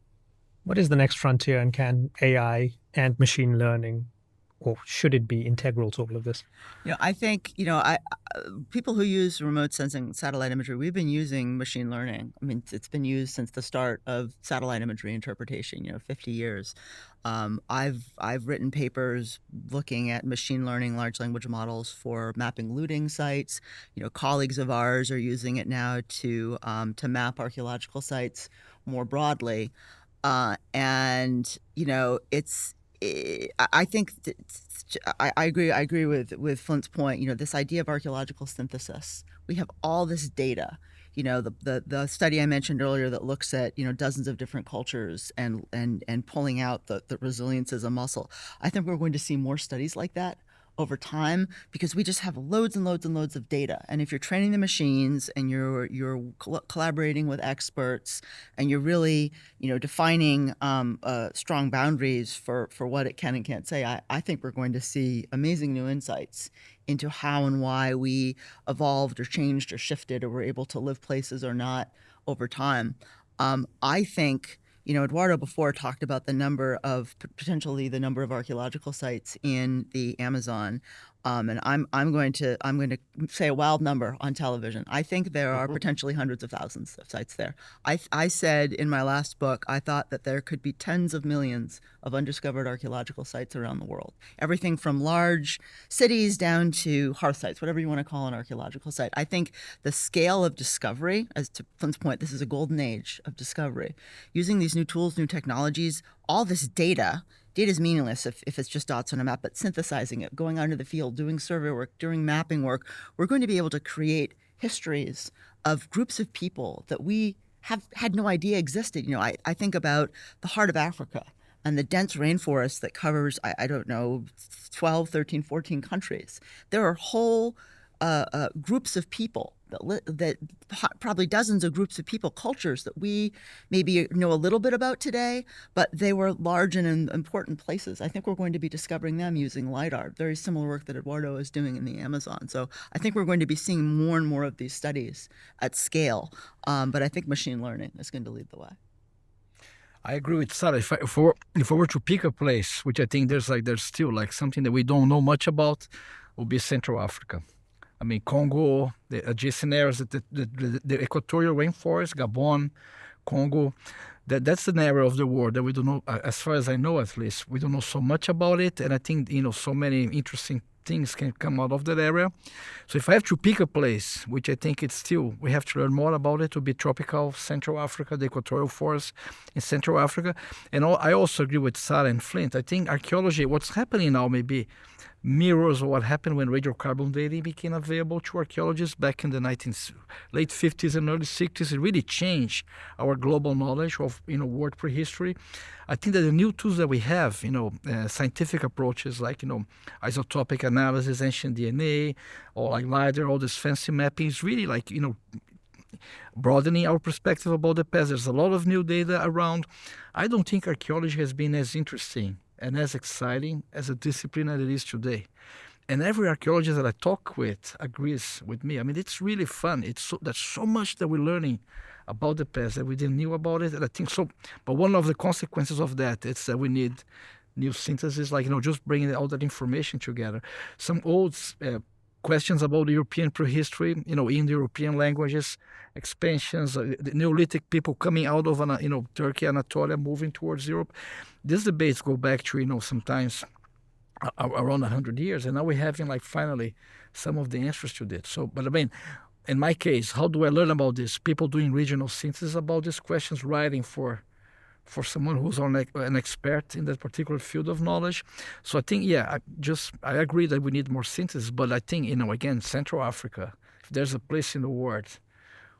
What is the next frontier, and can AI and machine learning, or should it be integral to all of this? I think, people who use remote sensing satellite imagery, we've been using machine learning. I mean, it's been used since the start of satellite imagery interpretation, 50 years. I've written papers looking at machine learning large language models for mapping looting sites. Colleagues of ours are using it now to map archaeological sites more broadly. I think I agree with Flint's point. This idea of archaeological synthesis. We have all this data. The study I mentioned earlier that looks at dozens of different cultures and pulling out the resilience as a muscle. I think we're going to see more studies like that over time because we just have loads and loads and loads of data. And if you're training the machines and you're collaborating with experts and you're really defining strong boundaries for what it can and can't say, I think we're going to see amazing new insights into how and why we evolved or changed or shifted or were able to live places or not over time. I think Eduardo before talked about potentially the number of archaeological sites in the Amazon, and I'm going to say a wild number on television. I think there are potentially hundreds of thousands of sites there. I said in my last book I thought that there could be tens of millions of undiscovered archaeological sites around the world. Everything from large cities down to hearth sites, whatever you want to call an archaeological site. I think the scale of discovery, as to Flint's point, this is a golden age of discovery. Using these new tools, new technologies, all this data is meaningless if it's just dots on a map, but synthesizing it, going out into the field, doing survey work, doing mapping work, we're going to be able to create histories of groups of people that we have had no idea existed. I think about the heart of Africa and the dense rainforest that covers, 12, 13, 14 countries. There are whole groups of people that probably dozens of groups of people, cultures that we maybe know a little bit about today, but they were large and important places. I think we're going to be discovering them using LiDAR, very similar work that Eduardo is doing in the Amazon. So I think we're going to be seeing more and more of these studies at scale, but I think machine learning is going to lead the way. I agree with Sarah. If I were to pick a place, which I think there's still something that we don't know much about, would be Central Africa. I mean, Congo, the adjacent areas, the equatorial rainforest, Gabon, Congo, that's an area of the world that we don't know, as far as I know at least, we don't know so much about it. And I think, so many interesting things can come out of that area. So if I have to pick a place, which I think we have to learn more about it, to be tropical Central Africa, the equatorial forest in Central Africa. And I also agree with Sarah and Flint. I think archaeology, what's happening now maybe mirrors what happened when radiocarbon dating became available to archaeologists back in the late 50s and early 60s. It really changed our global knowledge of world prehistory. I think that the new tools that we have, scientific approaches like isotopic analysis, ancient DNA, or like LiDAR, all this fancy mapping is really broadening our perspective about the past. There's a lot of new data around. I don't think archaeology has been as interesting and as exciting as a discipline that it is today. And every archaeologist that I talk with agrees with me. I mean, it's really fun. There's so much that we're learning about the past that we didn't know about it. And I think so. But one of the consequences of that is that we need new synthesis, just bringing all that information together. Some old questions about the European prehistory, in the European languages, expansions, the Neolithic people coming out of Turkey, Anatolia, moving towards Europe. These debates go back to sometimes around 100 years, and now we're having finally some of the answers to this. So, but I mean, in my case, how do I learn about this? People doing regional synthesis about these questions, writing for for someone who's an expert in that particular field of knowledge. So I think, I agree that we need more synthesis, but I think, again, Central Africa, if there's a place in the world,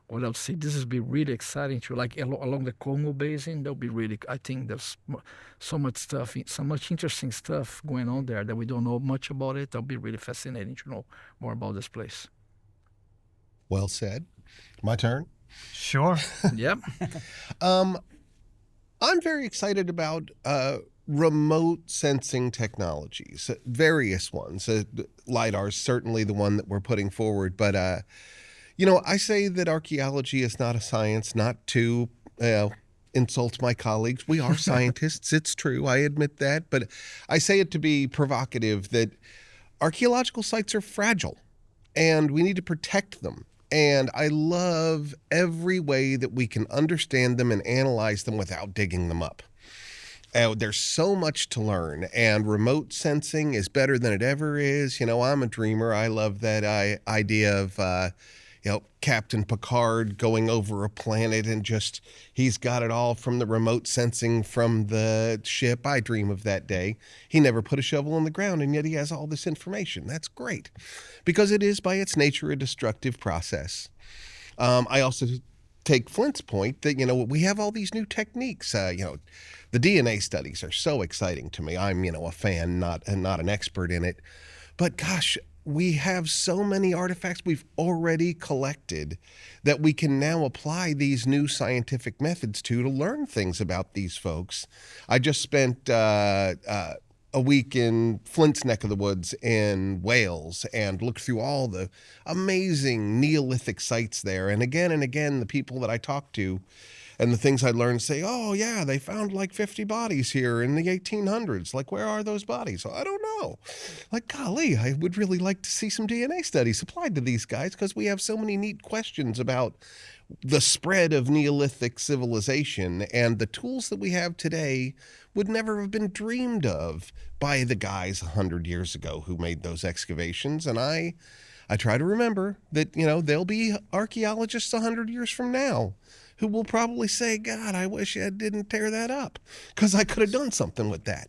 what I would say, this would be really exciting to, like along the Congo Basin, that would be really, I think there's so much interesting stuff going on there that we don't know much about it. That would be really fascinating to know more about this place. Well said. My turn? Sure. Yep. I'm very excited about remote sensing technologies, various ones. LiDAR is certainly the one that we're putting forward. But, I say that archaeology is not a science, not to insult my colleagues. We are scientists. It's true. I admit that. But I say it to be provocative that archaeological sites are fragile and we need to protect them. And I love every way that we can understand them and analyze them without digging them up. There's so much to learn, and remote sensing is better than it ever is. I'm a dreamer. I love that idea of, Captain Picard going over a planet and he's got it all from the remote sensing from the ship. I dream of that day. He never put a shovel in the ground, and yet he has all this information. That's great, because it is by its nature a destructive process. I also take Flint's point that, we have all these new techniques. The DNA studies are so exciting to me. I'm, a fan, not an expert in it. But gosh, we have so many artifacts we've already collected that we can now apply these new scientific methods to learn things about these folks. I just spent a week in Flint's neck of the woods in Wales and looked through all the amazing Neolithic sites there. And again, the people that I talked to and the things I learned say, oh, yeah, they found like 50 bodies here in the 1800s. Like, where are those bodies? I don't know. Like, golly, I would really like to see some DNA studies applied to these guys, because we have so many neat questions about the spread of Neolithic civilization, and the tools that we have today would never have been dreamed of by the guys 100 years ago who made those excavations. And I try to remember that, there'll be archaeologists 100 years from now who will probably say, God, I wish I didn't tear that up, because I could have done something with that.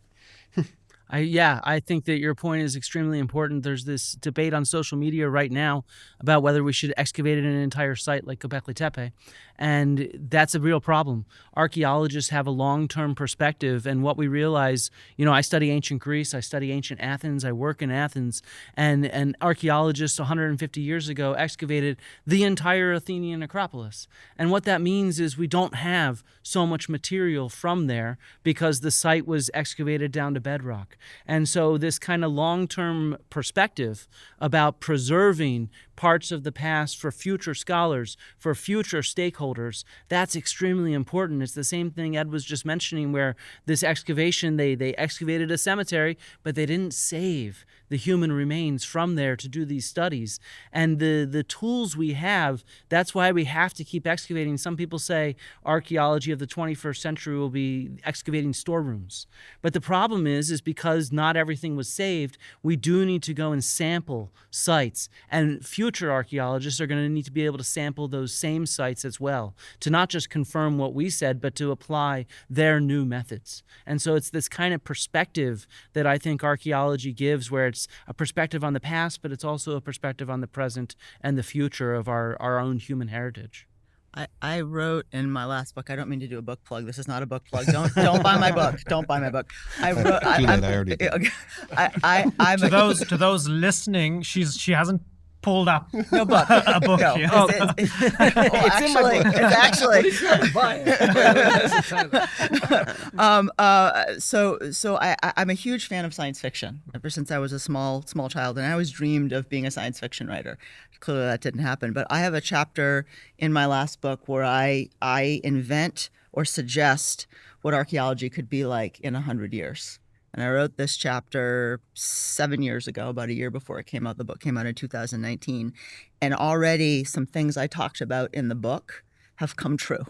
I think that your point is extremely important. There's this debate on social media right now about whether we should excavate an entire site like Gobekli Tepe, and that's a real problem. Archaeologists have a long-term perspective, and what we realize, I study ancient Greece, I study ancient Athens, I work in Athens, and archaeologists 150 years ago excavated the entire Athenian Acropolis. And what that means is we don't have so much material from there because the site was excavated down to bedrock. And so this kind of long-term perspective about preserving parts of the past for future scholars, for future stakeholders, that's extremely important. It's the same thing Ed was just mentioning, where this excavation, they excavated a cemetery, but they didn't save the human remains from there to do these studies. And the tools we have, that's why we have to keep excavating. Some people say archaeology of the 21st century will be excavating storerooms. But the problem is because not everything was saved, we do need to go and sample sites. And future archaeologists are going to need to be able to sample those same sites as well, to not just confirm what we said, but to apply their new methods. And so it's this kind of perspective that I think archaeology gives, where it's a perspective on the past, but it's also a perspective on the present and the future of our own human heritage. I wrote in my last book. I don't mean to do a book plug. This is not a book plug. Don't buy my book. Don't buy my book. I wrote. I already did. I'm to those listening, she hasn't pulled up no book. a book. No. Yeah. It's in my book. So I'm a huge fan of science fiction ever since I was a small child, and I always dreamed of being a science fiction writer. Clearly that didn't happen, but I have a chapter in my last book where I invent or suggest what archaeology could be like in 100 years. And I wrote this chapter 7 years ago, about a year before it came out. The book came out in 2019. And already some things I talked about in the book have come true,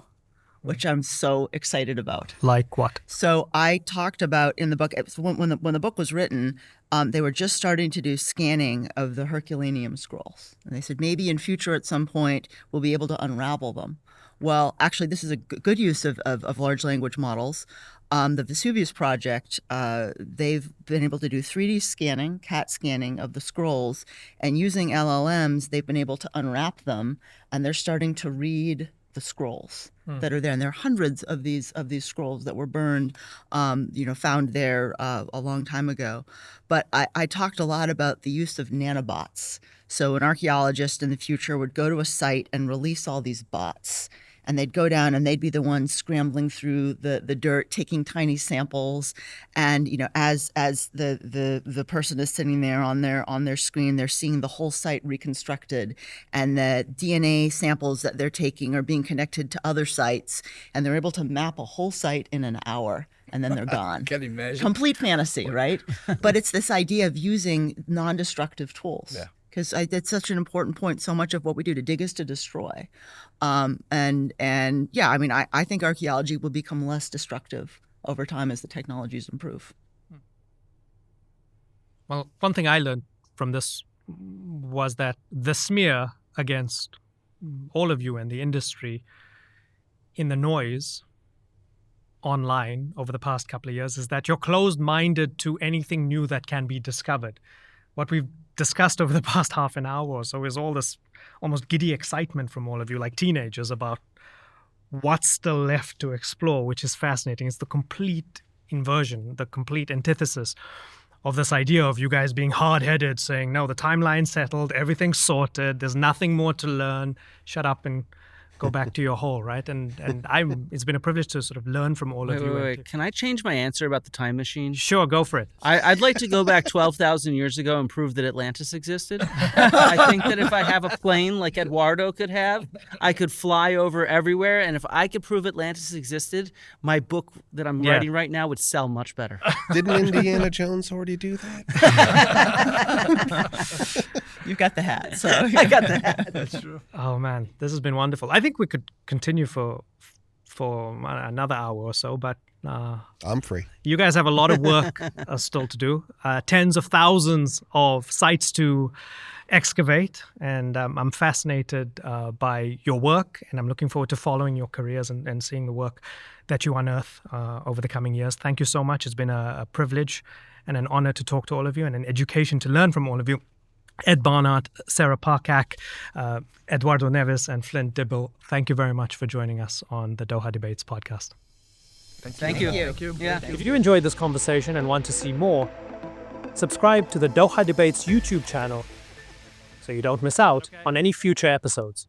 which I'm so excited about. Like what? So I talked about in the book, when the book was written, they were just starting to do scanning of the Herculaneum scrolls. And they said maybe in future at some point we'll be able to unravel them. well, actually, this is a good use of large language models. The Vesuvius project, they've been able to do 3D scanning, CAT scanning of the scrolls, and using LLMs, they've been able to unwrap them, and they're starting to read the scrolls that are there. And there are hundreds of these scrolls that were burned, found there a long time ago. But I talked a lot about the use of nanobots. So an archaeologist in the future would go to a site and release all these bots. And they'd go down and they'd be the ones scrambling through the dirt, taking tiny samples. And, as the person is sitting there on their screen, they're seeing the whole site reconstructed. And the DNA samples that they're taking are being connected to other sites. And they're able to map a whole site in an hour. And then they're gone. Can you imagine? Complete fantasy, right? But it's this idea of using non-destructive tools. Yeah. Because it's such an important point. So much of what we do to dig is to destroy. I think archaeology will become less destructive over time as the technologies improve. Well, one thing I learned from this was that the smear against all of you and the industry in the noise online over the past couple of years is that you're closed-minded to anything new that can be discovered. What we've discussed over the past half an hour or so is all this almost giddy excitement from all of you, like teenagers, about what's still left to explore, which is fascinating. It's the complete inversion, the complete antithesis of this idea of you guys being hard-headed, saying, no, the timeline's settled, everything's sorted, there's nothing more to learn, shut up and go back to your hole, right? And it's been a privilege to sort of learn from all of you. Wait. Can I change my answer about the time machine? Sure, go for it. I'd like to go back 12,000 years ago and prove that Atlantis existed. I think that if I have a plane like Eduardo could have, I could fly over everywhere. And if I could prove Atlantis existed, my book that I'm writing right now would sell much better. Didn't Indiana Jones already do that? You've got the hat. So I got the hat. That's true. Oh, man, this has been wonderful. I think we could continue for another hour or so, but I'm free. you guys have a lot of work still to do, tens of thousands of sites to excavate, and I'm fascinated by your work, and I'm looking forward to following your careers and seeing the work that you unearth over the coming years. Thank you so much. It's been a privilege and an honor to talk to all of you and an education to learn from all of you. Ed Barnhart, Sarah Parcak, Eduardo Neves, and Flint Dibble, thank you very much for joining us on the Doha Debates podcast. Thank you. Yeah. If you enjoyed this conversation and want to see more, subscribe to the Doha Debates YouTube channel so you don't miss out on any future episodes.